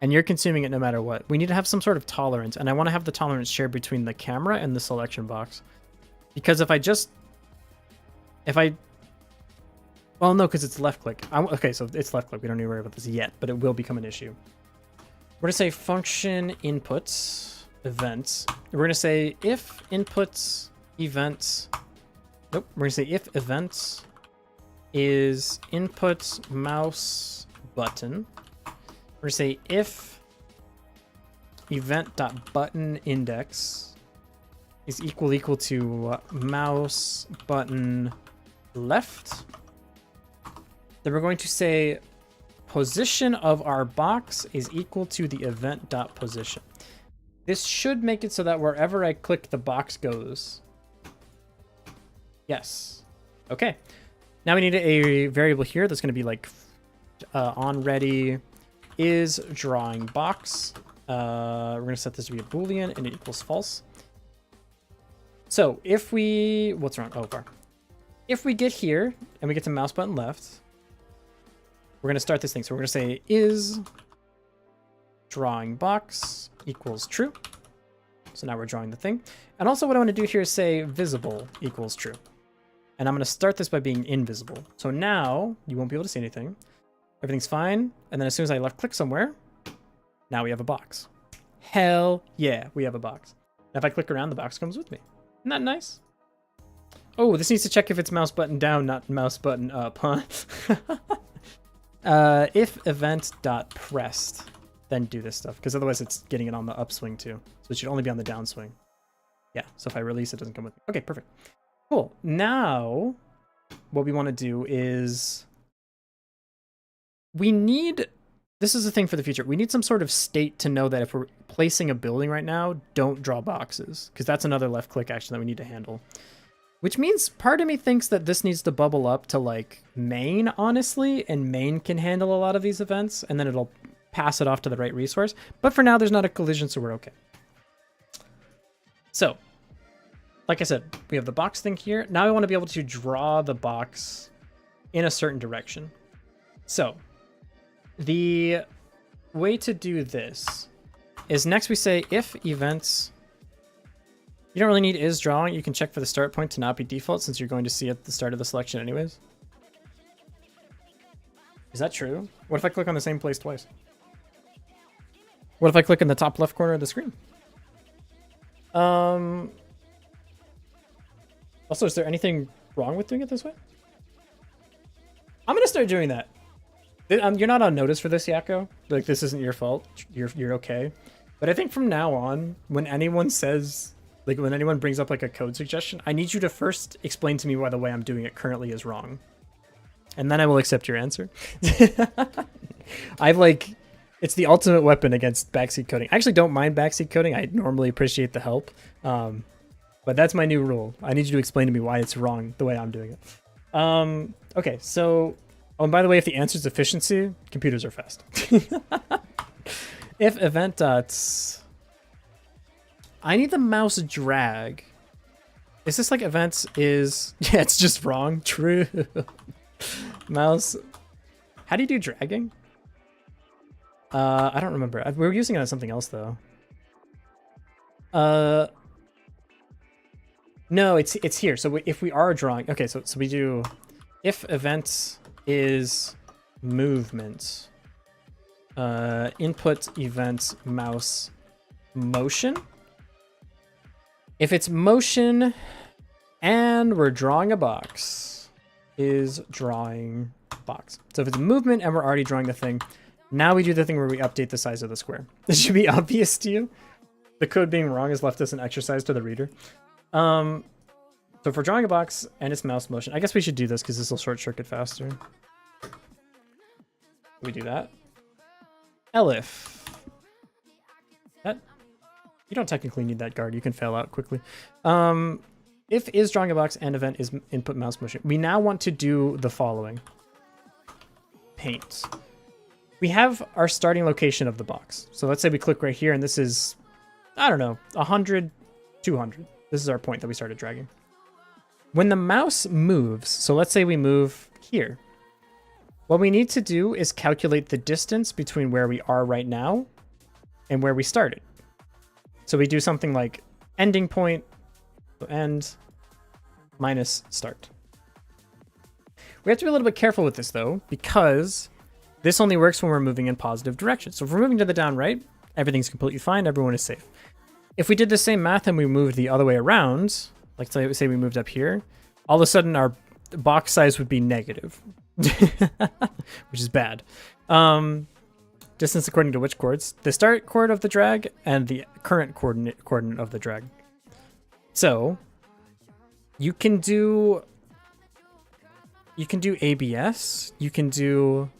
And you're consuming it no matter what. We need to have some sort of tolerance. And I want to have the tolerance shared between the camera and the selection box. Because if I... Well, no, because it's left click. Okay, so it's left click. We don't need to worry about this yet, but it will become an issue. We're going to say function inputs events. We're going to say if inputs events... Nope. We're going to say if events is input mouse button. We're going to say if event.button index is equal to mouse button left. Then we're going to say position of our box is equal to the event.position. This should make it so that wherever I click, the box goes. Yes. Okay. Now we need a variable here that's going to be like on ready is drawing box. We're going to set this to be a Boolean and it equals false. So if we, what's wrong? Oh, bar. If we get here and we get to mouse button left, we're going to start this thing. So we're going to say is drawing box equals true. So now we're drawing the thing. And also what I want to do here is say visible equals true. And I'm going to start this by being invisible. So now you won't be able to see anything. Everything's fine. And then as soon as I left click somewhere, now we have a box. Hell yeah, we have a box. Now if I click around, the box comes with me. Isn't that nice? Oh, this needs to check if it's mouse button down, not mouse button up, huh? If event.pressed, then do this stuff, because otherwise it's getting it on the upswing too. So it should only be on the downswing. Yeah, so if I release, it doesn't come with me. Okay, perfect. Cool. Now, what we want to do is we need, this is the thing for the future, we need some sort of state to know that if we're placing a building right now, don't draw boxes, because that's another left click action that we need to handle. Which means part of me thinks that this needs to bubble up to like main, honestly, and main can handle a lot of these events, and then it'll pass it off to the right resource. But for now, there's not a collision, so we're okay. So, like I said, we have the box thing here. Now I want to be able to draw the box in a certain direction. So, the way to do this is next we say if events, you don't really need is drawing. You can check for the start point to not be default since you're going to see at the start of the selection anyways. Is that true? What if I click on the same place twice? What if I click in the top left corner of the screen? Also, is there anything wrong with doing it this way? I'm gonna start doing that. You're not on notice for this, Yakko. Like, this isn't your fault. You're okay. But I think from now on, when anyone says, like, when anyone brings up like a code suggestion, I need you to first explain to me why the way I'm doing it currently is wrong. And then I will accept your answer. It's the ultimate weapon against backseat coding. I actually don't mind backseat coding. I normally appreciate the help. But that's my new rule. I need you to explain to me why it's wrong the way I'm doing it. Okay, so, oh, and by the way, if the answer is efficiency, computers are fast. If event dots, I need the mouse drag. Is this like events is, yeah, it's just wrong. True. Mouse. How do you do dragging? I don't remember. We were using it on something else though. No, it's here. So if we are drawing, okay, so we do if event is movement, input event mouse motion. If it's motion and we're drawing a box, is drawing box. So if it's movement and we're already drawing the thing, now we do the thing where we update the size of the square. This should be obvious to you. The code being wrong has left us an exercise to the reader. So if we're drawing a box and it's mouse motion, I guess we should do this because this will short circuit faster. We do that. Elif. That, you don't technically need that guard. You can fail out quickly. If is drawing a box and event is input mouse motion, we now want to do the following. Paint. We have our starting location of the box. So let's say we click right here and this is, I don't know, 100, 200. This is our point that we started dragging. When the mouse moves, so let's say we move here. What we need to do is calculate the distance between where we are right now and where we started. So we do something like ending point, so end, minus start. We have to be a little bit careful with this though, because this only works when we're moving in positive direction. So if we're moving to the down right, everything's completely fine, everyone is safe. If we did the same math and we moved the other way around, like say we moved up here, all of a sudden our box size would be negative, which is bad. Distance according to which chords? The start chord of the drag and the current coordinate of the drag. So you can do ABS, you can do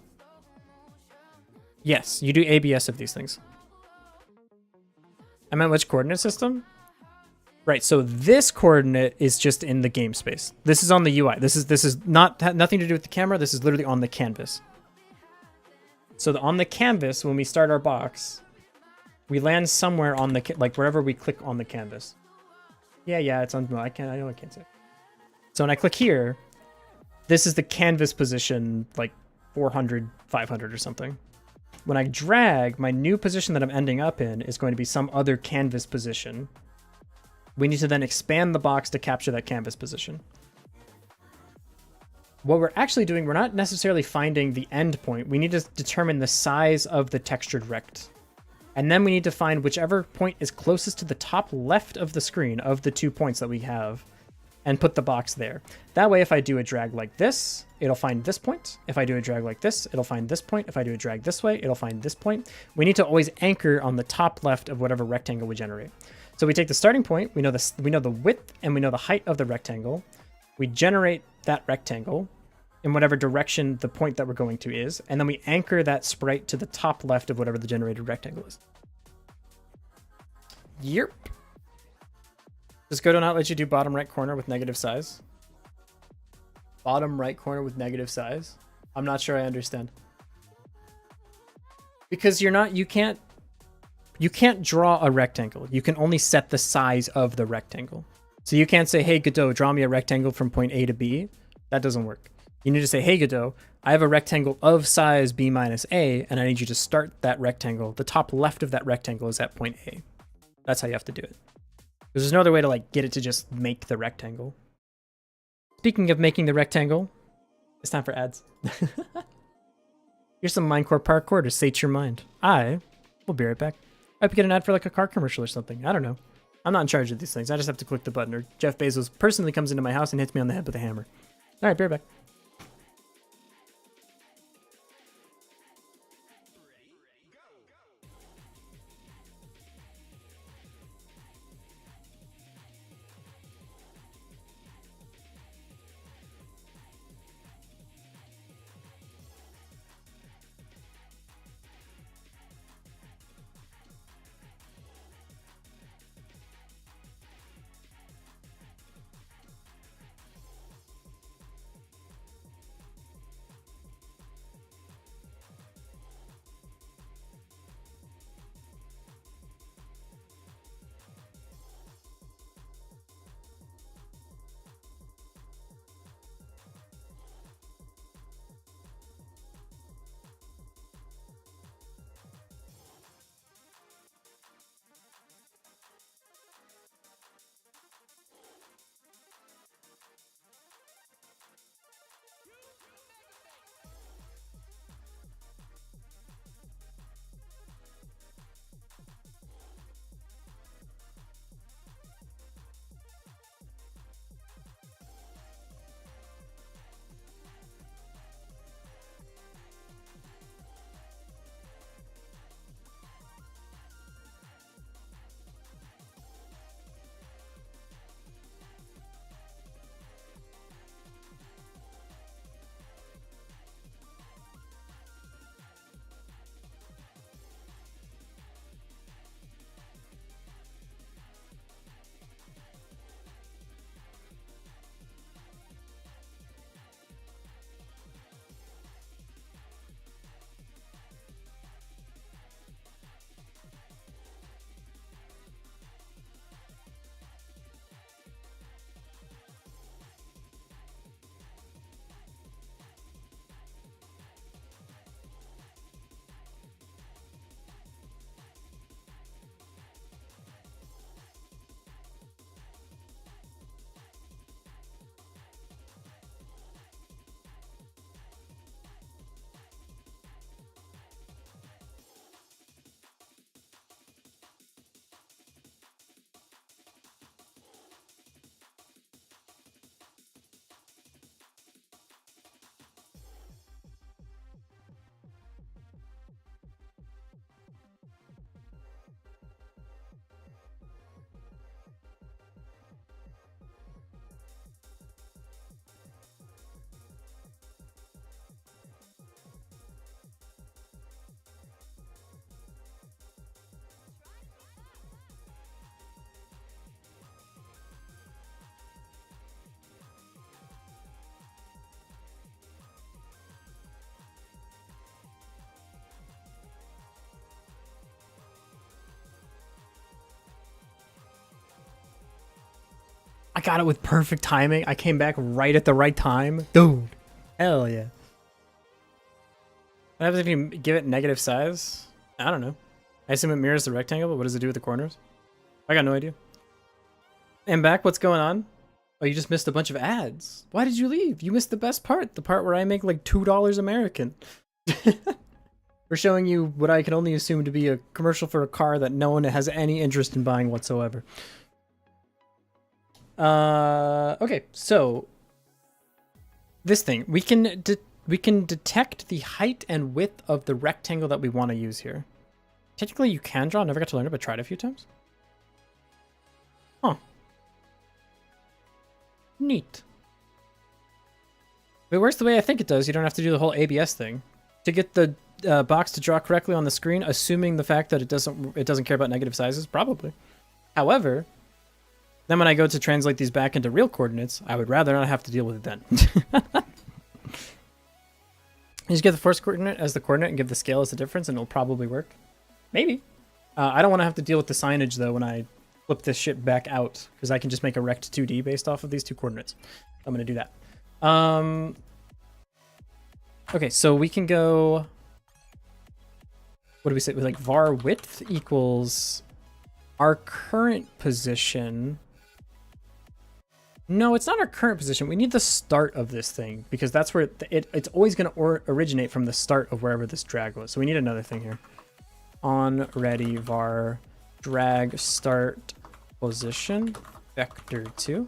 Yes, you do ABS of these things. I meant which coordinate system? Right, so this coordinate is just in the game space. This is on the UI. This is nothing to do with the camera. This is literally on the canvas. So on the canvas, when we start our box, we land somewhere on the like wherever we click on the canvas. Yeah, it's on. I can't say. So when I click here, this is the canvas position, like 400, 500 or something. When I drag, my new position that I'm ending up in is going to be some other canvas position. We need to then expand the box to capture that canvas position. What we're actually doing, we're not necessarily finding the end point. We need to determine the size of the textured rect. And then we need to find whichever point is closest to the top left of the screen of the 2 points that we have and put the box there. That way, if I do a drag like this, it'll find this point. If I do a drag like this, it'll find this point. If I do a drag this way, it'll find this point. We need to always anchor on the top left of whatever rectangle we generate. So we take the starting point, we know the width and we know the height of the rectangle. We generate that rectangle in whatever direction the point that we're going to is, and then we anchor that sprite to the top left of whatever the generated rectangle is. Yep. Does Godot not let you do bottom right corner with negative size? Bottom right corner with negative size? I'm not sure I understand. Because you can't draw a rectangle. You can only set the size of the rectangle. So you can't say, hey, Godot, draw me a rectangle from point A to B. That doesn't work. You need to say, hey, Godot, I have a rectangle of size B minus A, and I need you to start that rectangle. The top left of that rectangle is at point A. That's how you have to do it. There's no other way to like get it to just make the rectangle. Speaking of making the rectangle, it's time for ads. Here's some Minecore parkour to sate your mind. I will be right back. I hope you get an ad for like a car commercial or something. I don't know. I'm not in charge of these things. I just have to click the button, or Jeff Bezos personally comes into my house and hits me on the head with a hammer. All right, be right back. got it with perfect timing. I came back right at the right time. Dude. Hell yeah. What happens if you give it negative size? I don't know. I assume it mirrors the rectangle, but what does it do with the corners? I got no idea. And back, what's going on? Oh, you just missed a bunch of ads. Why did you leave? You missed the best part. The part where I make like $2 American. We're showing you what I can only assume to be a commercial for a car that no one has any interest in buying whatsoever. Okay, so this thing, we can detect the height and width of the rectangle that we want to use here. Technically, you can draw. Never got to learn it, but tried a few times. Huh. Neat. If it works the way I think it does, you don't have to do the whole ABS thing. To get the box to draw correctly on the screen, assuming the fact that it doesn't care about negative sizes, probably. However, then when I go to translate these back into real coordinates, I would rather not have to deal with it then. You just get the first coordinate as the coordinate and give the scale as the difference, and it'll probably work. Maybe. I don't want to have to deal with the signage, though, when I flip this shit back out, because I can just make a rect 2D based off of these two coordinates. I'm going to do that. Okay, so we can go... What do we say? Like var width equals our current position. No, it's not our current position. We need the start of this thing, because that's where it's always going to originate from the start of wherever this drag was. So we need another thing here. On ready var drag start position vector 2.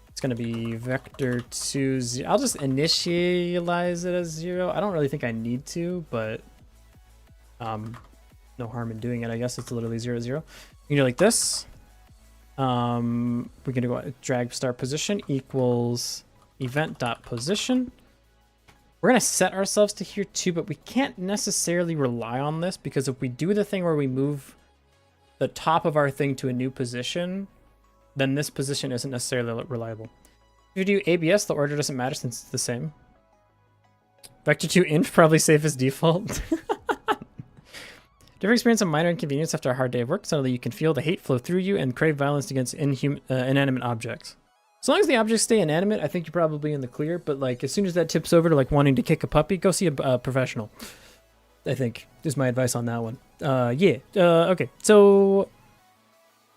It's going to be vector 2 0. I'll just initialize it as 0. I don't really think I need to, but no harm in doing it. I guess it's literally 0 0. You can do it like this. We're going to go drag start position equals event.position. We're going to set ourselves to here too, but we can't necessarily rely on this, because if we do the thing where we move the top of our thing to a new position, then this position isn't necessarily reliable. If you do ABS, the order doesn't matter since it's the same. Vector 2 int, probably safe as default. Do you ever experience a minor inconvenience after a hard day of work? Suddenly you can feel the hate flow through you and crave violence against inanimate objects. As long as the objects stay inanimate, I think you're probably in the clear, but like as soon as that tips over to like wanting to kick a puppy, go see a professional. I think is my advice on that one. Okay, so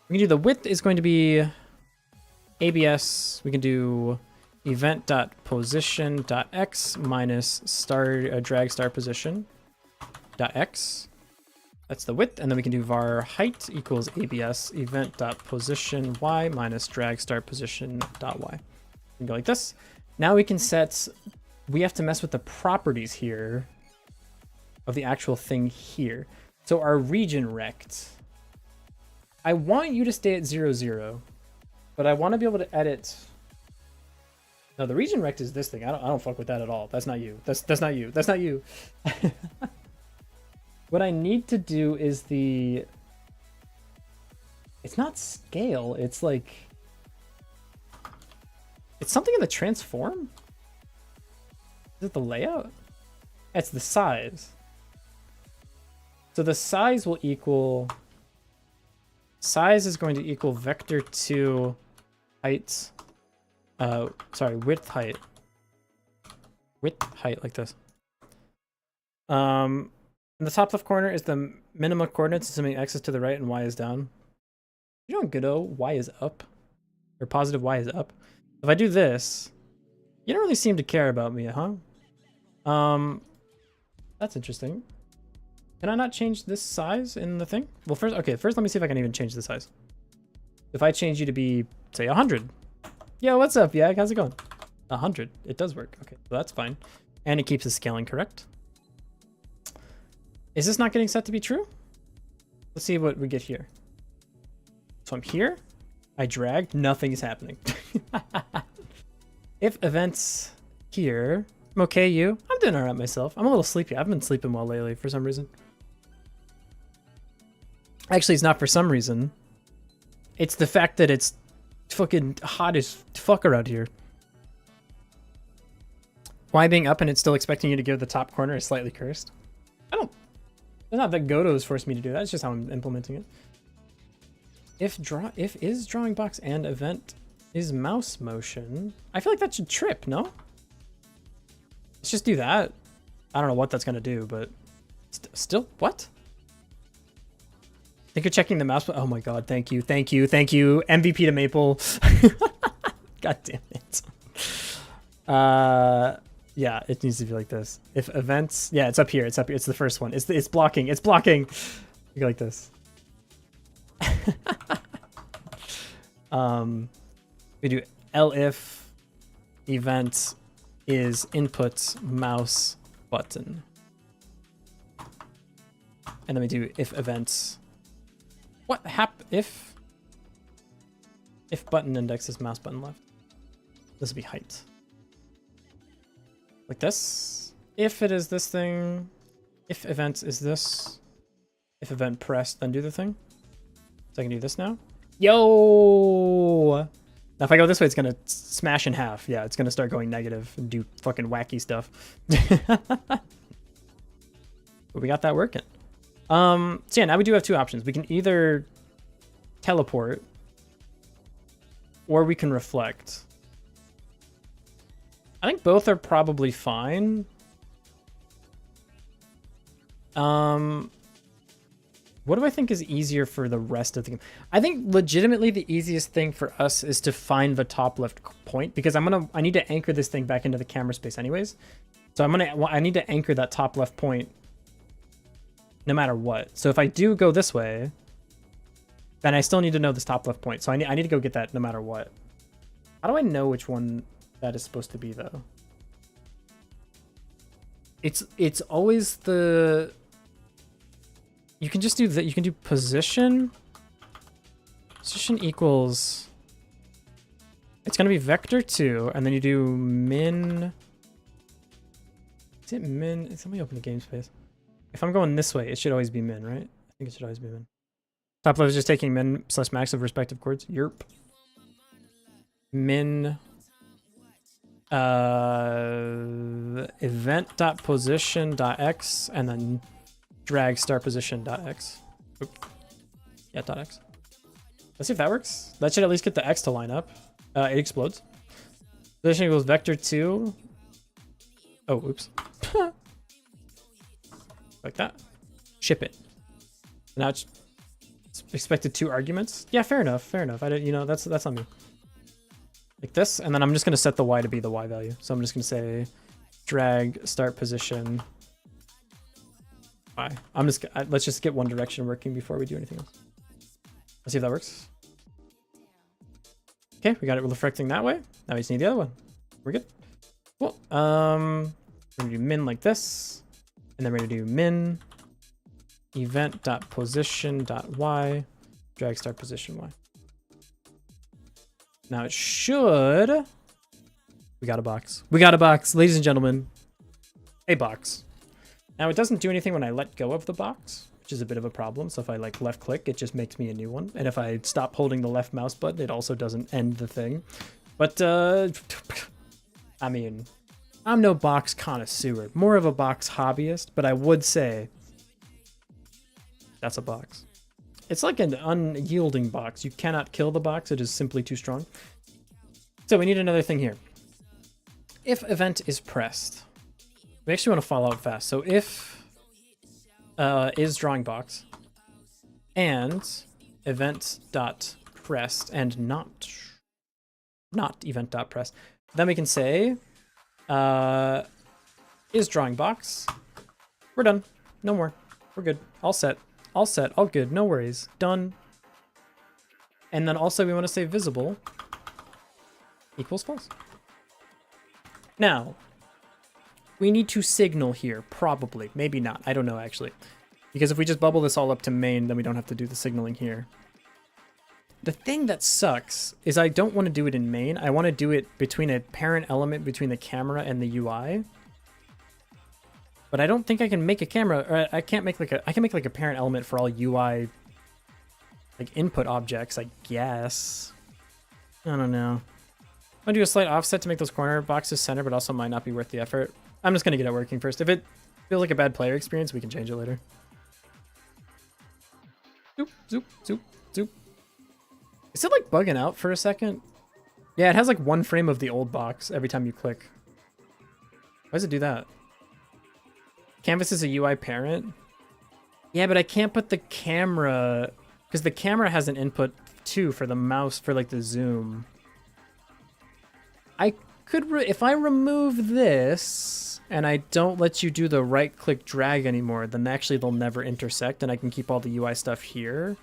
we can do the width is going to be ABS. We can do event.position.x minus drag start position.x. That's the width, and then we can do var height equals ABS event.position y minus drag start position.y. We can go like this. Now we can set, we have to mess with the properties here of the actual thing here. So our region rect, I want you to stay at 0 0, but I want to be able to edit. No, the region rect is this thing. I don't fuck with that at all. That's not you. That's not you. That's not you. What I need to do is it's not scale, it's like, it's something in the transform? Is it the layout? It's the size. So the size will equal, size is going to equal vector 2 height, width height. Width height like this. In the top left corner is the minimum coordinates, assuming x is to the right and y is down. You know in Godot, y is up. Or positive y is up. If I do this, you don't really seem to care about me, huh? That's interesting. Can I not change this size in the thing? Well, first let me see if I can even change the size. If I change you to be, say, 100. Yo, what's up, Yag? How's it going? 100. It does work. Okay, so that's fine. And it keeps the scaling correct. Is this not getting set to be true? Let's see what we get here. So I'm here. I dragged. Nothing is happening. If events here. I'm okay, you? I'm doing alright myself. I'm a little sleepy. I've been sleeping well lately for some reason. Actually, it's not for some reason. It's the fact that it's fucking hot as fuck around here. Why being up and it's still expecting you to give the top corner is slightly cursed? It's not that Godot's forced me to do that. It's just how I'm implementing it. If is drawing box and event is mouse motion. I feel like that should trip, no? Let's just do that. I don't know what that's gonna do, but still, what? I think you're checking the mouse, but oh my god, thank you, thank you, thank you. MVP to Maple. God damn it. Yeah, it needs to be like this. If events, yeah, it's up here, it's up here, it's the first one. It's blocking, it's blocking. You go like this. We do elif event is input mouse button. And then we do if events. What if button index is mouse button left. This will be height. Like this. If it is this thing, if event is this, if event pressed, then do the thing. So I can do this now. Yo! Now if I go this way, it's gonna smash in half. Yeah, it's gonna start going negative and do fucking wacky stuff. But we got that working. So yeah, now we do have two options. We can either teleport or we can reflect. I think both are probably fine. What do I think is easier for the rest of the game? I think legitimately the easiest thing for us is to find the top left point, because I need to anchor this thing back into the camera space anyways. So I need to anchor that top left point no matter what. So if I do go this way, then I still need to know this top left point. So I need to go get that no matter what. How do I know which one that is supposed to be though? It's always the... You can just do that. You can do position. Position equals... It's going to be vector 2, and then you do min... Is it min? Somebody open the game space. If I'm going this way, it should always be min, right? I think it should always be min. Top left is just taking min / max of respective chords. Yerp. Min... event.position.x, and then drag start position.x. Yeah, .x. Let's see if that works. That should at least get the x to line up. It explodes. Position equals vector 2. Oh, oops. Like that. Ship it. Now it's expected 2 arguments. Yeah, fair enough. Fair enough. That's on me. Like this, and then I'm just going to set the y to be the y value. So I'm just going to say drag start position y. Let's just get one direction working before we do anything else. Let's see if that works. Okay, we got it reflecting that way. Now we just need the other one. We're good. Cool. We're gonna do min like this, and then we're gonna do min event.position.y drag start position y. Now it should... We got a box. We got a box, ladies and gentlemen. A box. Now it doesn't do anything when I let go of the box, which is a bit of a problem. So if I like left click, it just makes me a new one. And if I stop holding the left mouse button, it also doesn't end the thing. But, I mean, I'm no box connoisseur, more of a box hobbyist, but I would say that's a box. It's like an unyielding box. You cannot kill the box. It is simply too strong. So we need another thing here. If event is pressed, we actually want to follow out fast. So if is drawing box and event dot pressed and not event dot pressed, then we can say is drawing box. We're done. No more. We're good. All set. All set, all good, no worries, done. And then also we want to say visible equals false. Now, we need to signal here, probably, maybe not, I don't know actually. Because if we just bubble this all up to main, then we don't have to do the signaling here. The thing that sucks is I don't want to do it in main, I want to do it between a parent element between the camera and the UI. But I don't think I can make a camera, or I can make like a parent element for all UI like input objects, I guess. I don't know. I'm gonna do a slight offset to make those corner boxes center, but also might not be worth the effort. I'm just gonna get it working first. If it feels like a bad player experience, we can change it later. Zoop, zoop, zoop, zoop. Is it like bugging out for a second? Yeah, it has like 1 frame of the old box every time you click. Why does it do that? Canvas is a UI parent? Yeah, but I can't put the camera, because the camera has an input too for the mouse for like the zoom. I could, if I remove this and I don't let you do the right click drag anymore, then actually they'll never intersect and I can keep all the UI stuff here.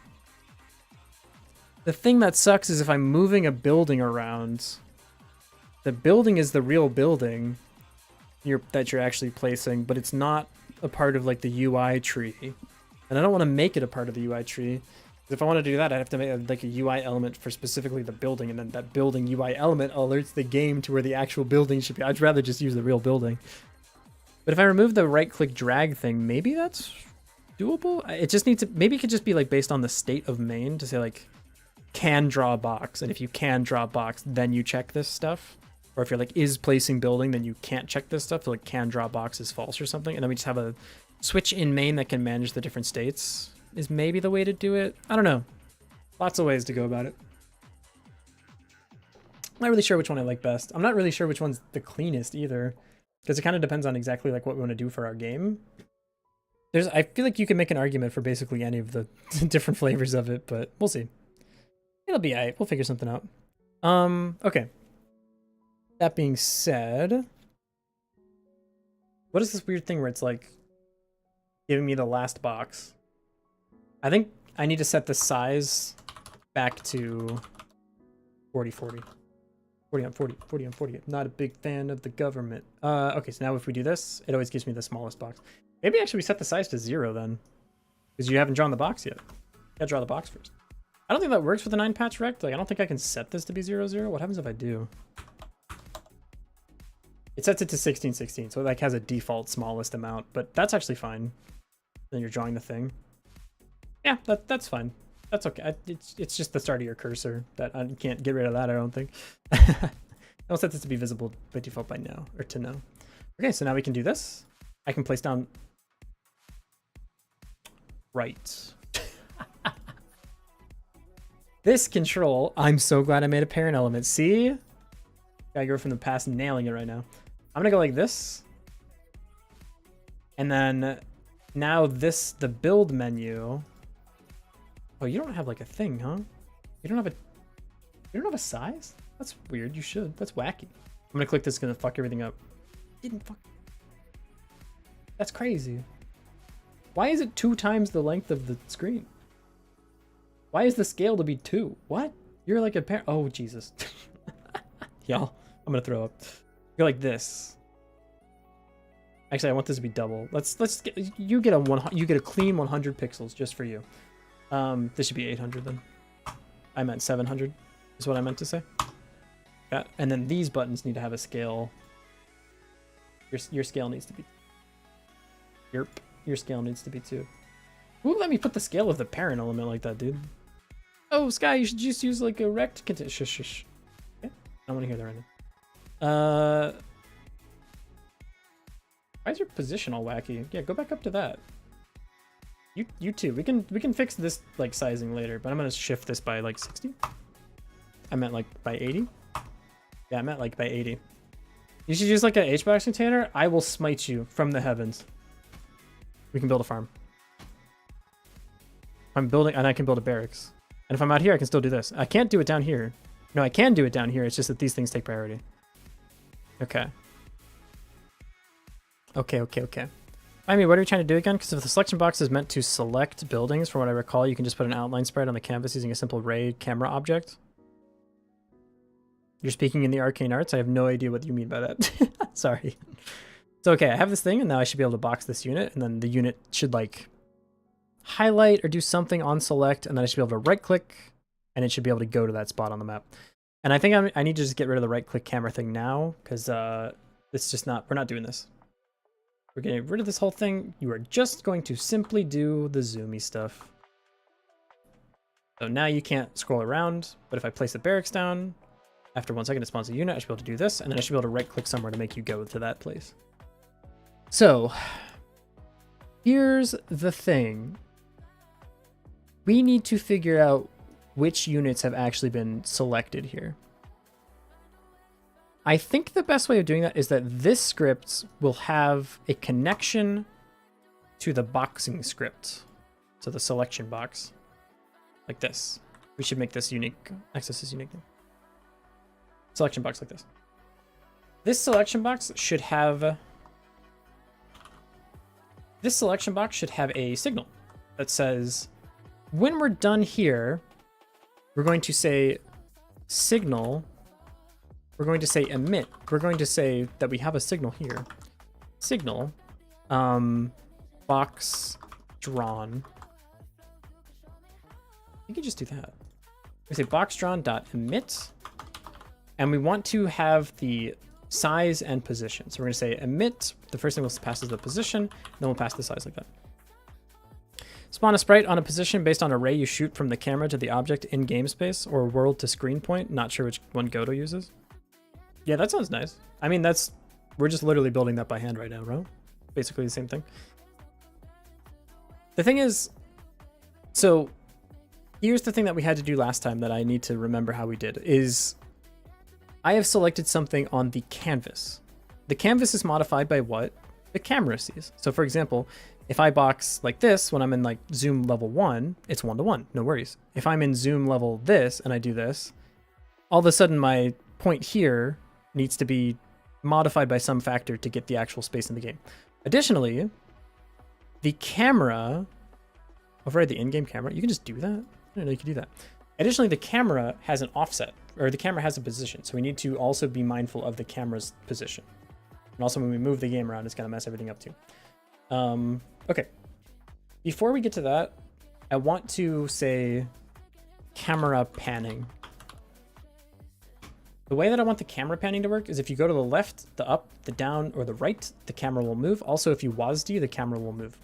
The thing that sucks is if I'm moving a building around, the building is the real building that you're actually placing, but it's not a part of like the UI tree. And I don't want to make it a part of the UI tree. If I want to do that, I have to make like a UI element for specifically the building, and then that building UI element alerts the game to where the actual building should be. I'd rather just use the real building. But if I remove the right-click drag thing, maybe that's doable? It just needs to, maybe it could just be like based on the state of main to say like, can draw a box. And if you can draw a box, then you check this stuff. Or if you're like, is placing building, then you can't check this stuff. So like, can draw box is false or something. And then we just have a switch in main that can manage the different states. Is maybe the way to do it. I don't know. Lots of ways to go about it. I'm not really sure which one I like best. I'm not really sure which one's the cleanest either, because it kind of depends on exactly like what we want to do for our game. I feel like you can make an argument for basically any of the different flavors of it, but we'll see. It'll be alright. We'll figure something out. Okay. That being said, what is this weird thing where it's like giving me the last box? I think I need to set the size back to 40/40. 40 on 40, 40 on 40. I'm not a big fan of the government. Okay, so now if we do this, it always gives me the smallest box. Maybe actually we set the size to 0 then, because you haven't drawn the box yet. You gotta draw the box first. I don't think that works with the 9-patch rect. Like, I don't think I can set this to be 0, 0. What happens if I do? It sets it to 16, 16, so it like has a default smallest amount, but that's actually fine. Then you're drawing the thing. Yeah, that's fine. That's okay. It's just the start of your cursor that I can't get rid of that, I don't think. I'll set this to be visible by default by now, or to no. Okay, so now we can do this. I can place down right. This control, I'm so glad I made a parent element. See? Guy girl from the past nailing it right now. I'm gonna go like this. And then now this, the build menu. Oh, you don't have like a thing, huh? You don't have a size? That's weird. You should. That's wacky. I'm gonna click this, gonna fuck everything up. Didn't fuck. That's crazy. Why is it 2 times the length of the screen? Why is the scale to be 2? What? You're like a parent. Oh, Jesus. Y'all, I'm gonna throw up. Go like this. Actually, I want this to be double. Let's get, you get a clean 100 pixels just for you. This should be 800 then. I meant 700 is what I meant to say. Yeah, and then these buttons need to have a scale. Your scale needs to be. Your scale needs to be 2. Who let me put the scale of the parent element like that, dude? Oh, Sky, you should just use like a rect. Shush, shush. Okay, I want to hear that right now. Why is your position all wacky? Yeah, go back up to that. You too. We can fix this like sizing later, but I'm gonna shift this by like 60. I meant like by 80. Yeah, I meant like by 80. You should use like an HBox container. I will smite you from the heavens. We can build a farm. I'm building, and I can build a barracks. And if I'm out here, I can still do this. I can't do it down here. No, I can do it down here. It's just that these things take priority. Okay. Okay. I mean, what are we trying to do again? Because if the selection box is meant to select buildings, from what I recall, you can just put an outline spread on the canvas using a simple ray camera object. You're speaking in the arcane arts. I have no idea what you mean by that. Sorry. So, okay, I have this thing, and now I should be able to box this unit, and then the unit should, like, highlight or do something on select, and then I should be able to right-click, and it should be able to go to that spot on the map. And I think I need to just get rid of the right-click camera thing now, because it's just not, we're not doing this. We're getting rid of this whole thing. You are just going to simply do the zoomy stuff. So now you can't scroll around, but if I place the barracks down, after 1 second it spawns a unit, I should be able to do this, and then I should be able to right-click somewhere to make you go to that place. So, here's the thing. We need to figure out which units have actually been selected here. I think the best way of doing that is that this script will have a connection to the boxing script, to the selection box, like this. We should make this unique. Access is unique. Selection box like this. This selection box should have. This selection box should have a signal that says, when we're done here, we're going to say signal. We're going to say emit. We're going to say that we have a signal here. Signal, box drawn. You can just do that. We say box drawn dot emit, and we want to have the size and position. So we're going to say emit. The first thing we'll pass is the position, then we'll pass the size like that. Spawn a sprite on a position based on array you shoot from the camera to the object in game space or world to screen point. Not sure which one Godot uses. Yeah, that sounds nice. I mean, we're just literally building that by hand right now, bro. Basically the same thing. The thing is, so here's the thing that we had to do last time that I need to remember how we did is I have selected something on the canvas. The canvas is modified by what the camera sees. So for example, if I box like this, when I'm in like zoom level 1, it's 1:1, no worries. If I'm in zoom level this and I do this, all of a sudden my point here needs to be modified by some factor to get the actual space in the game. Additionally, the camera, over at the in-game camera, you can just do that? I didn't know you could do that. Additionally, the camera has an offset, or the camera has a position, so we need to also be mindful of the camera's position. And also when we move the game around, it's gonna mess everything up too. Okay, before we get to that, I want to say camera panning. The way that I want the camera panning to work is if you go to the left, the up, the down, or the right, the camera will move. Also, if you WASD, the camera will move.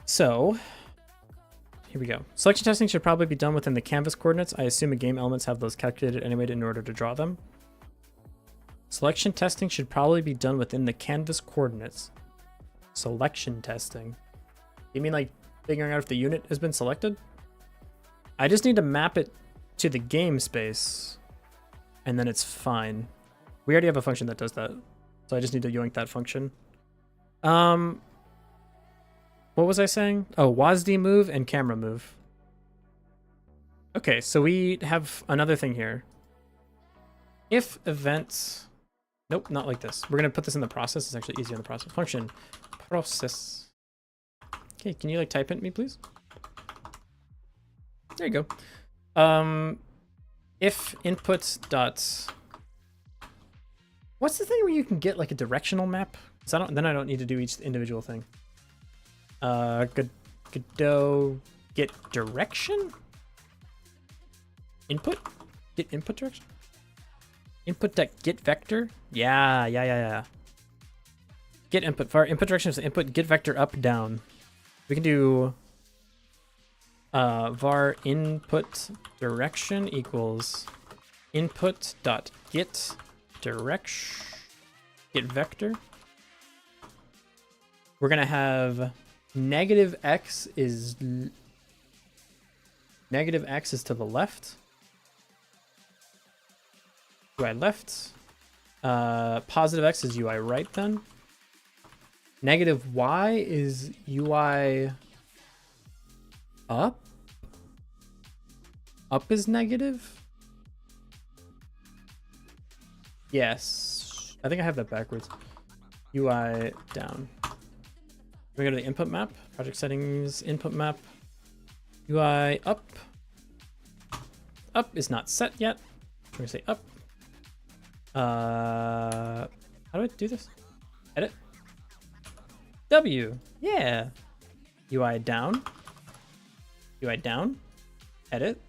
So, here we go. Selection testing should probably be done within the canvas coordinates. I assume the game elements have those calculated anyway in order to draw them. Selection testing should probably be done within the canvas coordinates. Selection testing. You mean like figuring out if the unit has been selected? I just need to map it to the game space, and then it's fine. We already have a function that does that, so I just need to yoink that function. What was I saying? Oh, WASD move and camera move. Okay, so we have another thing here. If events... Nope, not like this. We're going to put this in the process. It's actually easier in the process. Function process. Okay, can you like type int me, please? There you go. If input dot... What's the thing where you can get like a directional map? So then I don't need to do each individual thing. Godot get direction? Input? Get input direction? Input dot get vector? Yeah. Get input. For our input direction is input get vector up, down. We can do var input direction equals input dot get direction get vector. We're gonna have negative x is to the left. UI left. Positive x is UI right then. Negative y is UI up. Up is negative. Yes. I think I have that backwards. UI down. We go to the input map, project settings, input map, UI up. Up is not set yet. We're gonna say up. How do I do this? Edit. W. Yeah. UI down. UI down. Edit.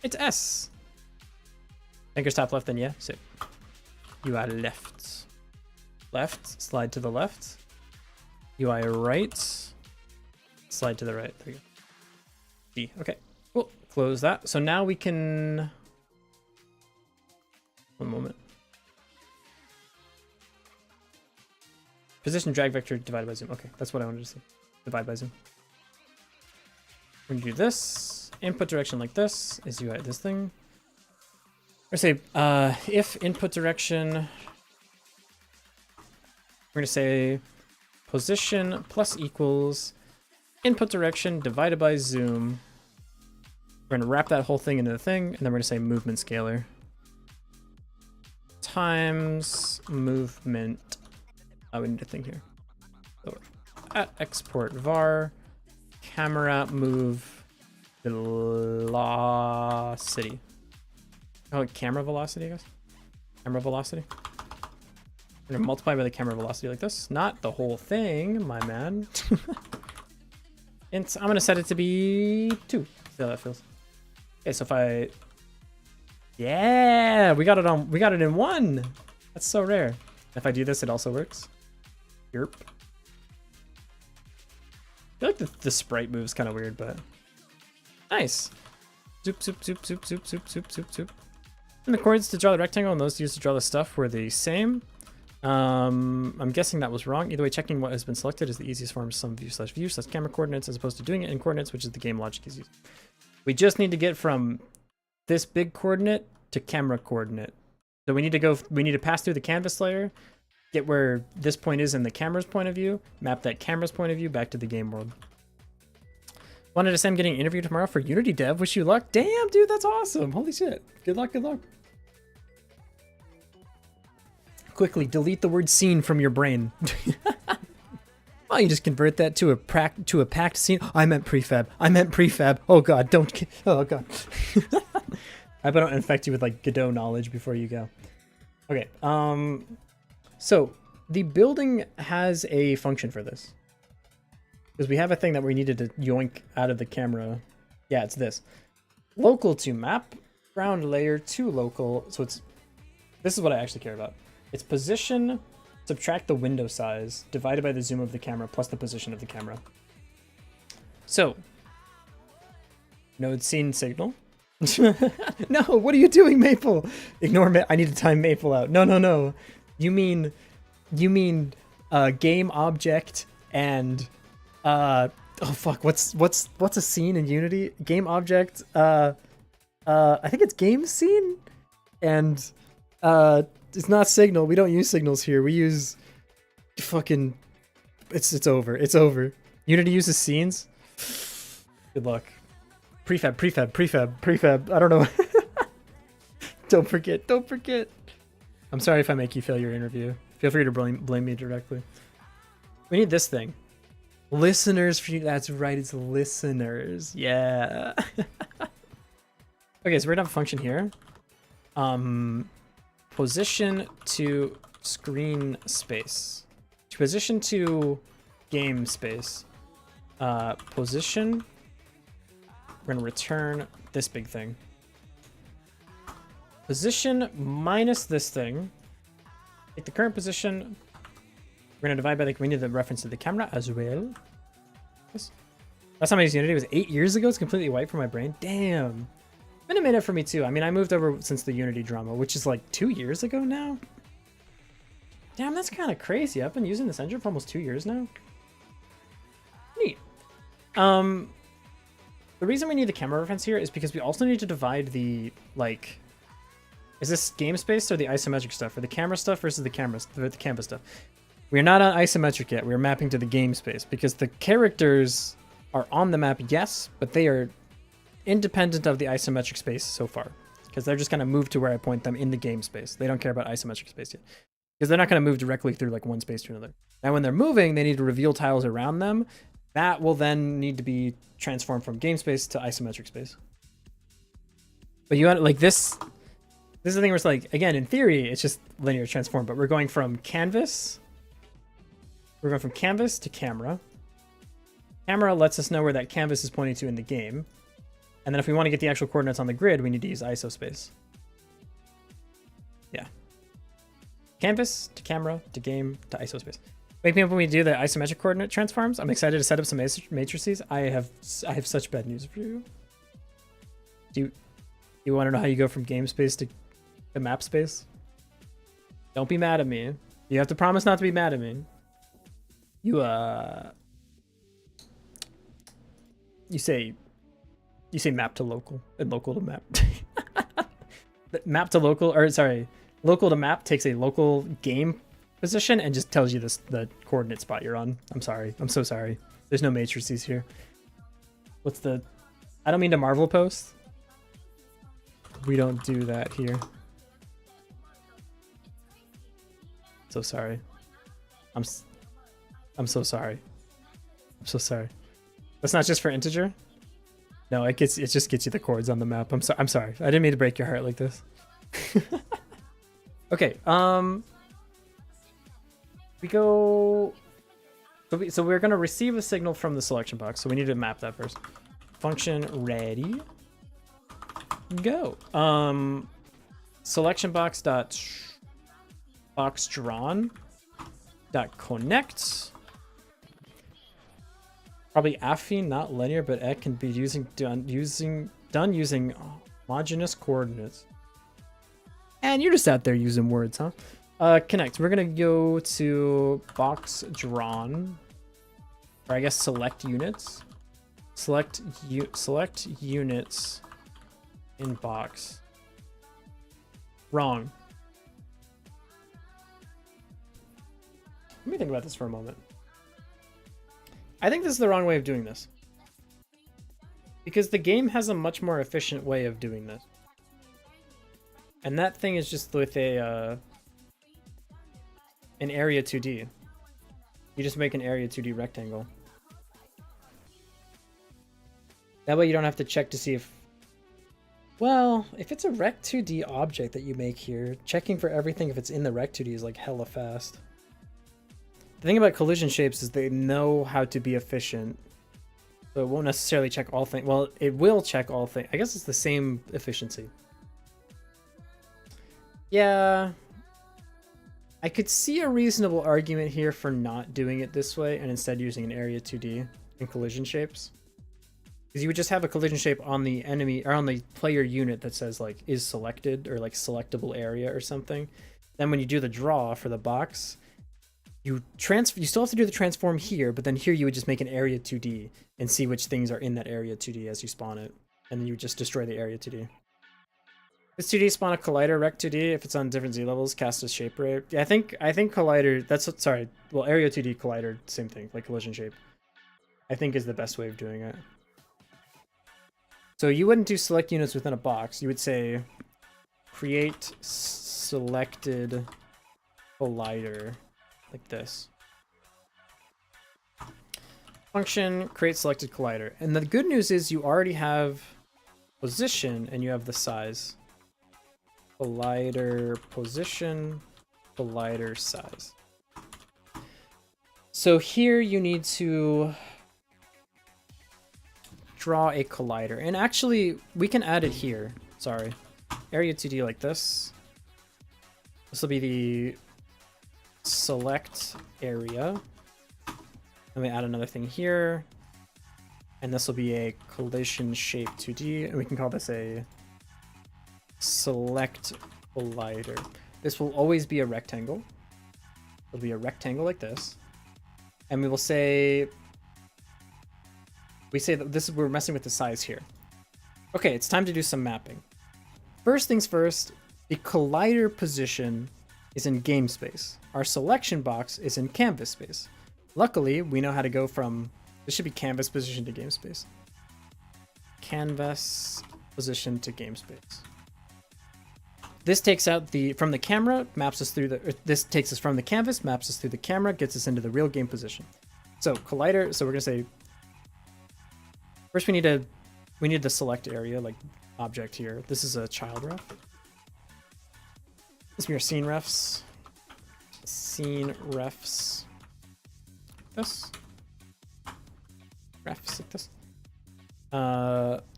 It's S. Fingers top left, then yeah. So UI left. Left. Slide to the left. UI right. Slide to the right. There you go. D. Okay. Cool. Close that. So now we can... One moment. Position drag vector divided by zoom. Okay, that's what I wanted to see. Divide by zoom. We're gonna do this. Input direction like this is UI this thing. We're gonna say if input direction, we're gonna say position plus equals input direction divided by zoom. We're gonna wrap that whole thing into the thing, and then we're gonna say movement scalar times movement. Oh, we need a thing here. So at export var camera move velocity. Oh, camera velocity, I guess. Camera velocity. We're gonna multiply by the camera velocity like this. Not the whole thing, my man. And I'm gonna set it to be 2. See how that feels. Okay, so if I, yeah, we got it in 1. That's so rare. If I do this, it also works. Yerp. I feel like the sprite move's kind of weird, but nice. Zoop, zoop, zoop, zoop, zoop, zoop, zoop, zoop, zoop. And the coordinates to draw the rectangle and those used to draw the stuff were the same. I'm guessing that was wrong. Either way, checking what has been selected is the easiest form of sum view slash camera coordinates as opposed to doing it in coordinates, which is the game logic is used. We just need to get from this big coordinate to camera coordinate. So we need to pass through the canvas layer, get where this point is in the camera's point of view, map that camera's point of view back to the game world. Wanted to say I'm getting an interview tomorrow for Unity Dev. Wish you luck. Damn, dude, that's awesome. Holy shit. Good luck, good luck. Quickly, delete the word scene from your brain. Why don't you just convert that to a packed scene? I meant prefab. I meant prefab. Oh god, don't. Oh god. I hope I don't infect you with like Godot knowledge before you go. Okay. So the building has a function for this because we have a thing that we needed to yoink out of the camera. Yeah, it's this. Local to map, ground layer to local. So this is what I actually care about. It's position, subtract the window size, divided by the zoom of the camera, plus the position of the camera. So, node scene signal. No, what are you doing, Maple? Ignore me. I need to time Maple out. No. You mean game object and oh fuck, what's a scene in Unity? Game object, I think it's game scene, and it's not signal. We don't use signals here. We use fucking. It's over. It's over. Unity uses scenes. Good luck. Prefab. I don't know. Don't forget. I'm sorry if I make you fail your interview. Feel free to blame me directly. We need this thing. Listeners for you. That's right. It's listeners. Yeah. Okay, so we're gonna have a function here. Position to screen space. Position to game space. Position. We're gonna return this big thing. Position minus this thing. Take the current position. We're gonna divide by we need the reference to the camera as well. Yes. Last time I used Unity was 8 years ago. It's completely wiped from my brain. Damn. Been a minute for me too. I mean, I moved over since the Unity drama, which is like 2 years ago now. Damn, that's kind of crazy. I've been using this engine for almost 2 years now. Neat. The reason we need the camera reference here is because we also need to divide the, like, is this game space or the isometric stuff, or the camera stuff versus the canvas stuff? We're not on isometric yet. We're mapping to the game space because the characters are on the map, yes, but they are independent of the isometric space so far because they're just going to move to where I point them in the game space. They don't care about isometric space yet because they're not going to move directly through like one space to another. Now, when they're moving, they need to reveal tiles around them. That will then need to be transformed from game space to isometric space. But you want like this is the thing where it's like, again, in theory, it's just linear transform, but we're going from canvas. We're going from canvas to camera. Camera lets us know where that canvas is pointing to in the game. And then if we want to get the actual coordinates on the grid, we need to use iso space. Yeah. Canvas to camera to game to iso space. Wake me up when we do the isometric coordinate transforms. I'm excited to set up some matrices. I have such bad news for you. Do you want to know how you go from game space to the map space? Don't be mad at me. You have to promise not to be mad at me. You say map to local and local to map. map to local, or sorry, local to map takes a local game position and just tells you the coordinate spot you're on. I'm sorry. I'm so sorry. There's no matrices here. What's the... I don't mean to Marvel post. We don't do that here. So sorry. I'm so sorry. I'm so sorry. That's not just for integer? No, it just gets you the chords on the map. I'm sorry. I didn't mean to break your heart like this. Okay, we go... So we're going to receive a signal from the selection box, so we need to map that first. Function ready. Go. Selection box dot box drawn dot connect. Probably affine, not linear, but it can be done using homogeneous coordinates. And you're just out there using words, huh? Connect. We're gonna go to box drawn, or I guess select units. Select units in box. Wrong. Let me think about this for a moment. I think this is the wrong way of doing this, because the game has a much more efficient way of doing this. And that thing is just with an area 2D. You just make an area 2D rectangle. That way you don't have to check to see if... Well, if it's a rect 2D object that you make here, checking for everything if it's in the rect 2D is like hella fast. The thing about collision shapes is they know how to be efficient. So it won't necessarily check all things. Well, it will check all things. I guess it's the same efficiency. Yeah. I could see a reasonable argument here for not doing it this way and instead using an area 2D in collision shapes. Because you would just have a collision shape on the enemy or on the player unit that says like is selected or like selectable area or something. Then when you do the draw for the box, you still have to do the transform here, but then here you would just make an area 2D and see which things are in that area 2D as you spawn it. And then you would just destroy the area 2D. This 2D spawn a collider rect 2D if it's on different Z levels, cast a shape ray. Yeah, I think collider, that's what, sorry, well, area 2D collider, same thing, like collision shape. I think is the best way of doing it. So you wouldn't do select units within a box. You would say create selected collider like this. Function create selected collider. And the good news is you already have position and you have the size. Collider position, collider size. So here you need to draw a collider. And actually, we can add it here. Sorry. Area 2D like this. This will be the select area. Let me add another thing here. And this will be a collision shape 2D. And we can call this a select collider. This will always be a rectangle. It'll be a rectangle like this. And we will say... We say that this is, we're messing with the size here. Okay, it's time to do some mapping. First things first, the collider position is in game space. Our selection box is in canvas space. Luckily, we know how to go from, this should be canvas position to game space. Canvas position to game space. This takes out from the camera, maps us through this takes us from the canvas, maps us through the camera, gets us into the real game position. So collider, so we're gonna say, first we need the select area, like object here. This is a child ref. This will be our scene refs. Scene refs. This. Refs like this.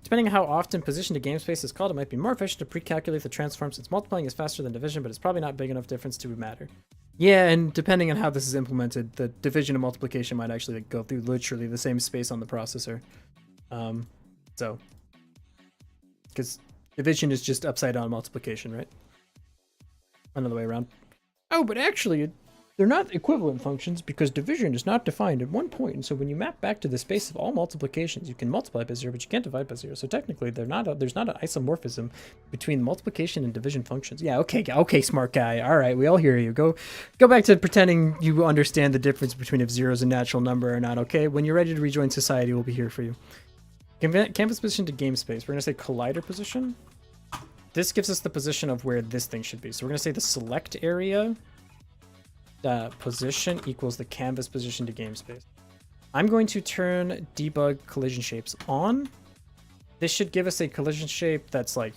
Depending on how often position to game space is called, it might be more efficient to pre-calculate the transform since multiplying is faster than division, but it's probably not big enough difference to matter. Yeah, and depending on how this is implemented, the division and multiplication might actually go through literally the same space on the processor. So, because division is just upside down multiplication, right? Another way around. Oh, but actually, They're not equivalent functions because division is not defined at one point. And so when you map back to the space of all multiplications, you can multiply by 0, but you can't divide by 0. So technically, there's not an isomorphism between multiplication and division functions. Yeah, okay, smart guy. All right, we all hear you. Go back to pretending you understand the difference between if 0 is a natural number or not, okay? When you're ready to rejoin society, we'll be here for you. Campus position to game space. We're going to say collider position. This gives us the position of where this thing should be. So we're going to say the select area position equals the canvas position to game space. I'm going to turn debug collision shapes on. This should give us a collision shape that's like,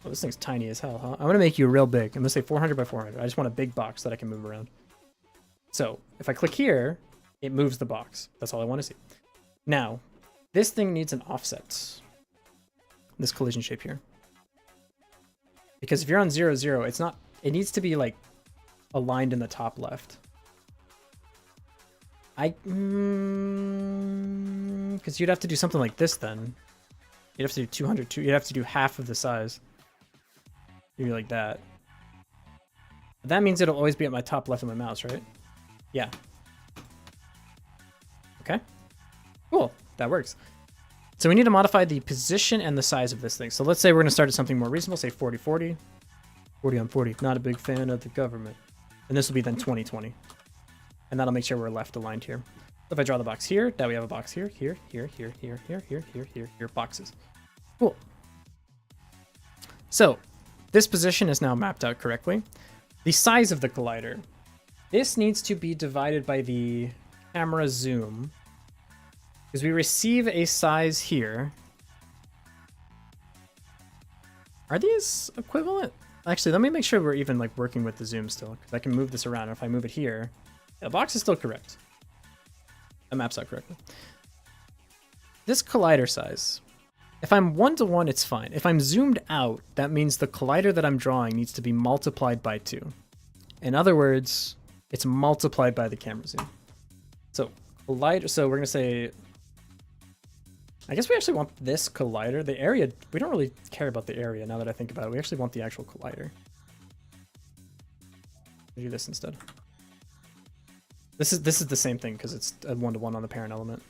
oh, this thing's tiny as hell, huh? I'm going to make you real big. I'm going to say 400 by 400. I just want a big box that I can move around. So if I click here, it moves the box. That's all I want to see. Now, this thing needs an offset. This collision shape here. Because if you're on 0, 0, it's not, it needs to be like aligned in the top left. Because you'd have to do something like this then. You'd have to do 200, you'd have to do half of the size. Maybe like that. But that means it'll always be at my top left of my mouse, right? Yeah. Okay. Cool. That works. So we need to modify the position and the size of this thing. So let's say we're going to start at something more reasonable, say 40, 40. 40 on 40. Not a big fan of the government. And this will be then 2020. And that'll make sure we're left aligned here. So if I draw the box here, now we have a box here, here, here, here, here, here, here, here, here, here, boxes. Cool. So this position is now mapped out correctly. The size of the collider. This needs to be divided by the camera zoom. Because we receive a size here. Are these equivalent? Actually, let me make sure we're even like working with the zoom still, because I can move this around. If I move it here, the box is still correct. It maps out correctly. This collider size, if I'm 1-to-1, it's fine. If I'm zoomed out, that means the collider that I'm drawing needs to be multiplied by 2. In other words, it's multiplied by the camera zoom. So collider. So we're gonna say, I guess we actually want this collider. The area, we don't really care about the area now that I think about it. We actually want the actual collider. We'll do this instead. This is the same thing because it's a 1-to-1 on the parent element.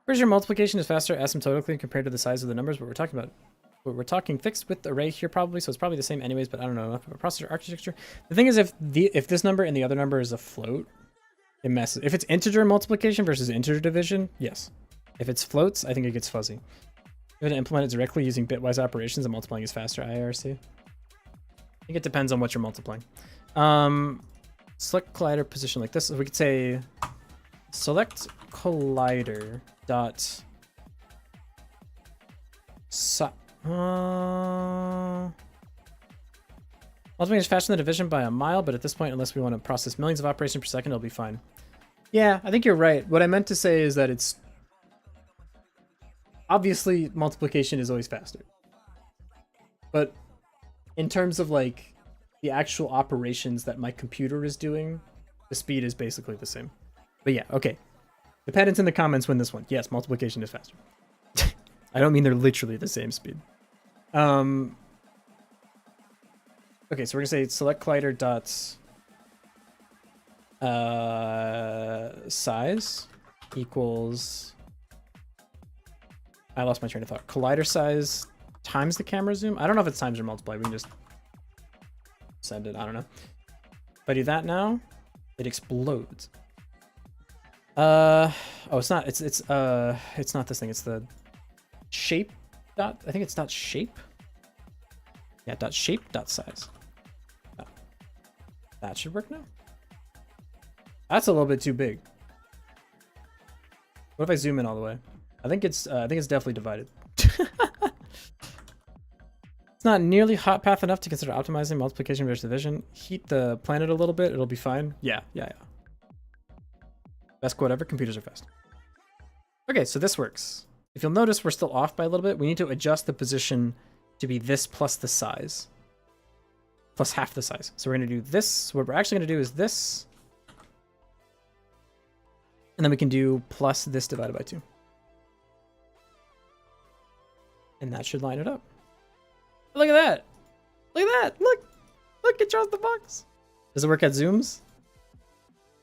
Where's your multiplication is faster asymptotically compared to the size of the numbers, but we're talking about. We're talking fixed width array here probably, so it's probably the same anyways, but I don't know enough about processor architecture. The thing is, if this number and the other number is a float, it messes. If it's integer multiplication versus integer division, yes. If it's floats, I think it gets fuzzy. If it implement it directly using bitwise operations and multiplying is faster, IRC. I think it depends on what you're multiplying. Select collider position like this. So we could say select collider dot multiplying is faster than division by a mile, but at this point, unless we want to process millions of operations per second, it'll be fine. Yeah, I think you're right. What I meant to say is that it's obviously multiplication is always faster. But in terms of like the actual operations that my computer is doing, the speed is basically the same. But yeah, okay. Dependents in the comments win this one. Yes, multiplication is faster. I don't mean they're literally the same speed. Okay, so we're gonna say select collider dot size equals. I lost my train of thought. Collider size times the camera zoom. I don't know if it's times or multiply. We can just send it. I don't know. If I do that now, it explodes. Oh, it's not. It's not this thing. It's the shape dot. I think it's dot shape. Yeah, dot shape dot size. Oh. That should work now. That's a little bit too big. What if I zoom in all the way? I think it's definitely divided. It's not nearly hot path enough to consider optimizing multiplication versus division. Heat the planet a little bit, it'll be fine. Yeah. Best quote ever, computers are fast. Okay, so this works. If you'll notice, we're still off by a little bit. We need to adjust the position to be this plus the size. Plus half the size. So we're gonna do this. What we're actually gonna do is this. And then we can do plus this divided by 2. And that should line it up. Look at that. Look at that. Look, it draws the box. Does it work at zooms?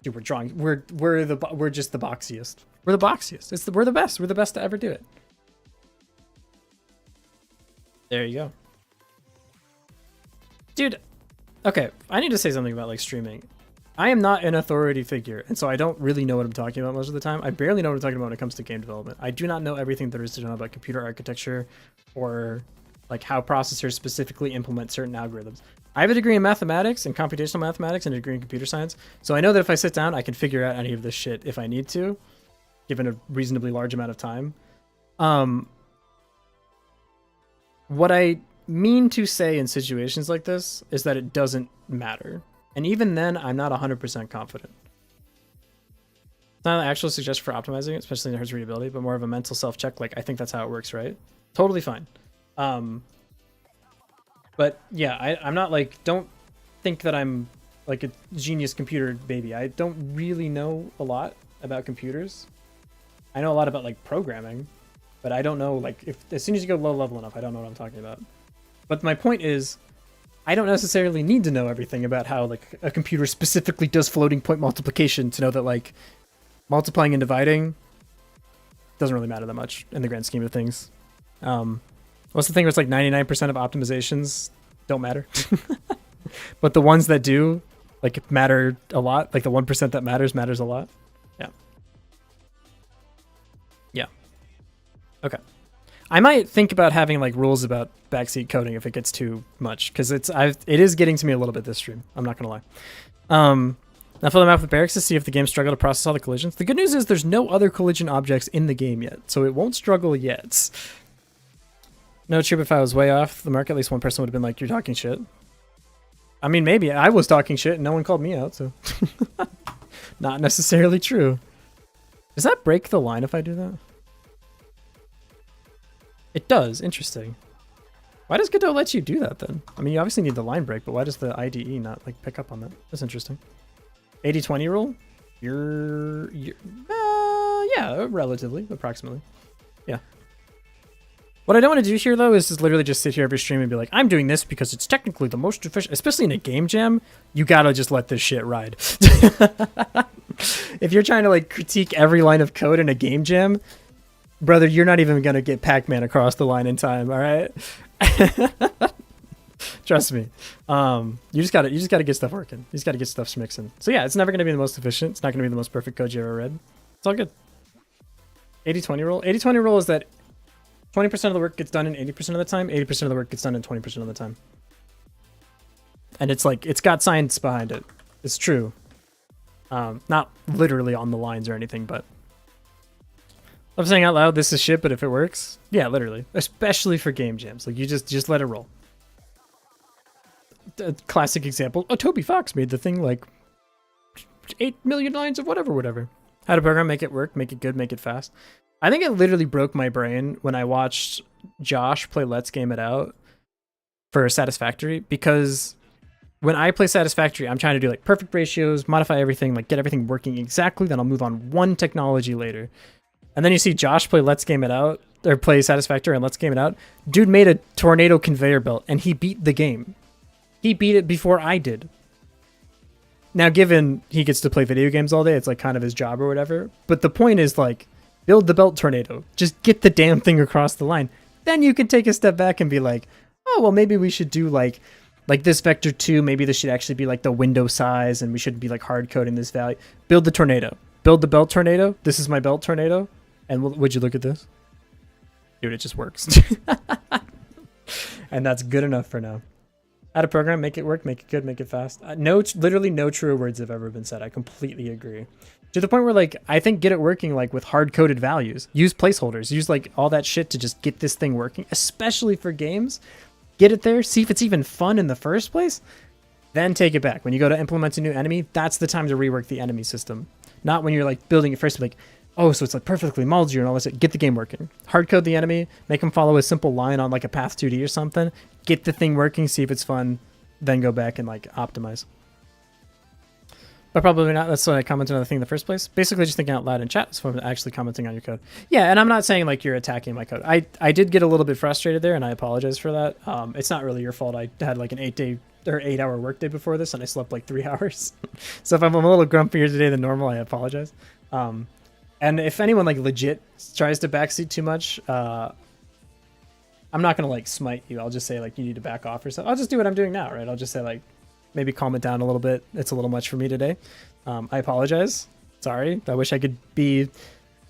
Dude, we're drawing. We're just the boxiest. We're the boxiest. We're the best. We're the best to ever do it. There you go. Dude, okay, I need to say something about like streaming. I am not an authority figure, and so I don't really know what I'm talking about most of the time. I barely know what I'm talking about when it comes to game development. I do not know everything there is to know about computer architecture or like how processors specifically implement certain algorithms. I have a degree in mathematics and computational mathematics and a degree in computer science, so I know that if I sit down, I can figure out any of this shit if I need to, given a reasonably large amount of time. What I mean to say in situations like this is that it doesn't matter. And even then, I'm not 100% confident. It's not an actual suggestion for optimizing it, especially in Hertz readability, but more of a mental self-check. Like, I think that's how it works, right? Totally fine. But yeah, I'm not like, don't think that I'm like a genius computer baby. I don't really know a lot about computers. I know a lot about like programming, but I don't know like if as soon as you go low level enough, I don't know what I'm talking about. But my point is, I don't necessarily need to know everything about how like a computer specifically does floating point multiplication to know that like multiplying and dividing doesn't really matter that much in the grand scheme of things. What's the thing where it's like 99% of optimizations don't matter? But the ones that do like matter a lot, like the 1% that matters a lot. Yeah. Yeah. Okay. I might think about having like rules about backseat coding if it gets too much, because it is getting to me a little bit this stream. I'm not gonna lie. Now fill them out with barracks to see if the game struggle to process all the collisions. The good news is there's no other collision objects in the game yet, so it won't struggle yet. No, true, if I was way off the mark, at least one person would have been like, "You're talking shit." I mean, maybe I was talking shit and no one called me out, so not necessarily true. Does that break the line if I do that? It does. Interesting. Why does Godot let you do that then? I mean, you obviously need the line break, but why does the IDE not like pick up on that? That's interesting. 80-20 rule? Yeah, relatively, approximately. Yeah. What I don't want to do here though is literally just sit here every stream and be like, I'm doing this because it's technically the most efficient, especially in a game jam. You gotta just let this shit ride. If you're trying to like critique every line of code in a game jam, brother, you're not even gonna get Pac-Man across the line in time, all right? Trust me. You just gotta get stuff working. You just gotta get stuff mixing. So yeah, it's never gonna be the most efficient. It's not gonna be the most perfect code you ever read. It's all good. 80-20 rule. 80-20 rule is that 20% of the work gets done in 80% of the time. 80% of the work gets done in 20% of the time. And it's like it's got science behind it. It's true. Not literally on the lines or anything, but I'm saying out loud, this is shit, but if it works, yeah, literally. Especially for game jams. Like, you just let it roll. A classic example, Toby Fox made the thing like 8 million lines of whatever. How to program, make it work, make it good, make it fast. I think it literally broke my brain when I watched Josh play Let's Game It Out for Satisfactory, because when I play Satisfactory, I'm trying to do like perfect ratios, modify everything, like get everything working exactly, then I'll move on one technology later. And then you see Josh play Let's Game It Out, or play Satisfactory and Let's Game It Out. Dude made a tornado conveyor belt, and he beat the game. He beat it before I did. Now, given he gets to play video games all day, it's like kind of his job or whatever. But the point is like, build the belt tornado. Just get the damn thing across the line. Then you can take a step back and be like, oh, well, maybe we should do like this vector 2. Maybe this should actually be like the window size, and we should be like hard coding this value. Build the tornado. Build the belt tornado. This is my belt tornado. And would you look at this? Dude, it just works. And that's good enough for now. How to program, make it work, make it good, make it fast. Literally no truer words have ever been said. I completely agree. To the point where like, I think get it working like with hard-coded values. Use placeholders. Use like all that shit to just get this thing working, especially for games. Get it there, see if it's even fun in the first place, then take it back. When you go to implement a new enemy, that's the time to rework the enemy system. Not when you're like building it first, like, oh, so it's like perfectly modular and all this. Get the game working. Hard code the enemy. Make them follow a simple line on like a path 2D or something. Get the thing working. See if it's fun. Then go back and like optimize. But probably not. That's why I commented on the thing in the first place. Basically, just thinking out loud in chat is from actually commenting on your code. Yeah, and I'm not saying like you're attacking my code. I did get a little bit frustrated there, and I apologize for that. It's not really your fault. I had like an 8-hour workday before this, and I slept like 3 hours. So if I'm a little grumpier today than normal, I apologize. And if anyone like legit tries to backseat too much, I'm not gonna like smite you. I'll just say like you need to back off or something. I'll just do what I'm doing now, right? I'll just say like maybe calm it down a little bit. It's a little much for me today. I apologize. Sorry. I wish I could be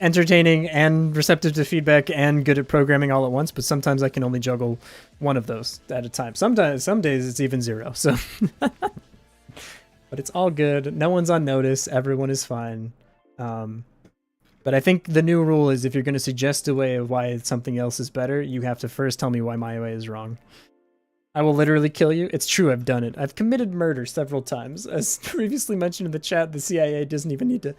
entertaining and receptive to feedback and good at programming all at once, but sometimes I can only juggle one of those at a time. Some days it's even 0. So, but it's all good. No one's on notice. Everyone is fine. But I think the new rule is if you're going to suggest a way of why something else is better, you have to first tell me why my way is wrong. I will literally kill you. It's true, I've done it. I've committed murder several times. As previously mentioned in the chat, the CIA doesn't even need to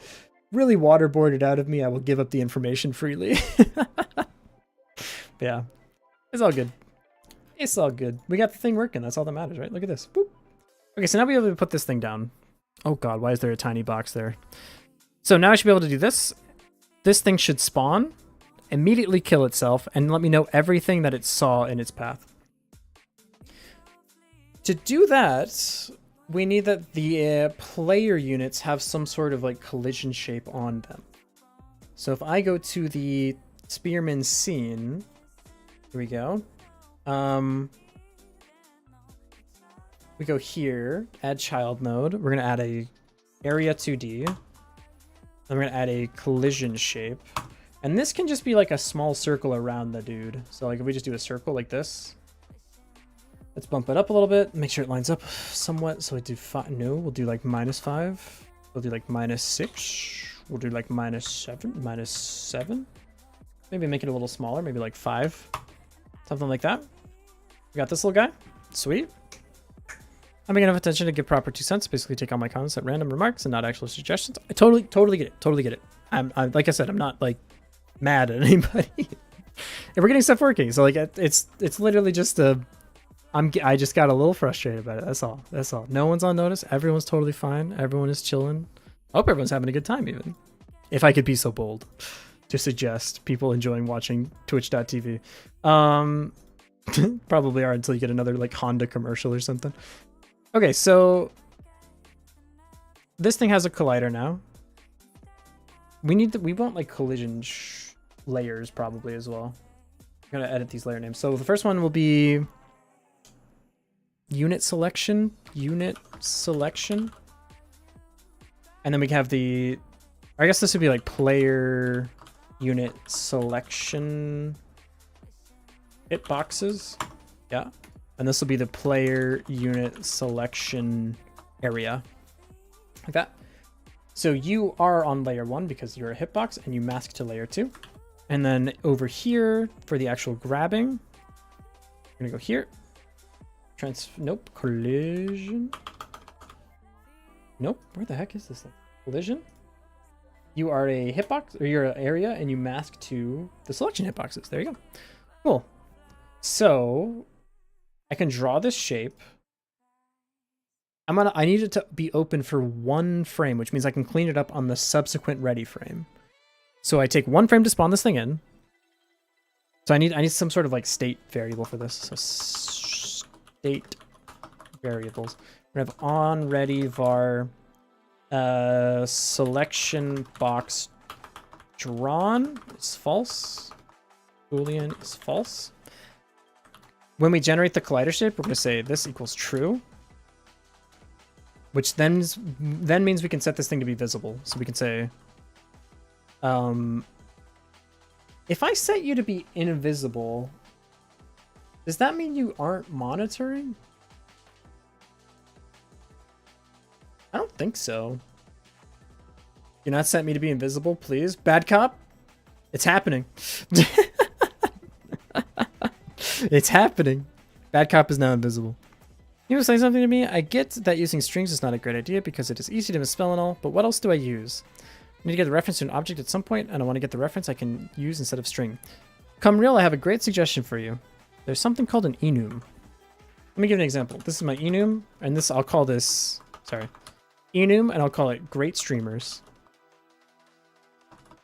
really waterboard it out of me. I will give up the information freely. Yeah, it's all good. It's all good. We got the thing working. That's all that matters, right? Look at this. Boop. Okay, so now we're able to put this thing down. Oh god, why is there a tiny box there? So now I should be able to do this. This thing should spawn, immediately kill itself, and let me know everything that it saw in its path. To do that, we need that the player units have some sort of like collision shape on them. So if I go to the spearman scene, here we go. We go here, add child node. We're gonna add a area 2D. Then we're gonna add a collision shape. And this can just be like a small circle around the dude. So like if we just do a circle like this, let's bump it up a little bit, make sure it lines up somewhat. So I do 5, no, we'll do like -5. We'll do like -6. We'll do like -7. Maybe make it a little smaller, maybe like 5. Something like that. We got this little guy. Sweet. I'm paying enough attention to give proper 2 cents. Basically take all my comments at random remarks and not actual suggestions. I totally get it. Totally get it. I'm like I said, I'm not like mad at anybody. And we're getting stuff working. So like it's literally just I just got a little frustrated about it. That's all. That's all. No one's on notice. Everyone's totally fine. Everyone is chilling. I hope everyone's having a good time even. If I could be so bold to suggest people enjoying watching twitch.tv. Probably are until you get another like Honda commercial or something. Okay, so this thing has a collider now. We want like collision layers probably as well. I'm gonna edit these layer names. So the first one will be unit selection. And then we have I guess this would be like player unit selection hitboxes. Yeah. And this will be the player unit selection area. Like that. So you are on layer 1 because you're a hitbox and you mask to layer 2. And then over here for the actual grabbing, we're gonna go here. Nope, collision. Nope, where the heck is this thing? Collision. You are a hitbox, or you're an area, and you mask to the selection hitboxes. There you go. Cool. So I can draw this shape. I need it to be open for 1 frame, which means I can clean it up on the subsequent ready frame. So I take 1 frame to spawn this thing in. So I need some sort of like state variable for this. So state variables. We have on ready var selection box drawn is false. Boolean is false. When we generate the collider shape, we're going to say this equals true, which then means we can set this thing to be visible. So we can say, if I set you to be invisible, does that mean you aren't monitoring? I don't think so. Do not set me to be invisible, please. Bad cop? It's happening. It's happening. Bad cop is now invisible. You want to say something to me? I get that using strings is not a great idea because it is easy to misspell and all, but what else do I use? I need to get the reference to an object at some point, and I want to get the reference I can use instead of string. Come real, I have a great suggestion for you. There's something called an enum. Let me give an example. This is my enum, and this I'll call this, sorry. enum, and I'll call it Great Streamers.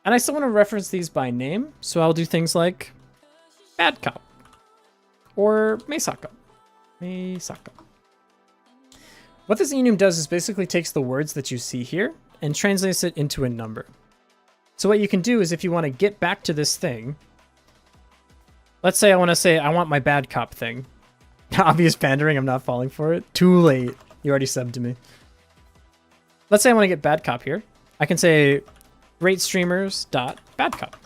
And I still want to reference these by name, so I'll do things like Bad Cop or Mesaka. Mesaka. What this enum does is basically takes the words that you see here and translates it into a number. So what you can do is if you want to get back to this thing, let's say I want my Bad Cop thing. Obvious pandering, I'm not falling for it. Too late. You already subbed to me. Let's say I want to get Bad Cop here. I can say Great Streamers dot Bad Cop.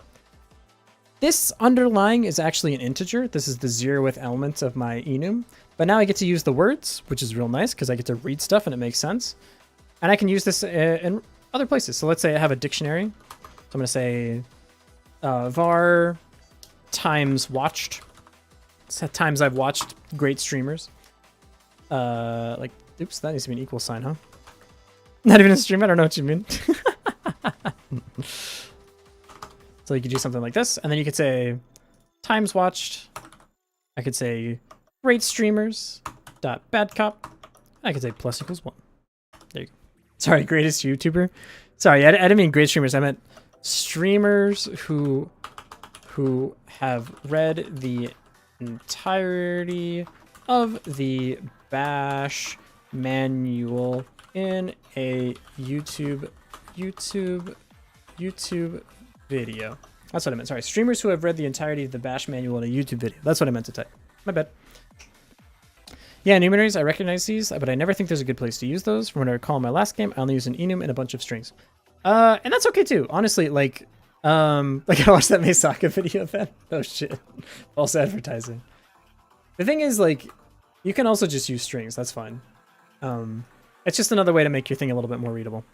This underlying is actually an integer. This is the 0th element of my enum. But now I get to use the words, which is real nice because I get to read stuff and it makes sense. And I can use this in other places. So let's say I have a dictionary. So I'm going to say var times watched. It's times I've watched great streamers. Like, oops, that needs to be an equal sign, huh? Not even a stream, I don't know what you mean. So you could do something like this, and then you could say times watched. I could say great streamers dot bad cop. I could say plus equals 1. There you go. Sorry, greatest YouTuber. Sorry, I didn't mean great streamers. I meant streamers who have read the entirety of the bash manual in a YouTube video. That's what I meant. Sorry, streamers who have read the entirety of the bash manual in a YouTube video. That's what I meant to type. My bad. Yeah, enumeraries, I recognize these, but I never think there's a good place to use those. From what I recall in my last game, I only use an enum and a bunch of strings. And that's okay too. Honestly, like I watched that Mesaka video then. Oh shit. False advertising. The thing is, like, you can also just use strings. That's fine. It's just another way to make your thing a little bit more readable.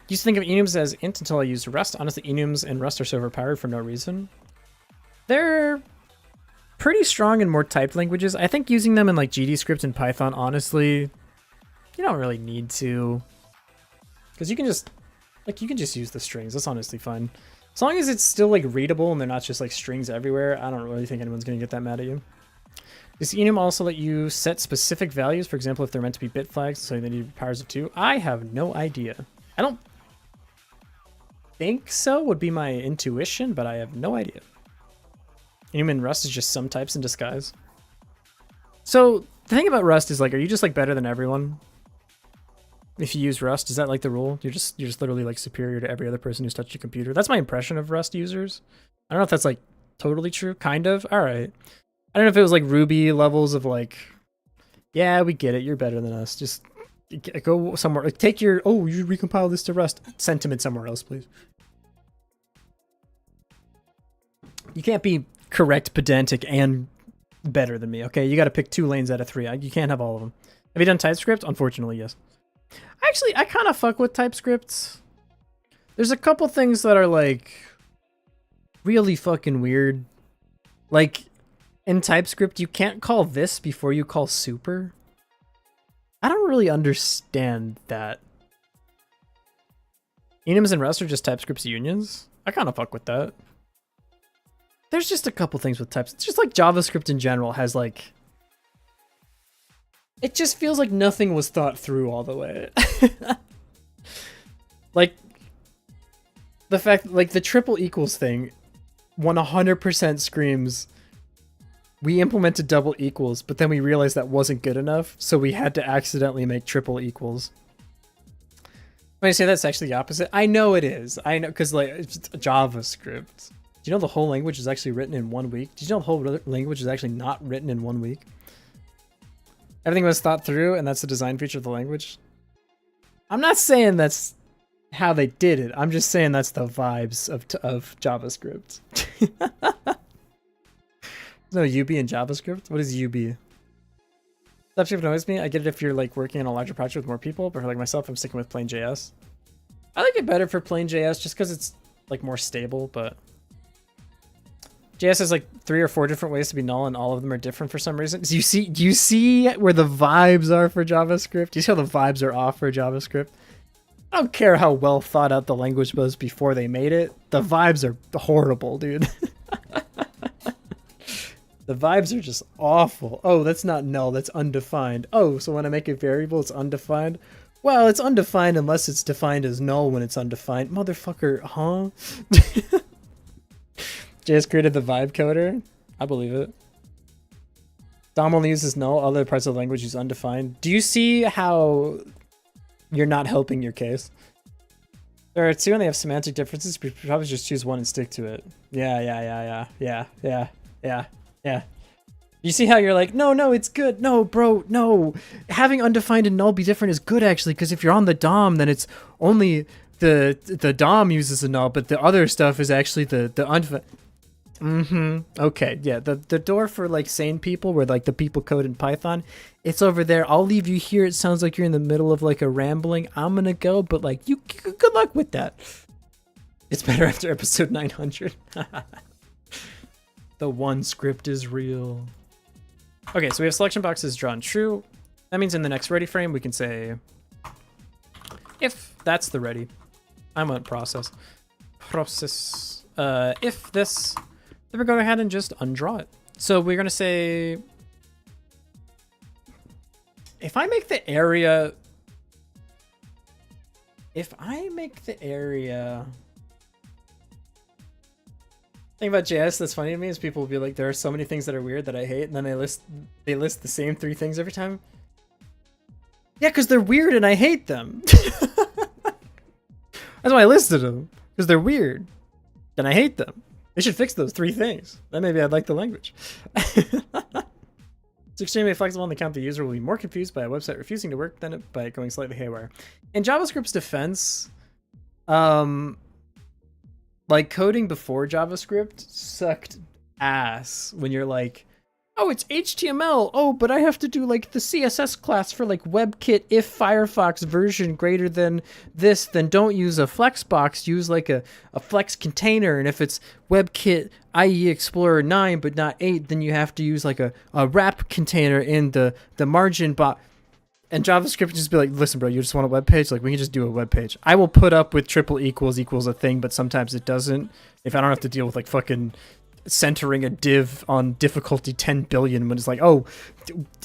Used to think of enums as int until I used Rust. Honestly, enums and Rust are so overpowered for no reason. They're pretty strong in more typed languages. I think using them in like GDScript and Python, honestly, you don't really need to. Because you can just use the strings. That's honestly fine. As long as it's still like readable and they're not just like strings everywhere, I don't really think anyone's going to get that mad at you. Does enum also let you set specific values? For example, if they're meant to be bit flags, so they need powers of 2. I have no idea. I don't think so, would be my intuition, but I have no idea. Enum in Rust is just some types in disguise. So the thing about Rust is, like, are you just like better than everyone? If you use Rust, is that like the rule? You're just literally like superior to every other person who's touched a computer. That's my impression of Rust users. I don't know if that's like totally true. Kind of. All right. I don't know if it was like Ruby levels of like, yeah, we get it. You're better than us. Just go somewhere. Like, take your, oh, you recompile this to Rust. Sentiment somewhere else, please. You can't be correct, pedantic, and better than me, okay? You got to pick 2 lanes out of 3. You can't have all of them. Have you done TypeScript? Unfortunately, yes. Actually, I kind of fuck with TypeScript. There's a couple things that are like really fucking weird. Like in TypeScript, you can't call this before you call super. I don't really understand that. Enums and Rust are just TypeScript's unions. I kind of fuck with that. There's just a couple things with types. It's just like JavaScript in general has like, it just feels like nothing was thought through all the way. Like the fact, like the triple equals thing 100% screams, we implemented double equals, but then we realized that wasn't good enough, so we had to accidentally make triple equals. When I say that's actually the opposite, I know it is. I know, because like it's JavaScript. Do you know the whole language is actually written in 1 week? Did you know the whole language is actually not written in 1 week? Everything was thought through, and that's the design feature of the language. I'm not saying that's how they did it. I'm just saying that's the vibes of JavaScript. No UB in JavaScript? What is UB? TypeScript annoys me. I get it if you're like working on a larger project with more people, but for like myself, I'm sticking with plain JS. I like it better for plain JS just because it's like more stable, but JS has like 3 or 4 different ways to be null, and all of them are different for some reason. Do you see where the vibes are for JavaScript? Do you see how the vibes are off for JavaScript? I don't care how well thought out the language was before they made it. The vibes are horrible, dude. The vibes are just awful. Oh, that's not null, that's undefined. Oh, so when I make a variable, it's undefined? Well, it's undefined unless it's defined as null when it's undefined. Motherfucker, huh? JS created the vibe coder. I believe it. DOM only uses null. Other parts of the language use undefined. Do you see how you're not helping your case? There are two and they have semantic differences. But you probably just choose one and stick to it. Yeah. You see how you're like, no, it's good. No, bro, no. Having undefined and null be different is good, actually, because if you're on the DOM, then it's only the DOM uses a null, but the other stuff is actually the undefined. Okay, yeah, the door for, like, sane people, where, like, the people code in Python, it's over there. I'll leave you here. It sounds like you're in the middle of, like, a rambling. I'm gonna go, but, like, you good luck with that. It's better after episode 900. The one script is real. Okay, so we have selection boxes drawn true. That means in the next ready frame, we can say, if that's the ready, I'm on process. If this, then we're going to go ahead and just undraw it. So we're going to say, if I make the area, thing about JS that's funny to me is people will be like, there are so many things that are weird that I hate, and then they list the same 3 things every time. Yeah, because they're weird and I hate them. That's why I listed them, because they're weird and I hate them. They should fix those 3 things. Then maybe I'd like the language. It's extremely flexible on the account. The user will be more confused by a website refusing to work than by going slightly haywire. In JavaScript's defense, like, coding before JavaScript sucked ass when you're like, oh, it's HTML. Oh, but I have to do, like, the CSS class for, like, WebKit. If Firefox version greater than this, then don't use a flexbox. Use, like, a flex container. And if it's WebKit IE Explorer 9 but not 8, then you have to use, like, a wrap container in the margin box. And JavaScript would just be like, listen, bro, you just want a web page? Like, we can just do a web page. I will put up with triple equals a thing, but sometimes it doesn't. If I don't have to deal with, like, fucking centering a div on difficulty 10 billion when it's like, oh,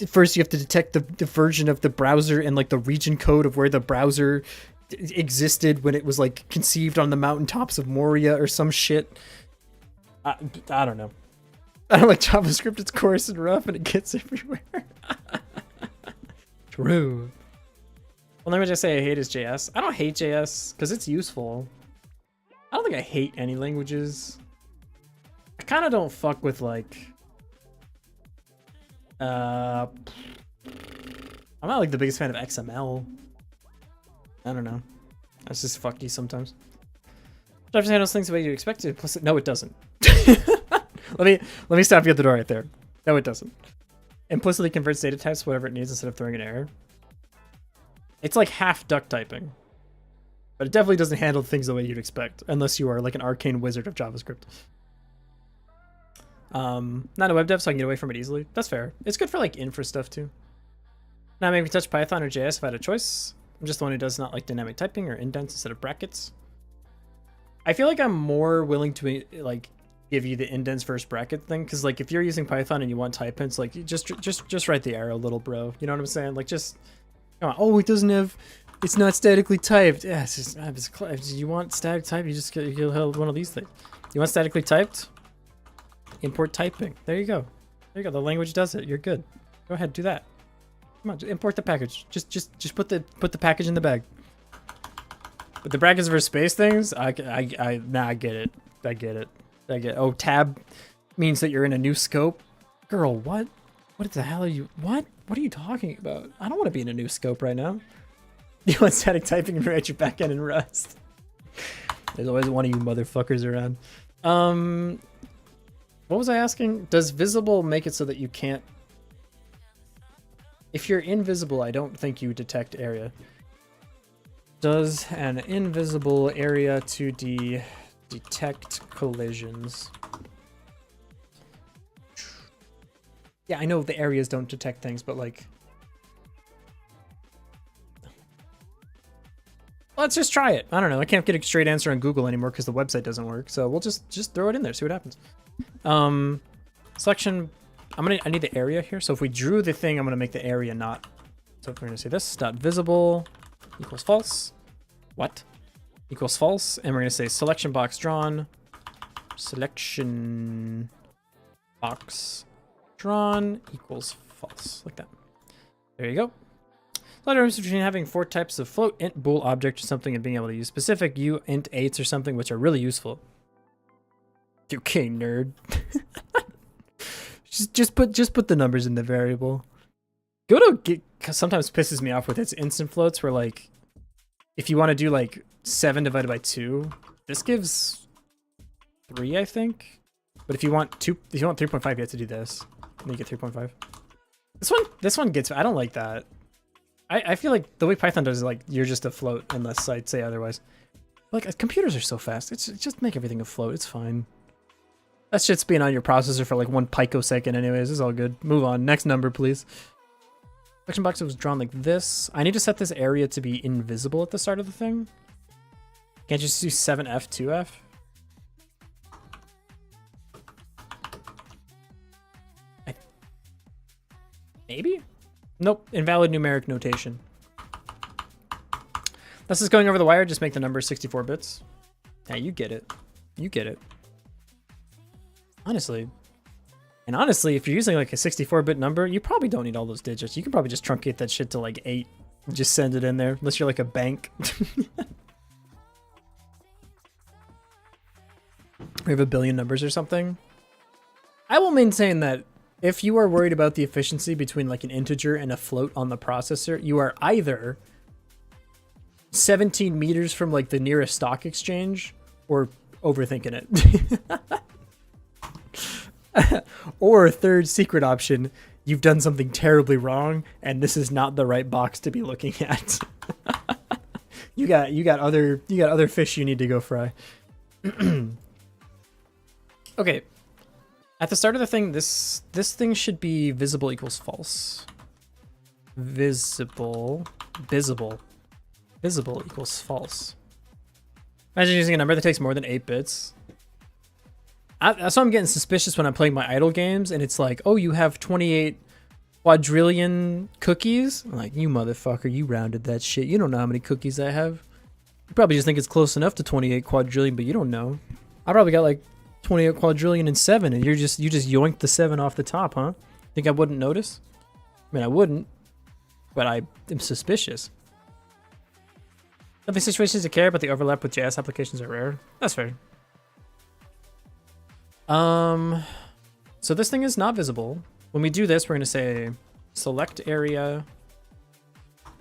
first you have to detect the version of the browser and, like, the region code of where the browser existed when it was, like, conceived on the mountaintops of Moria or some shit. I don't know. I don't like JavaScript. It's coarse and rough and it gets everywhere. True. Well, let me just say I hate is JS. I don't hate JS because it's useful. I don't think I hate any languages. I kind of don't fuck with, like, I'm not, like, the biggest fan of XML. I don't know. That's just fucky sometimes. JavaScript handles things the way you expect it. No, it doesn't. Let me stop you at the door right there. No, it doesn't. Implicitly converts data types whatever it needs instead of throwing an error. It's like half duck typing, but it definitely doesn't handle things the way you'd expect unless you are, like, an arcane wizard of JavaScript. Not a web dev, so I can get away from it easily. That's fair. It's good for, like, infra stuff too. Now maybe touch Python or JS if I had a choice. I'm just the one who does not like dynamic typing or indents instead of brackets. I feel like I'm more willing to, like, give you the indents versus bracket thing, because, like, if you're using Python and you want type hints, like, just write the arrow, little bro. You know what I'm saying? Like, just come on. Oh, it doesn't have, it's not statically typed. Yeah, it's just, you want static type, you just get one of these things. You want statically typed? Import typing. There you go. There you go. The language does it. You're good. Go ahead, do that. Come on, just import the package. Just put the package in the bag. But the brackets versus space things, I get it. I get it. Oh, tab means that you're in a new scope. Girl, what? What the hell are you? What? What are you talking about? I don't want to be in a new scope right now. You want static typing and write your backend in Rust. There's always one of you motherfuckers around. What was I asking? Does visible make it so that you can't? If you're invisible, I don't think you detect area. Does an invisible area 2D detect collisions? Yeah, I know the areas don't detect things, but, like, let's just try it. I don't know. I can't get a straight answer on Google anymore because the website doesn't work. So we'll just throw it in there, see what happens. Selection. I need the area here. So if we drew the thing, I'm gonna make the area not. So if we're gonna say this dot visible equals false. What? Equals false. And we're going to say selection box drawn. Selection box drawn equals false. Like that. There you go. A lot of difference between having 4 types of float, int, bool, object, or something, and being able to use specific u, int, eights, or something, which are really useful. Okay, nerd. just put the numbers in the variable. Godot sometimes pisses me off with its instant floats, where like, if you want to do like 7 divided by 2, this gives 3, I think. But if you want 3.5, you have to do this. And then you get 3.5. This one gets. I don't like that. I feel like the way Python does is like you're just a float unless I say otherwise. Like computers are so fast. It's just make everything a float. It's fine. That shit's being on your processor for like 1 picosecond anyways. It's all good. Move on. Next number, please. Selection box was drawn like this. I need to set this area to be invisible at the start of the thing. Can't you just do 7F, 2F? Maybe? Nope. Invalid numeric notation. This is going over the wire. Just make the number 64 bits. Yeah, you get it. You get it. Honestly. And honestly, if you're using like a 64-bit number, you probably don't need all those digits. You can probably just truncate that shit to like 8 and just send it in there, unless you're like a bank. We have a billion numbers or something. I will maintain that if you are worried about the efficiency between like an integer and a float on the processor, you are either 17 meters from like the nearest stock exchange or overthinking it. Or third secret option, you've done something terribly wrong and this is not the right box to be looking at. you got other fish you need to go fry. Okay. At the start of the thing, this thing should be visible equals false. Visible equals false. Imagine using a number that takes more than 8 bits. That's why I'm getting suspicious when I'm playing my idle games, and it's like, oh, you have 28 quadrillion cookies? I'm like, you motherfucker, you rounded that shit. You don't know how many cookies I have. You probably just think it's close enough to 28 quadrillion, but you don't know. I probably got like 28 quadrillion and 7, and you just yoinked the 7 off the top, huh? Think I wouldn't notice? I mean, I wouldn't, but I am suspicious. Nothing situations to care, but the overlap with JS applications are rare. That's fair. So this thing is not visible. When we do this, we're going to say select area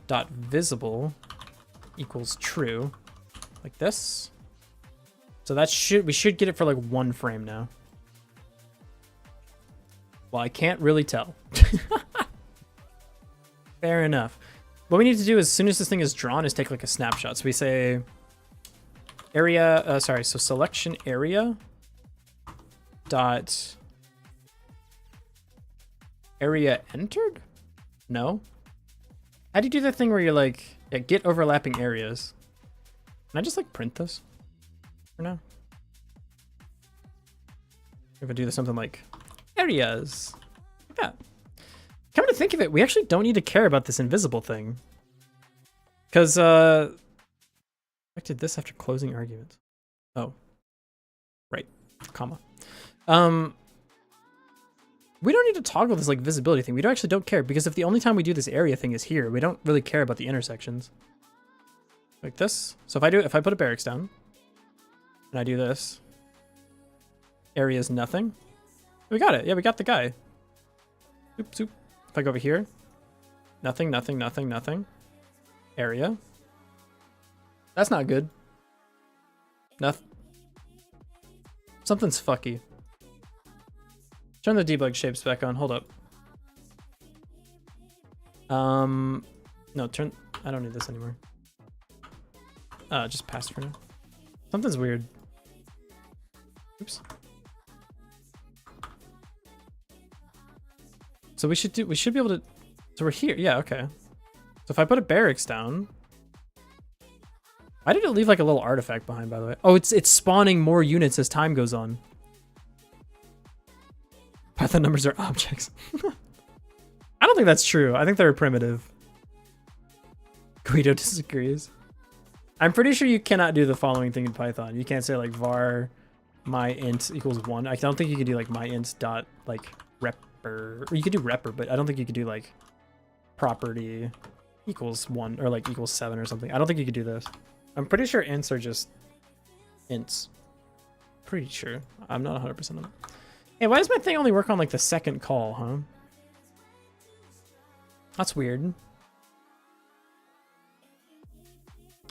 dot visible equals true, like this. So that we should get it for like 1 frame now. Well, I can't really tell. Fair enough. What we need to do as soon as this thing is drawn is take like a snapshot. So we say area, so selection area dot area entered? No. How do you do that thing where you're like, yeah, get overlapping areas? Can I just like print this for now? If I do this something like areas, like that. Come to think of it, we actually don't need to care about this invisible thing. Because, I did this after closing arguments. Oh. Right. Comma. We don't need to toggle this like visibility thing. We actually don't care, because if the only time we do this area thing is here, we don't really care about the intersections. Like this. So if I put a barracks down, and I do this, area is nothing. We got it. Yeah, we got the guy. Oop, oop. If I go over here, nothing, nothing, nothing, nothing. Area. That's not good. Nothing. Something's fucky. Turn the debug shapes back on. Hold up. No, turn. I don't need this anymore. Just pass for now. Something's weird. Oops. So we should be able to. So we're here. Yeah. Okay. So if I put a barracks down. Why did it leave like a little artifact behind, by the way? Oh, it's spawning more units as time goes on. Python numbers are objects. I don't think that's true. I think they're primitive. Guido disagrees. I'm pretty sure you cannot do the following thing in Python. You can't say like var my int equals 1. I don't think you could do like my int dot like repper. Or you could do repper, but I don't think you could do like property equals 1 or like equals 7 or something. I don't think you could do this. I'm pretty sure ints are just ints. Pretty sure. I'm not 100% on it. Hey, why does my thing only work on like the second call, huh? That's weird.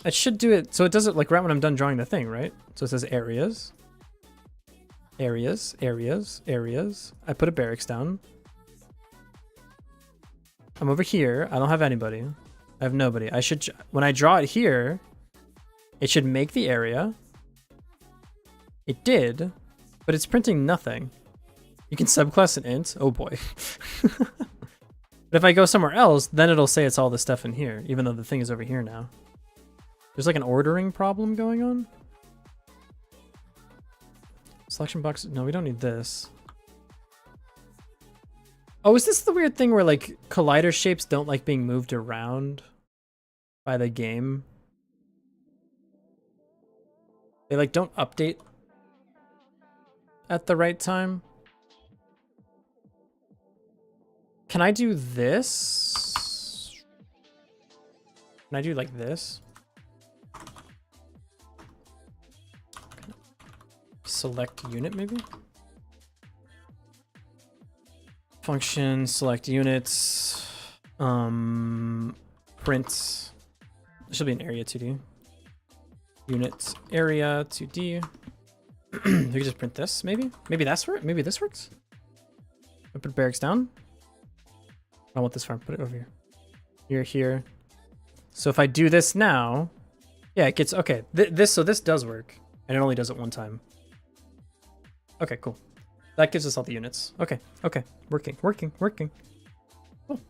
It should do it, so it does it like right when I'm done drawing the thing, right? So it says areas. Areas, areas, areas. I put a barracks down. I'm over here. I don't have anybody. I have nobody. I should, when I draw it here, it should make the area. It did, but it's printing nothing. You can subclass an int. Oh boy. But if I go somewhere else, then it'll say it's all the stuff in here, even though the thing is over here now. There's like an ordering problem going on. Selection box. No, we don't need this. Oh, is this the weird thing where like collider shapes don't like being moved around by the game? They like don't update at the right time. Can I do this? Can I do like this? Select unit maybe? Function, select units, print, it should be an area 2D. Unit area 2D. We could just print this maybe? Maybe that's where, maybe this works? I put barracks down. I want this farm, put it over here. Here, here. So if I do this now, yeah, it gets, okay. So this does work and it only does it one time. Okay, cool. That gives us all the units. Okay, okay. Working, working, working. Cool.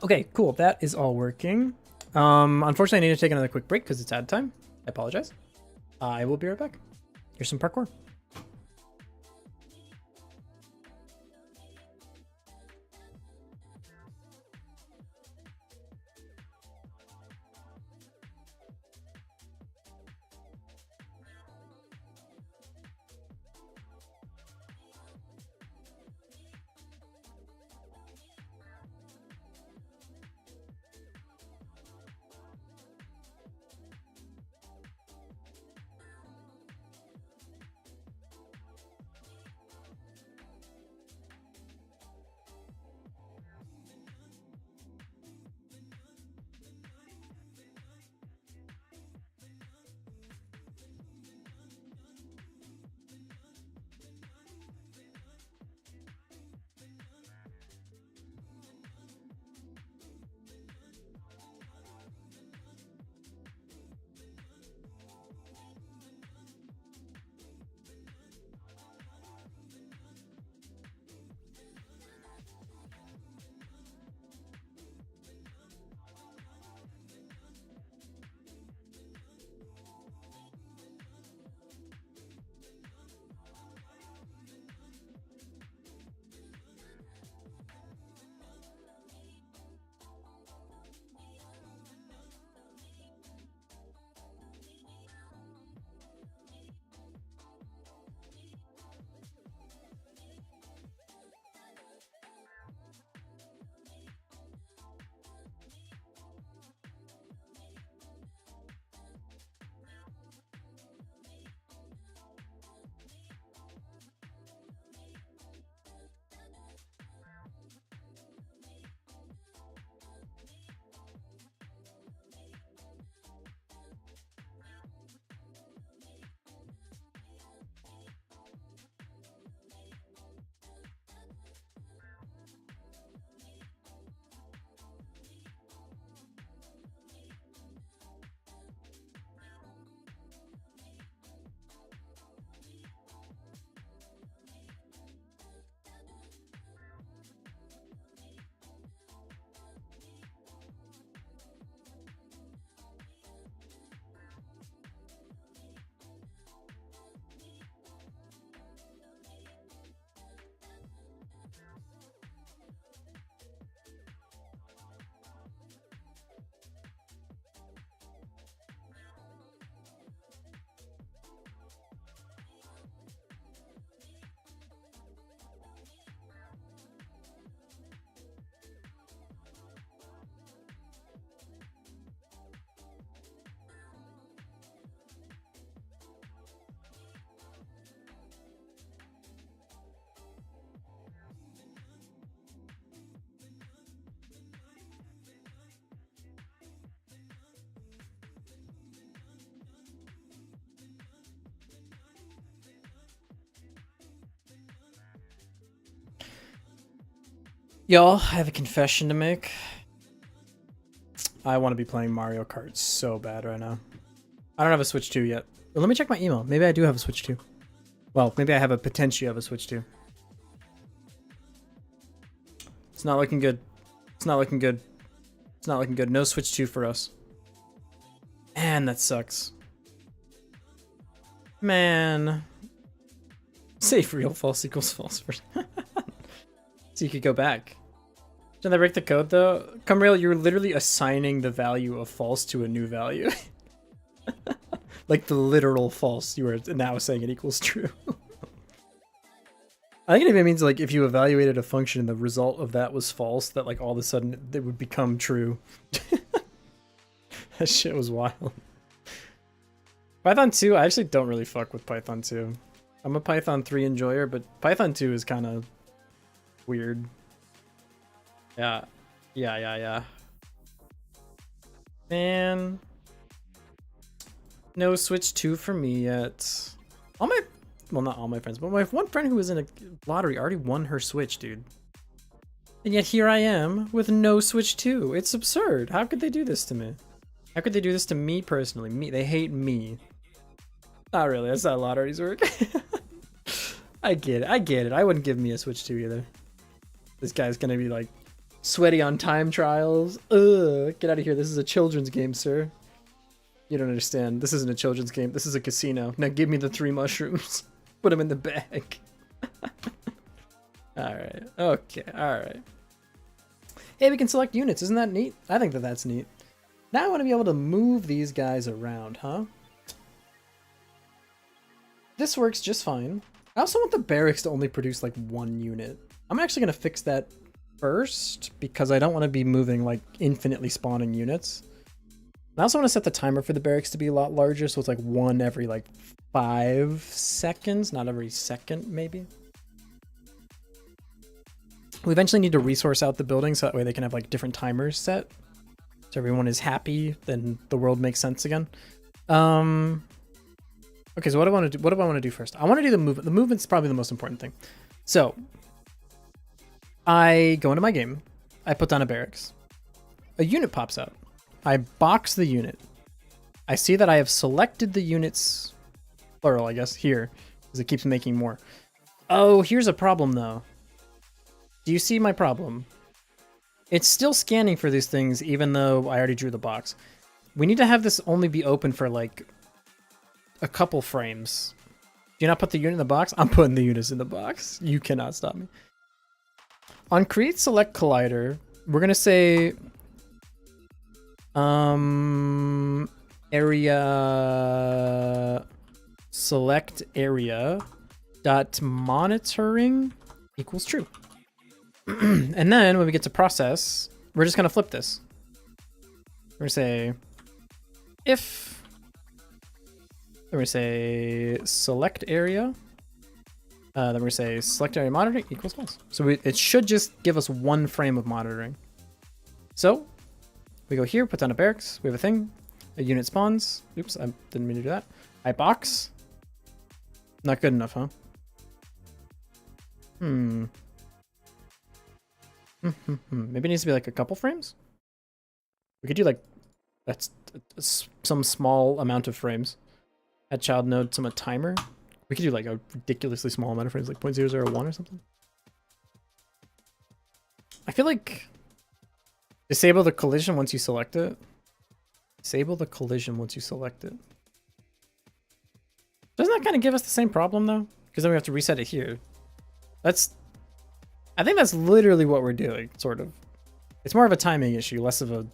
Okay, cool. That is all working. Unfortunately, I need to take another quick break because it's ad time. I apologize. I will be right back. Here's some parkour. Y'all, I have a confession to make. I want to be playing Mario Kart so bad right now. I don't have a Switch 2 yet. But let me check my email. Maybe I do have a Switch 2. Well, maybe I have a potential of a Switch 2. It's not looking good. It's not looking good. It's not looking good. No Switch 2 for us. Man, that sucks. Man. Safe real false equals false. So you could go back. Did I break the code though? Come real, you're literally assigning the value of false to a new value. Like the literal false, you are now saying it equals true. I think it even means like if you evaluated a function and the result of that was false, that like all of a sudden it would become true. That shit was wild. Python 2, I actually don't really fuck with Python 2. I'm a Python 3 enjoyer, but Python 2 is kind of weird. Yeah. Man. No Switch 2 for me yet. Well, not all my friends, but my one friend who was in a lottery already won her Switch, dude. And yet here I am with no Switch 2. It's absurd. How could they do this to me? How could they do this to me personally? They hate me. Not really, that's not how lotteries work. I get it. I wouldn't give me a Switch 2 either. This guy's gonna be like sweaty on time trials. Ugh, get out of here. This is a children's game, sir. You don't understand. This isn't a children's game. This is a casino. Now give me the 3 mushrooms. Put them in the bag. Alright. Okay. Alright. Hey, we can select units. Isn't that neat? I think that that's neat. Now I want to be able to move these guys around, huh? This works just fine. I also want the barracks to only produce like 1 unit. I'm actually going to fix that first because I don't want to be moving like infinitely spawning units. I also want to set the timer for the barracks to be a lot larger, so it's like 1 every like 5 seconds, not every second maybe. We eventually need to resource out the building so that way they can have like different timers set. So everyone is happy, then the world makes sense again. Okay, so what do I want to do? What do I want to do first? I want to do the movement. The movement's probably the most important thing. So I go into my game. I put down a barracks. A unit pops out. I box the unit. I see that I have selected the units, plural, I guess, here, because it keeps making more. Oh, here's a problem, though. Do you see my problem? It's still scanning for these things, even though I already drew the box. We need to have this only be open for, like, a couple frames. Do you not put the unit in the box? I'm putting the units in the box. You cannot stop me. On create select collider, we're going to say... area select area dot monitoring equals true. And then when we get to process, we're just gonna flip this. We're gonna say if, then we're gonna say select area, then we're gonna say select area monitoring equals false. So it should just give us 1 frame of monitoring. So we go here, put down a barracks, we have a thing, a unit spawns. Oops, I didn't mean to do that. I box. Not good enough, huh? Maybe it needs to be like a couple frames? We could do like, that's some small amount of frames. Add child node, some timer. We could do like a ridiculously small amount of frames, like 0.001 or something. I feel like disable the collision once you select it. Disable the collision once you select it. Doesn't that kind of give us the same problem though? Because then we have to reset it here. I think that's literally what we're doing, sort of. It's more of a timing issue, less of a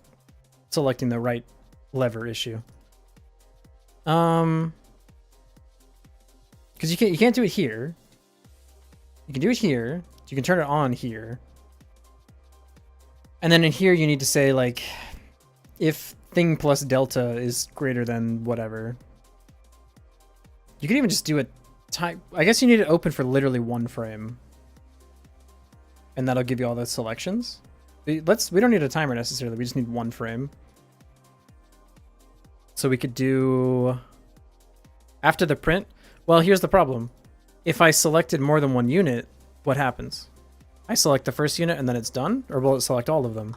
selecting the right lever issue. Because you can't do it here. You can do it here. You can turn it on here. And then in here you need to say like, if thing plus delta is greater than whatever. You could even just do it time. I guess you need it open for literally 1 frame. And that'll give you all the selections. We don't need a timer necessarily. We just need 1 frame. So we could do after the print. Well, here's the problem. If I selected more than 1 unit, what happens? I select the first unit and then it's done, or will it select all of them?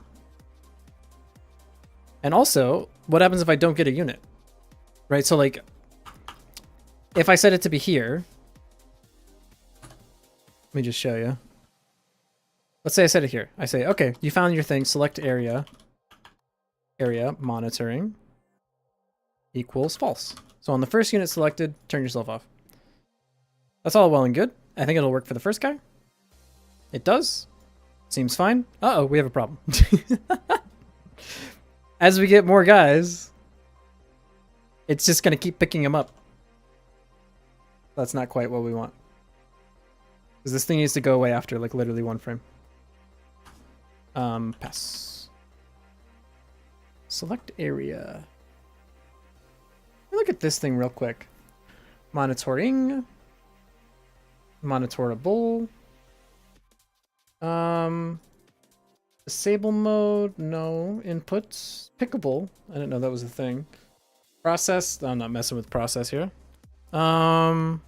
And also, what happens if I don't get a unit? Right, so like, if I set it to be here, let me just show you. Let's say I set it here. I say, okay, you found your thing, select area, monitoring, equals false. So on the first unit selected, turn yourself off. That's all well and good. I think it'll work for the first guy. It does. Seems fine. Uh-oh, we have a problem. As we get more guys, it's just going to keep picking them up. That's not quite what we want. Because this thing needs to go away after, like, literally one frame. Pass. Select area. Look at this thing real quick. Monitoring. Monitorable. Disable mode, no. Inputs. Pickable. I didn't know that was a thing. Process. I'm not messing with process here. I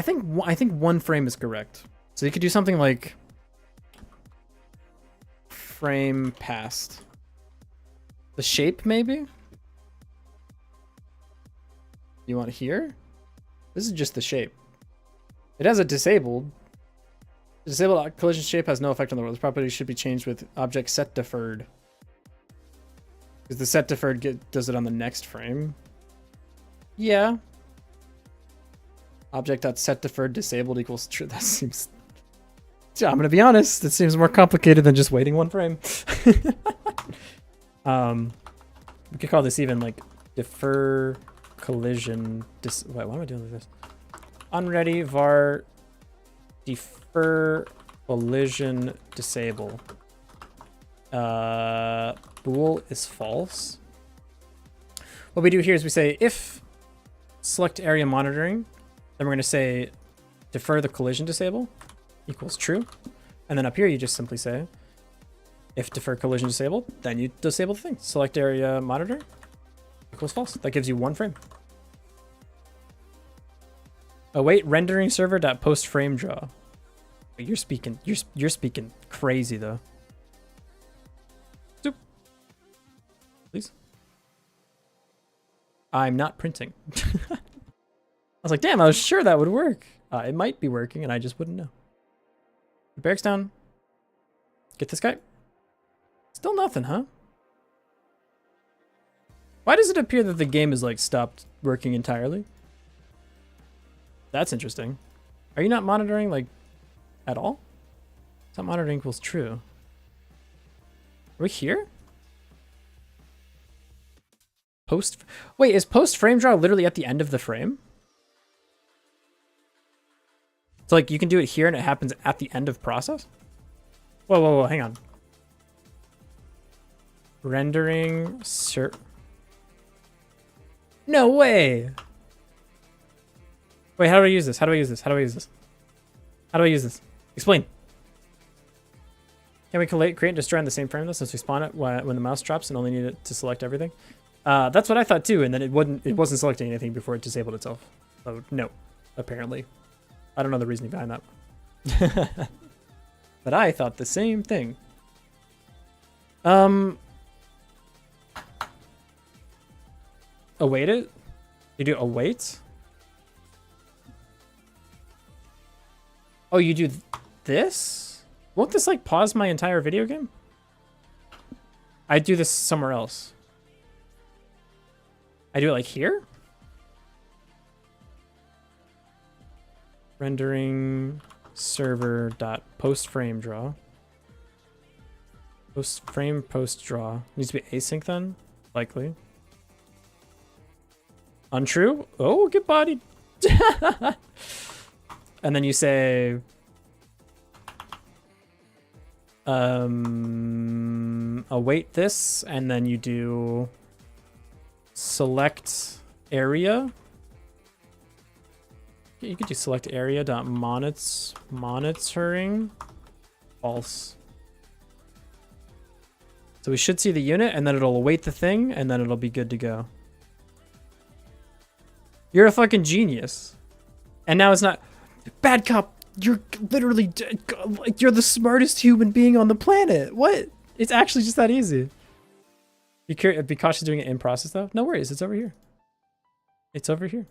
think one frame is correct. So you could do something like frame past. The shape, maybe? You want here? This is just the shape. It has a disabled. The disabled collision shape has no effect on the world. This property should be changed with object set deferred. Because the set deferred does it on the next frame. Yeah. Object.set deferred disabled equals true. That seems... Yeah, I'm gonna be honest. It seems more complicated than just waiting one frame. We could call this even like defer collision. Wait, why am I doing this? Unready var defer collision disable. Bool is false. What we do here is we say if select area monitoring, then we're going to say defer the collision disable equals true. And then up here you just simply say if defer collision disabled, then you disable the thing. Select area monitor equals false. That gives you one frame. Await rendering server dot post frame draw. You're speaking crazy though. Zoop. Please. I'm not printing. I was like, damn, I was sure that would work. It might be working and I just wouldn't know. Barracks down. Get this guy. Still nothing, huh? Why does it appear that the game is like stopped working entirely? That's interesting. Are you not monitoring like at all? Not monitoring equals true. Are we here? Wait, is post frame draw literally at the end of the frame? So like you can do it here and it happens at the end of process? Whoa, hang on. Rendering No way! Wait, how do I use this? How do I use this? How do I use this? How do I use this? Explain. Can we create and destroy in the same frame though, since we spawn it when the mouse drops and only need it to select everything? That's what I thought too, and then it wasn't selecting anything before it disabled itself. So no, apparently. I don't know the reasoning behind that. But I thought the same thing. Await it? You do await? Oh, you do this? Won't this like pause my entire video game? I do this somewhere else. I do it like here? Rendering server dot post frame draw. Post frame post draw. Needs to be async then? Likely. Untrue? Oh, get bodied. And then you say await this, and then you do select area. You could do select area dot monitoring false. So we should see the unit, and then it'll await the thing, and then it'll be good to go. You're a fucking genius. And now it's not bad cop. You're literally like you're the smartest human being on the planet. What? It's actually just that easy. Be cautious doing it in process though. No worries, it's over here. It's over here.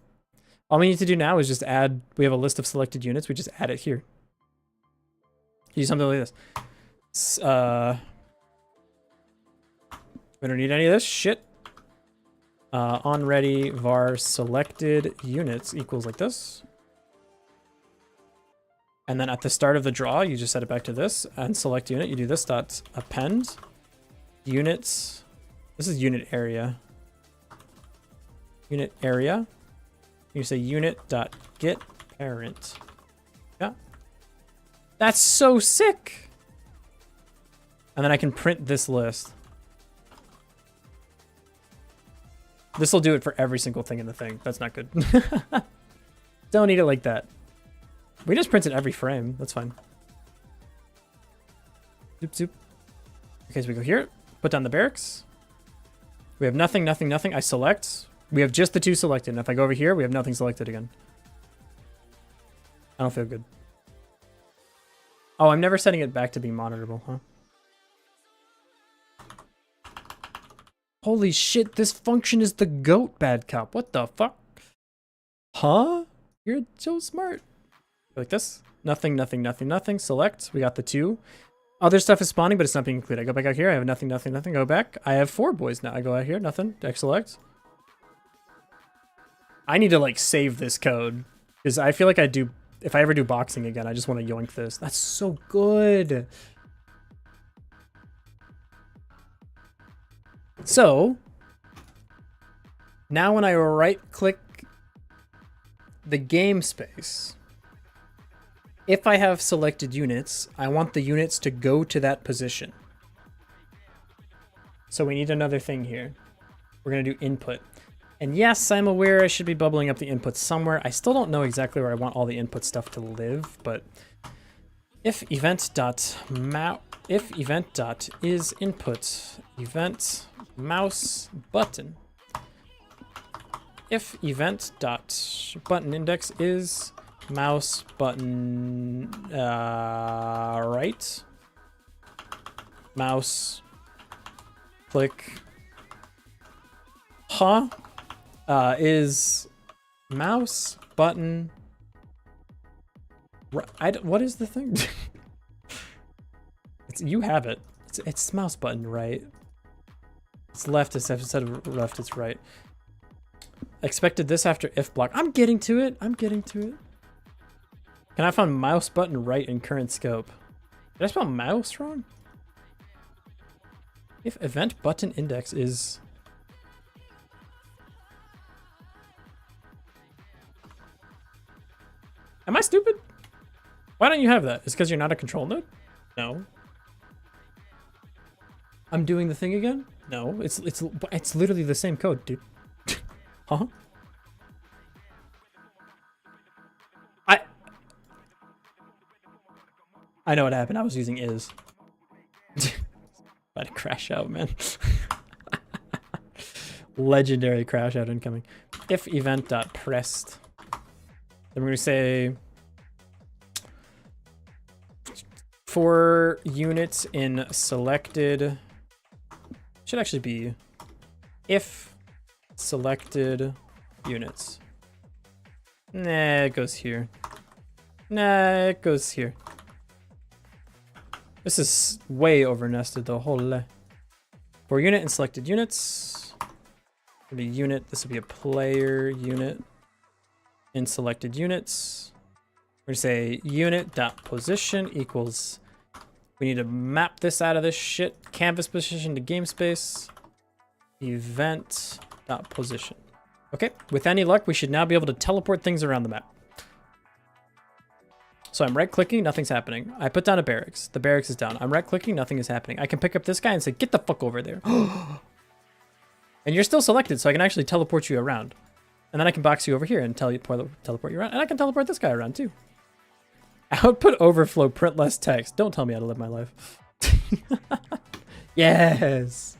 All we need to do now is just add. We have a list of selected units. We just add it here. Do something like this. We don't need any of this shit. On ready var selected units equals like this. And then at the start of the draw, you just set it back to this and select unit. You do this dot append units. This is unit area. Unit area. You say unit dot get parent. Yeah. That's so sick. And then I can print this list. This will do it for every single thing in the thing. That's not good. Don't need it like that. We just printed every frame. That's fine. Zoop, zoop. Okay, so we go here. Put down the barracks. We have nothing, nothing, nothing. I select. We have just the two selected. And if I go over here, we have nothing selected again. I don't feel good. Oh, I'm never setting it back to being monitorable, huh? Holy shit, this function is the GOAT, bad cop. What the fuck? Huh? You're so smart. Like this. Nothing, nothing, nothing, nothing. Select. We got the two. Other stuff is spawning, but it's not being included. I go back out here. I have nothing, nothing, nothing. Go back. I have 4 boys now. I go out here. Nothing. Deck select. I need to like save this code because I feel like I do. If I ever do boxing again, I just want to yoink this. That's so good. So now when I right click the game space, if I have selected units, I want the units to go to that position. So we need another thing here. We're going to do input. And yes, I'm aware I should be bubbling up the input somewhere. I still don't know exactly where I want all the input stuff to live, but if event dot is input event mouse button. If event dot button index is mouse button right, mouse click, is mouse button what is the thing? You have it. It's mouse button right. It's left instead of left. It's right. Expected this after if block. I'm getting to it. I'm getting to it. Can I find mouse button right in current scope? Did I spell mouse wrong? If event button index is am I stupid? Why don't you have that? Is it because you're not a control node? No. I'm doing the thing again? No, it's literally the same code, dude. Huh? I know what happened. I was using is. About to crash out, man. Legendary crash out incoming. If event dot pressed. Then we're gonna say for units in selected. Should actually be if selected units. Nah, it goes here. Nah, it goes here. This is way over nested though. Holy. For unit and selected units. For the unit, this would be a player unit in selected units. We're gonna say unit dot position equals. We need to map this out of this shit. Canvas position to game space. Event dot position. Okay, with any luck, we should now be able to teleport things around the map. So I'm right clicking, nothing's happening. I put down a barracks. The barracks is down. I'm right clicking, nothing is happening. I can pick up this guy and say, get the fuck over there. And you're still selected, so I can actually teleport you around. And then I can box you over here and teleport you around. And I can teleport this guy around too. Output overflow, print less text. Don't tell me how to live my life. Yes.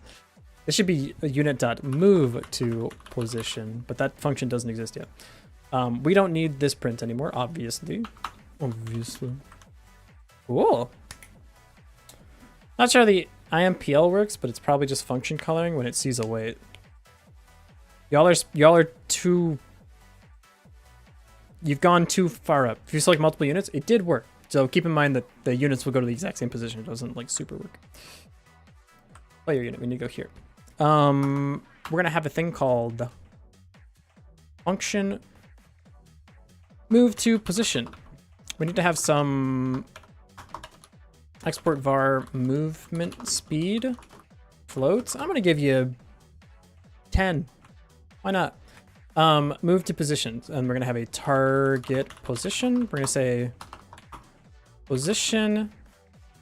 This should be a unit dot move to position, but that function doesn't exist yet. We don't need this print anymore, obviously. Obviously. Cool. Not sure how the IMPL works, but it's probably just function coloring when it sees a weight. Y'all are too... You've gone too far up. If you select multiple units, it did work. So keep in mind that the units will go to the exact same position. It doesn't like super work. Player unit, we need to go here. We're gonna have a thing called function move to position. We need to have some export var movement speed floats. I'm gonna give you 10. Why not? Move to position, and we're gonna have a target position. We're gonna say position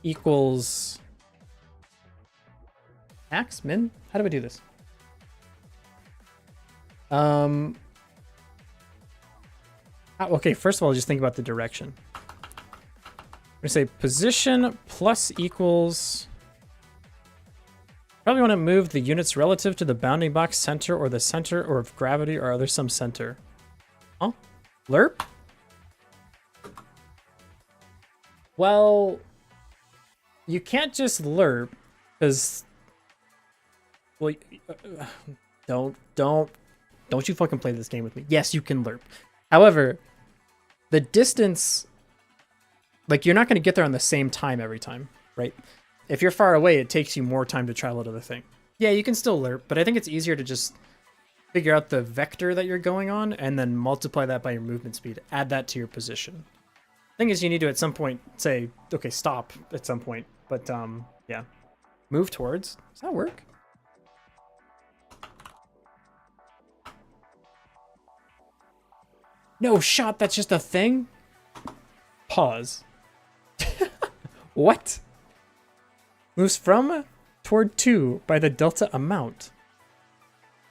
equals max, min? How do we do this? Okay, first of all, just think about the direction. We're gonna say position plus equals... Probably want to move the units relative to the bounding box center or the center or of gravity, or are there some center? Huh? Lerp? Well, you can't just lerp, because... Well, don't you fucking play this game with me. Yes, you can lerp. However, the distance... Like, you're not going to get there on the same time every time, right? If you're far away, it takes you more time to travel to the thing. Yeah, you can still lerp, but I think it's easier to just figure out the vector that you're going on and then multiply that by your movement speed. Add that to your position. Thing is, you need to at some point say, okay, stop at some point. But yeah, move towards. Does that work? No shot, that's just a thing? Pause. What? Moves from toward 2 by the delta amount.